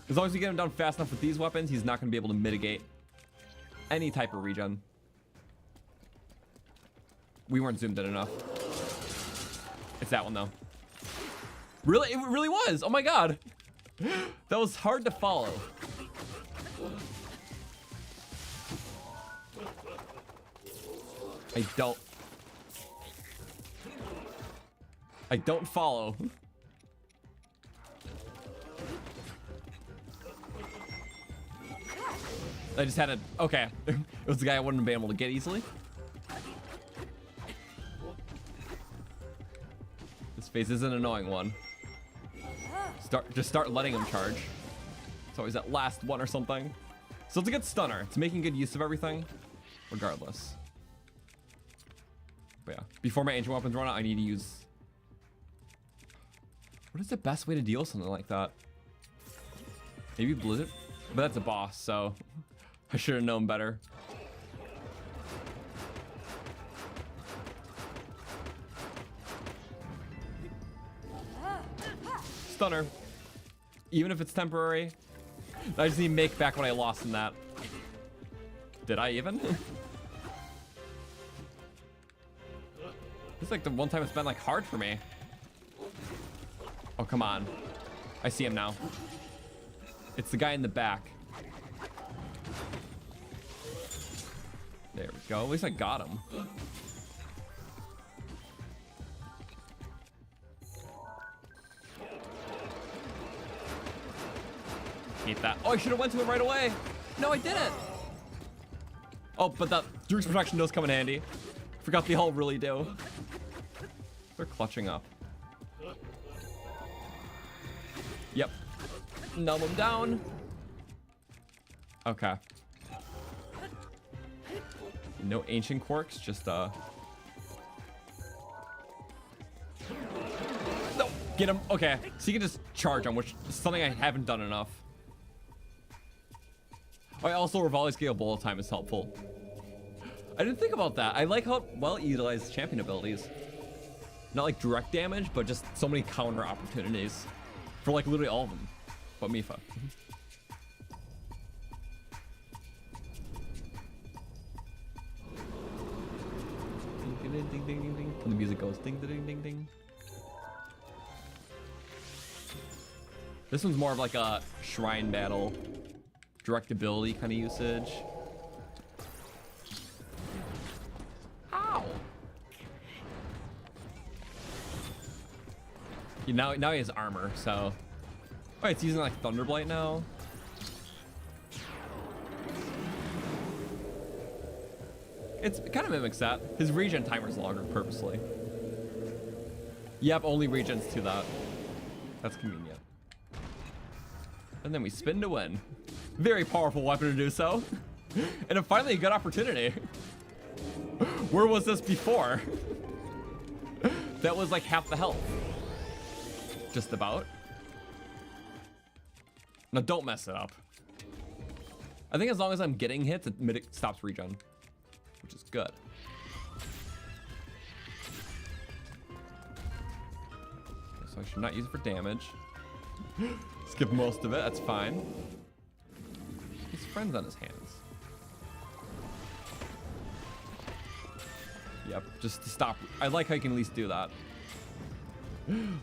As long as we get him down fast enough with these weapons, he's not going to be able to mitigate any type of regen. We weren't zoomed in enough. It's that one though. Really? It really was. Oh my god. That was hard to follow. I don't follow. I just had to, okay. It was the guy I wouldn't have been able to get easily. This phase is an annoying one. Just start letting him charge. It's always that last one or something. So it's a good stunner. It's making good use of everything, regardless. But yeah, before my ancient weapons run out, I need to use... What is the best way to deal with something like that? Maybe Blizzard? But that's a boss, so I should have known better. Stunner. Even if it's temporary. I just need to make back what I lost in that. Did I even? It's like the one time it's been like hard for me. Oh, come on. I see him now. It's the guy in the back. There we go. At least I got him. Hate that. Oh, I should have went to him right away. No, I didn't. Oh, but that Druid's protection does come in handy. Forgot they all really do. They're clutching up. Yep. Numb him down. Okay. No ancient quirks, just No, get him. Okay, so you can just charge him, which is something I haven't done enough. Oh, also Rivali's scale bullet time is helpful. I didn't think about that. I like how well it utilizes champion abilities. Not like direct damage, but just so many counter opportunities. For like literally all of them. But Mifa. Ding, ding, ding, ding, ding. And the music goes ding, ding, ding, ding. This one's more of like a shrine battle. Direct ability kind of usage. Ow! Now he has armor, so... Oh, it's using like Thunderblight now. It kind of mimics that. His regen timer's longer purposely. Yep, only regens to that. That's convenient. And then we spin to win. Very powerful weapon to do so. And finally a good opportunity. Where was this before? That was like half the health. Just about. Now don't mess it up. I think as long as I'm getting hits, it stops regen, which is good. Okay, so I should not use it for damage. Skip most of it, that's fine. His friend's on his hands. Yep, just to stop. I like how you can at least do that.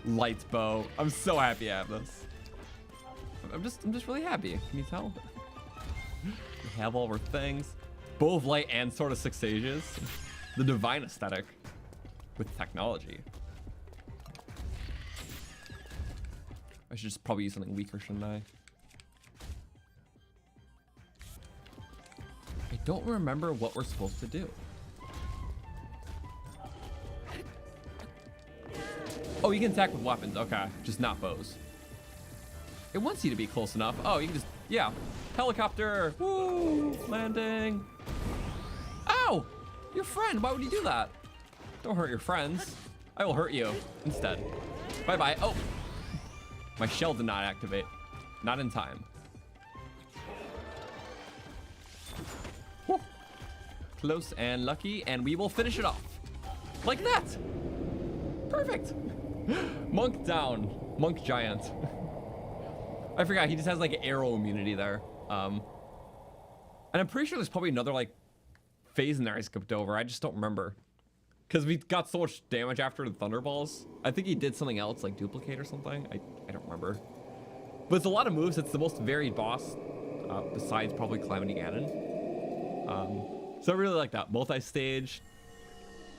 Light bow. I'm so happy I have this. I'm just really happy. Can you tell? We have all of our things. Bow of Light and Sword of Six Sages. The divine aesthetic with technology. I should just probably use something weaker, shouldn't I? I don't remember what we're supposed to do. Oh, you can attack with weapons. Okay, just not bows. It wants you to be close enough. Oh, you can just, yeah. Helicopter. Woo! Landing. Ow! Your friend. Why would you do that? Don't hurt your friends. I will hurt you instead. Bye-bye. Oh. My shell did not activate. Not in time. Woo. Close and lucky, and we will finish it off. Like that. Perfect. Monk down. Monk giant. I forgot, he just has like arrow immunity there. And I'm pretty sure there's probably another like phase in there I skipped over. I just don't remember. Because we got so much damage after the Thunderballs. I think he did something else, like duplicate or something. I don't remember. But it's a lot of moves. It's the most varied boss, besides probably Calamity Ganon. So I really like that. Multi-stage.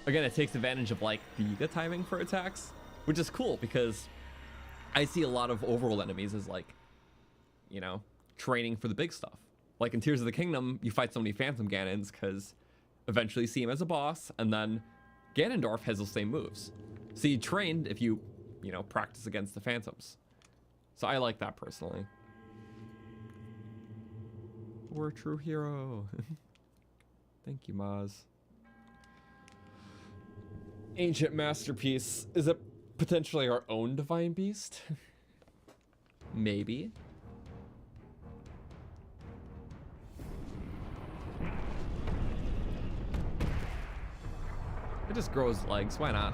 Again, it takes advantage of like the timing for attacks, which is cool because I see a lot of overworld enemies as like, you know, training for the big stuff. Like in Tears of the Kingdom, you fight so many Phantom Ganons because eventually you see him as a boss, and then Ganondorf has those same moves. So you trained if you know, practice against the Phantoms. So I like that personally. We're a true hero. Thank you, Maz. Ancient masterpiece. Is it potentially our own divine beast? Maybe. It just grows legs. Why not?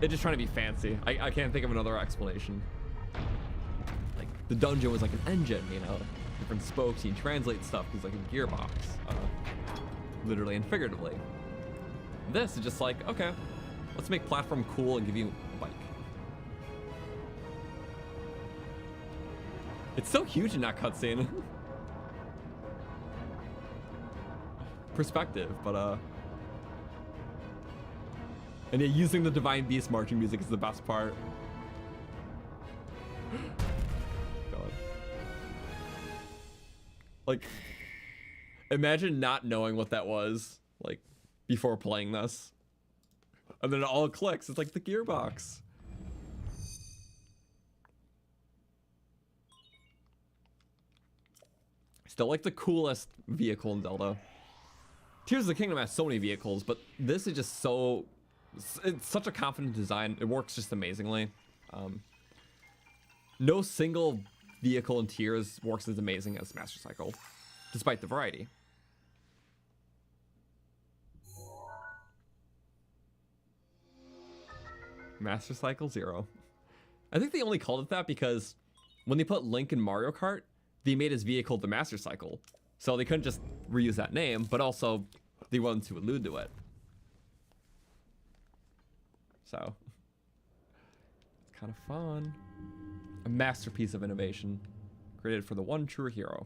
It's just trying to be fancy. I can't think of another explanation. Like, the dungeon was like an engine, you know? Different spokes, you translate stuff. It's like a gearbox. Literally and figuratively. This is just like, okay, let's make platform cool and give you a bike. It's so huge in that cutscene. Perspective, but and yeah, using the Divine Beast marching music is the best part. God. Like, imagine not knowing what that was, like, before playing this. And then it all clicks. It's like the gearbox. Still like the coolest vehicle in Zelda. Tears of the Kingdom has so many vehicles, but this is just so... It's such a confident design. It works just amazingly. No single vehicle in Tears works as amazing as Master Cycle, despite the variety. Master Cycle 0. I think they only called it that because when they put Link in Mario Kart, they made his vehicle the Master Cycle. So they couldn't just reuse that name, but also they wanted to allude to it. So, it's kind of fun. A masterpiece of innovation created for the one true hero.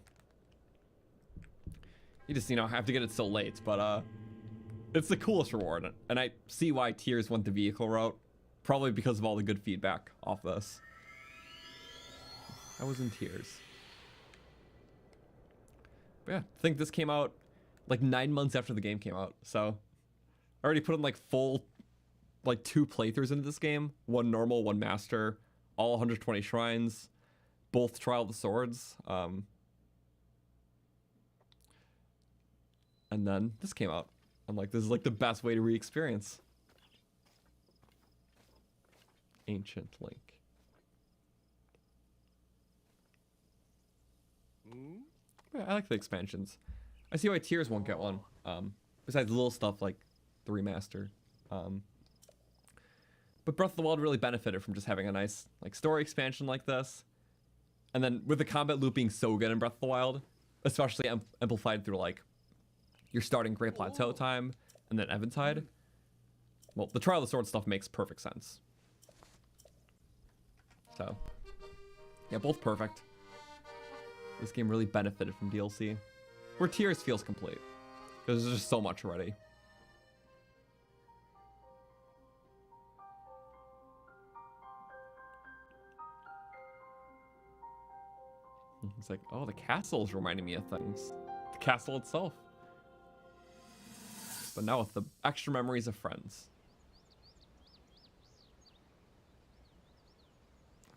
You just, you know, have to get it so late, but it's the coolest reward. And I see why Tears went the vehicle route. Probably because of all the good feedback off this. I was in tears. But yeah, I think this came out like 9 months after the game came out. So I already put in like full, like 2 playthroughs into this game. 1 normal, 1 master, all 120 shrines, both Trial of the Swords. And then this came out. I'm like, this is like the best way to re-experience Ancient Link. Yeah, I like the expansions. I see why Tears won't get one. Besides little stuff like the remaster. But Breath of the Wild really benefited from just having a nice like story expansion like this. And then with the combat loop being so good in Breath of the Wild, especially amplified through like your starting Great Plateau time and then Eventide. Well, the Trial of the Sword stuff makes perfect sense. So, Yeah, both perfect. This game really benefited from DLC. Where Tears feels complete. Because there's just so much already. It's like, oh, the castle's reminding me of things. The castle itself. But now with the extra memories of friends.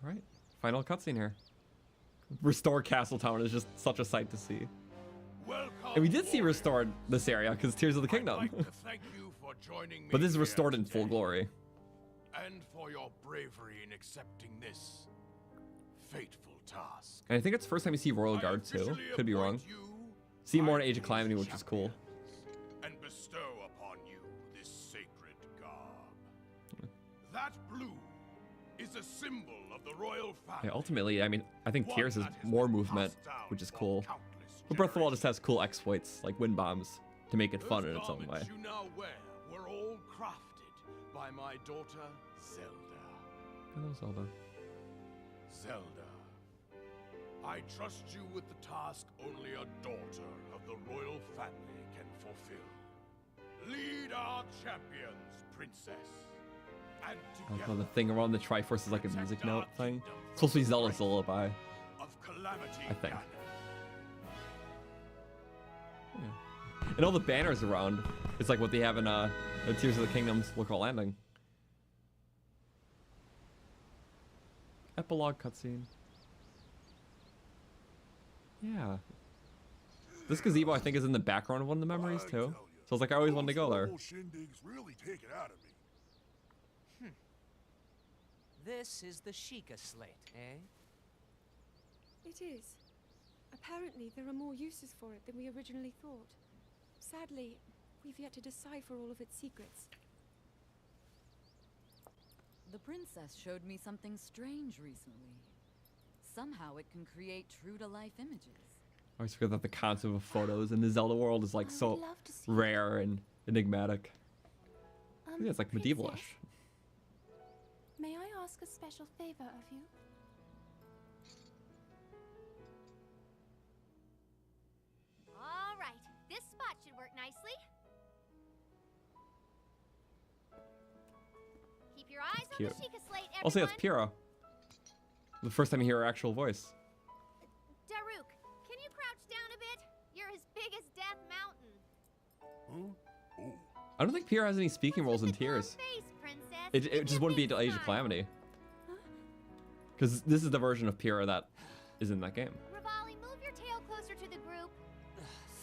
Alright, final cutscene here. Restore Castletown is just such a sight to see. Welcome, And we did see restored this area because Tears of the Kingdom. I'd like to thank you for joining me But this is here restored in full today, glory. and for your bravery in accepting this fateful task. And I think it's the first time you see Royal Guard too. officially Could be wrong. appoint you See more in High Age of Priest Calamity, which is cool. Champions, and bestow upon you this sacred garb. That blue is a symbol of the royal family. Yeah, ultimately, I mean, I think One Tears has that has more been movement, passed down which is for cool. countless But Breath of the Wild just generations. has cool exploits, like wind bombs, to make it fun in its own way. Those garments you now wear were all crafted by my daughter Zelda. Hello, Zelda. Zelda, I trust you with the task only a daughter of the royal family can fulfill. Lead our champions, princess. And I love how together, the thing around the Triforce is like a protect music our note thing. kingdom It's supposed to be from Zelda's the lullaby. of calamity I think. Ganon. Yeah. And all the banners around, it's like what they have in Tears of the Kingdom's local landing. Epilogue cutscene. Yeah. This gazebo, I think, is in the background of one of the memories, I too. tell ya, So it's like, I always wanted to go those there. rebel shindigs really take it out of me. This is the Sheikah slate, eh? It is. Apparently, there are more uses for it than we originally thought. Sadly, we've yet to decipher all of its secrets. The princess showed me something strange recently. Somehow it can create true-to-life images. I always forget that the concept of photos in the Zelda world is like I would so love to see rare and enigmatic. Yeah, it's like Princess, medievalish. May I ask a special favor of you? All right, this spot should work nicely. Keep your eyes on Cute. the Sheikah slate, everyone. I'll say it's Pyrrha. The first time you hear her actual voice. Daruk, can you crouch down a bit? You're as big as Death Mountain. Huh? Oh, I don't think Pyrrha has any speaking roles in What's with the Tears. calm face, princess? It Keep just your wouldn't be big until Age of smile. Calamity. Because this is the version of Pyrrha that is in that game. Rivali, move your tail closer to the group.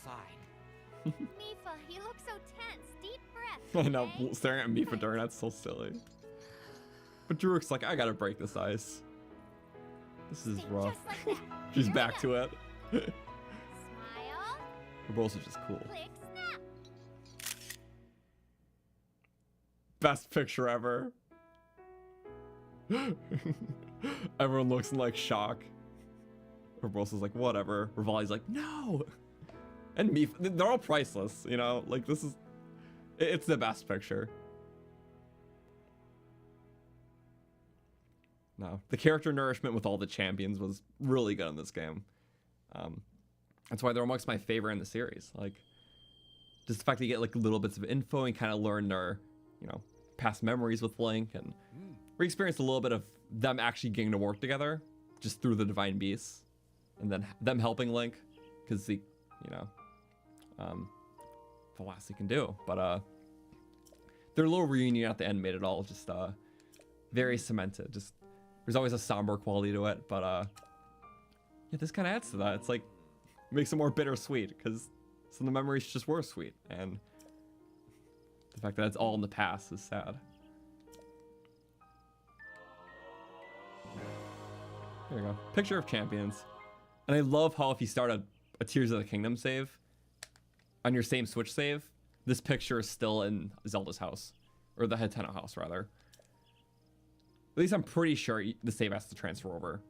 Fine. Mifa, you look so tense. Deep breath. I know, okay? staring at me for during that's so silly. But Druk's like, I gotta break this ice. This is Stay rough. just like that. She's Here we back go. to it. Smile. Her voice is just cool. Click, snap. Best picture ever. Everyone looks in like shock. Urbosa's like, whatever. Rivali's like, no. And me, they're all priceless, you know? Like, this is, it's the best picture. No, the character nourishment with all the champions was really good in this game. That's why they're amongst my favorite in the series. Like, just the fact that you get like little bits of info and kind of learn their, you know, past memories with Link, and we experienced a little bit of them actually getting to work together just through the Divine Beasts, and then them helping Link, because the, you know, the last they can do. But their little reunion at the end made it all just very cemented. Just there's always a somber quality to it, but yeah, this kind of adds to that. It's like makes it more bittersweet because some of the memories just were sweet, and the fact that it's all in the past is sad. There you go. Picture of champions. And I love how if you start a Tears of the Kingdom save on your same Switch save, this picture is still in Zelda's house. Or the Hateno house, rather. At least I'm pretty sure the save has to transfer over.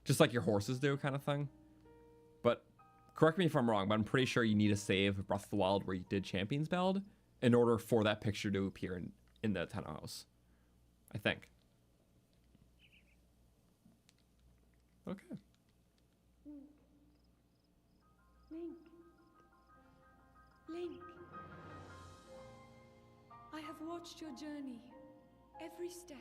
Just like your horses do, kind of thing. But correct me if I'm wrong, but I'm pretty sure you need a save Breath of the Wild where you did Champions Ballad in order for that picture to appear in the Hateno house. I think. Okay. Link. Link. I have watched your journey, every step.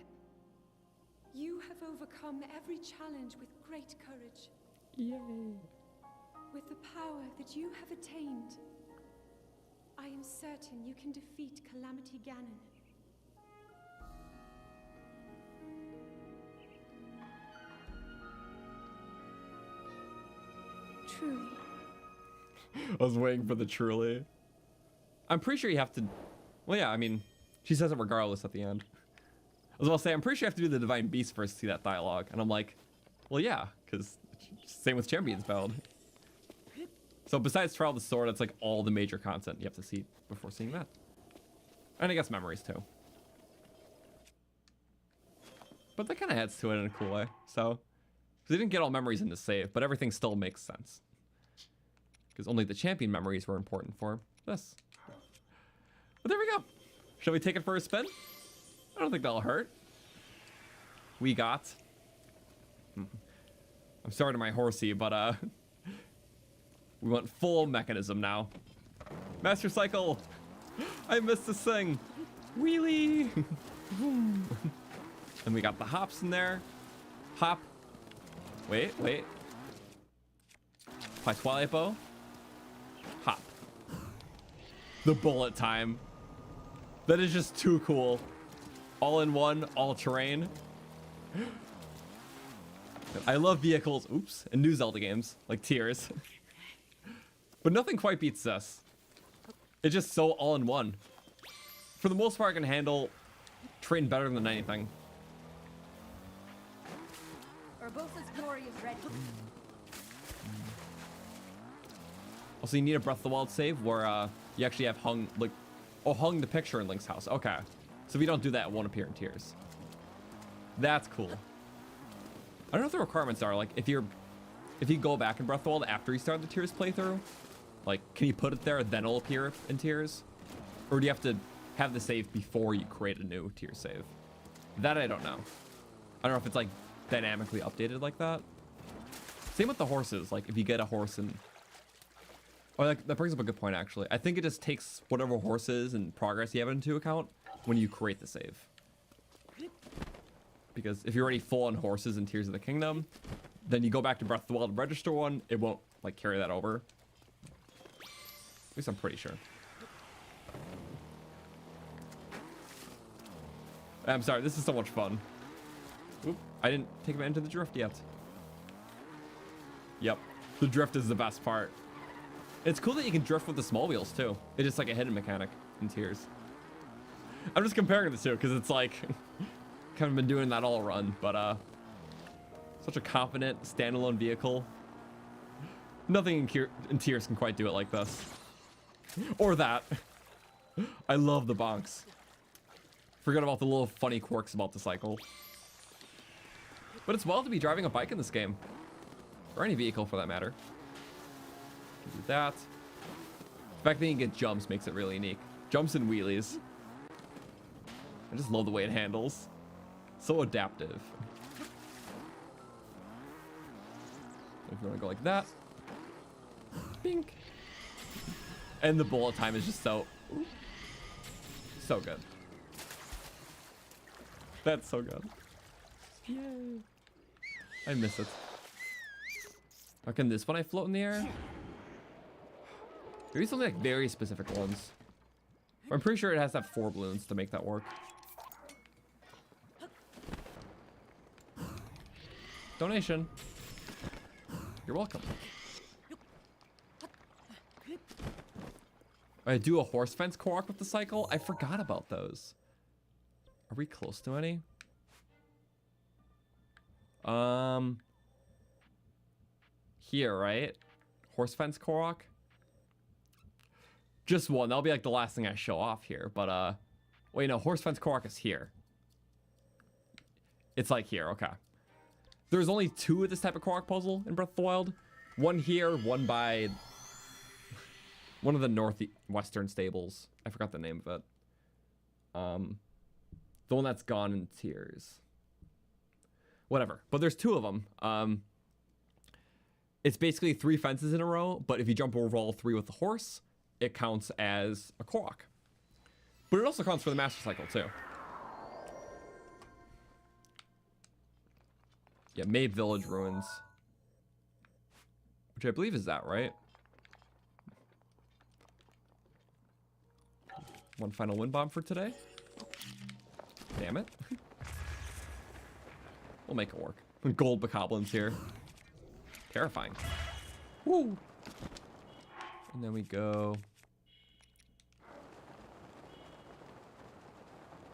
You have overcome every challenge with great courage. Yay. With the power that you have attained, I am certain you can defeat Calamity Ganon. Truly. I was waiting for the truly. I'm pretty sure you have to. Well, yeah, I mean, she says it regardless at the end. I was about to say, I'm pretty sure you have to do the Divine Beast first to see that dialogue. And I'm like, well, yeah, because same with Champion's Ballad. So besides Trial of the Sword, it's like all the major content you have to see before seeing that. And I guess memories too. But that kind of adds to it in a cool way. So, they didn't get all memories in the save, but everything still makes sense. Because only the champion memories were important for this. But there we go. Shall we take it for a spin? I don't think that'll hurt. We got... I'm sorry to my horsey, but we went full mechanism now. Master Cycle! I missed this thing! Wheelie! And we got the hops in there. Hop. Wait. Apply Twilight Bow. Hop. The bullet time. That is just too cool. All in one, all terrain. I love vehicles, oops, in new Zelda games, like Tears. But nothing quite beats this. It's just so all in one. For the most part, I can handle terrain better than anything. Urbosa's glory is ready. Also, you need a Breath of the Wild save where you actually have hung the picture in Link's house. Okay. So if you don't do that, it won't appear in Tears. That's cool. I don't know what the requirements are. Like, if you go back in Breath of the Wild after you start the Tears playthrough, like, can you put it there, then it'll appear in Tears? Or do you have to have the save before you create a new Tears save? That I don't know. I don't know if it's, like, dynamically updated like that. Same with the horses. Like, if you get a horse and... Oh, that brings up a good point, actually. I think it just takes whatever horses and progress you have into account when you create the save. Because if you're already full on horses in Tears of the Kingdom, then you go back to Breath of the Wild and register one, it won't, like, carry that over. At least I'm pretty sure. I'm sorry, this is so much fun. Oop, I didn't take advantage of the drift yet. Yep, the drift is the best part. It's cool that you can drift with the small wheels too. It's just like a hidden mechanic in Tears. I'm just comparing the two because it's like kind of been doing that all run, but such a confident standalone vehicle. Nothing in Tears can quite do it like this. Or that. I love the bonks. Forget about the little funny quirks about the cycle. But it's wild to be driving a bike in this game. Or any vehicle for that matter. Do that. The fact that you can get jumps makes it really unique. Jumps and wheelies. I just love the way it handles. So adaptive. If you want to go like that. Bink. And the bullet time is just so good. That's so good. Yay. I miss it. How can this one I float in the air? Maybe something like very specific ones. I'm pretty sure it has to have 4 balloons to make that work. Donation. You're welcome. I do a horse fence Korok with the cycle. I forgot about those. Are we close to any? Here, right? Horse fence Korok. Just one. That'll be like the last thing I show off here. But wait, no. Horse fence Korok is here. It's like here. Okay. There's only 2 of this type of Korok puzzle in Breath of the Wild. One here, one by one of the northwestern stables. I forgot the name of it. The one that's gone in Tears. Whatever. But there's 2 of them. it's basically 3 fences in a row, but if you jump over all 3 with the horse, it counts as a Korok. But it also counts for the Master Cycle, too. Yeah, Mabe Village Ruins. Which I believe is that, right? One final wind bomb for today. Damn it. We'll make it work. Gold bokoblins here. Terrifying. Woo! And then we go...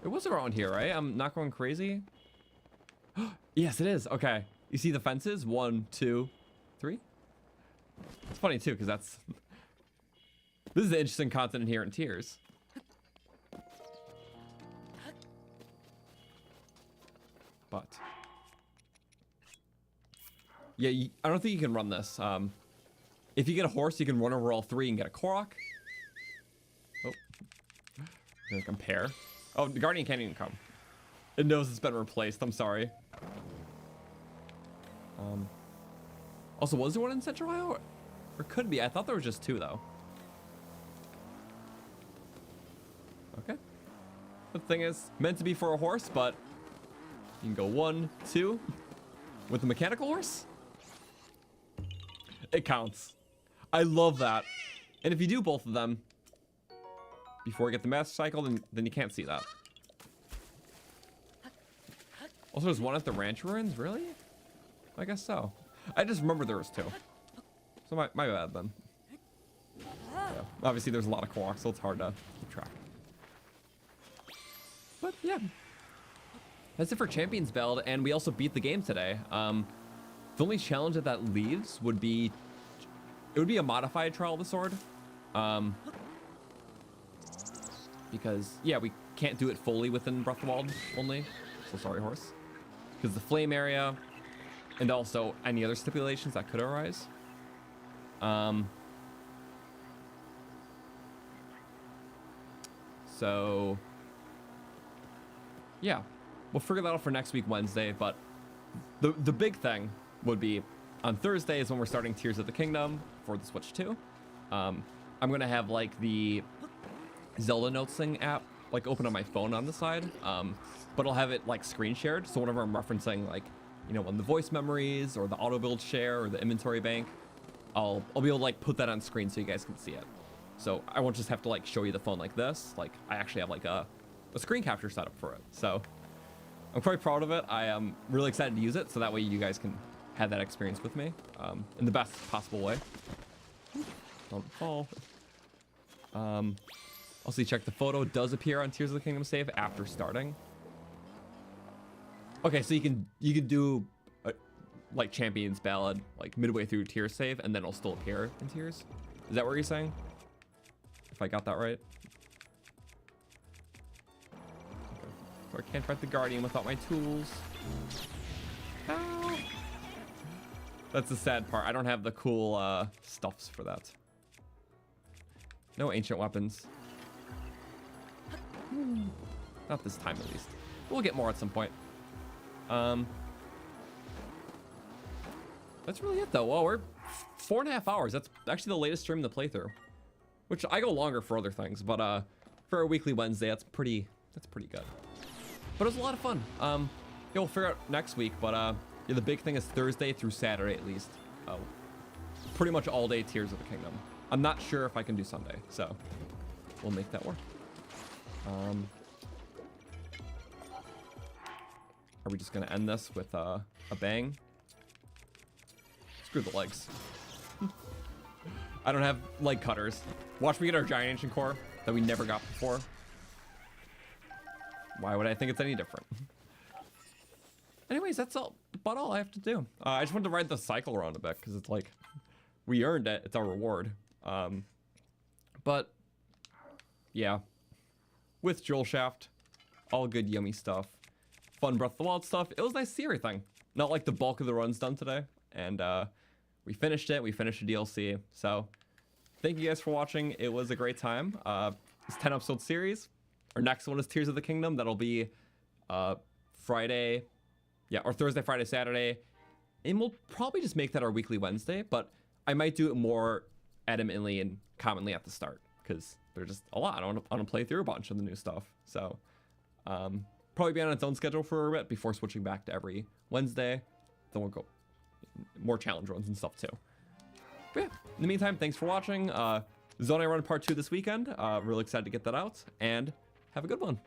It was around here, right? I'm not going crazy. Yes, it is. Okay. You see the fences? 1, 2, 3. It's funny too, because that's... This is an interesting content here in Tears. But... Yeah, I don't think you can run this. If you get a horse, you can run over all 3 and get a Korok. Oh. We're gonna compare. Oh, the Guardian can't even come. It knows it's been replaced. I'm sorry. Also, was there one in Central Ohio? Or could be. I thought there was just 2, though. Okay. The thing is, meant to be for a horse, but you can go 1, 2 with the mechanical horse. It counts. I love that. And if you do both of them before you get the Master Cycle, then you can't see that. Also, there's one at the Ranch Ruins, really? I guess so. I just remember there was 2. So my bad then. Yeah. Obviously, there's a lot of Koroks, so it's hard to keep track. But yeah. That's it for Champions Ballad, and we also beat the game today. The only challenge that leaves would be... It would be a modified Trial of the Sword. Because, yeah, we can't do it fully within Breath of the Wild only. So sorry, horse. Because the flame area, and also any other stipulations that could arise. So, yeah. We'll figure that out for next week, Wednesday, but the big thing would be on Thursday is when we're starting Tears of the Kingdom for the Switch 2. I'm going to have, like, the Zelda Notes thing app, like, open on my phone on the side, but I'll have it, like, screen shared, so whenever I'm referencing, like, you know, one of the voice memories, or the auto build share, or the inventory bank, I'll be able to, like, put that on screen so you guys can see it. So I won't just have to, like, show you the phone like this. Like, I actually have, like, a screen capture setup for it, so I'm quite proud of it. I am really excited to use it, so that way you guys can have that experience with me in the best possible way. Don't fall. Also, you check the photo. It does appear on Tears of the Kingdom save after starting. Okay, so you can do like Champions Ballad like midway through Tears save, and then it'll still appear in Tears. Is that what you're saying? If I got that right. Okay. So I can't fight the Guardian without my tools. Ow. That's the sad part. I don't have the cool stuffs for that. No ancient weapons. Not this time, at least. We'll get more at some point. That's really it, though. Well, we're 4.5 hours. That's actually the latest stream in the playthrough. Which I go longer for other things, but for a weekly Wednesday, that's pretty good. But it was a lot of fun. Yeah, we'll figure out next week, but yeah, the big thing is Thursday through Saturday at least. Pretty much all day Tears of the Kingdom. I'm not sure if I can do Sunday, so we'll make that work. Are we just gonna end this with a bang? Screw the legs. I don't have leg cutters. Watch me get our giant ancient core that we never got before. Why would I think it's any different? Anyways, that's about all I have to do. I just wanted to ride the cycle around a bit because it's like we earned it. It's our reward. But yeah, with Jewel Shaft, all good yummy stuff. Fun Breath of the Wild stuff. It was nice to see everything. Not like the bulk of the run's done today. And we finished it. We finished the DLC. So thank you guys for watching. It was a great time. It's 10 episode series. Our next one is Tears of the Kingdom. That'll be Friday. Yeah, or Thursday, Friday, Saturday And we'll probably just make that our weekly Wednesday, but I might do it more adamantly and commonly at the start because there's just a lot. I want to play through a bunch of the new stuff. So probably be on its own schedule for a bit before switching back to every Wednesday. Then we'll go more challenge runs and stuff too. But yeah, in the meantime, thanks for watching. Zone I Run Part 2 this weekend. Really excited to get that out, and have a good one.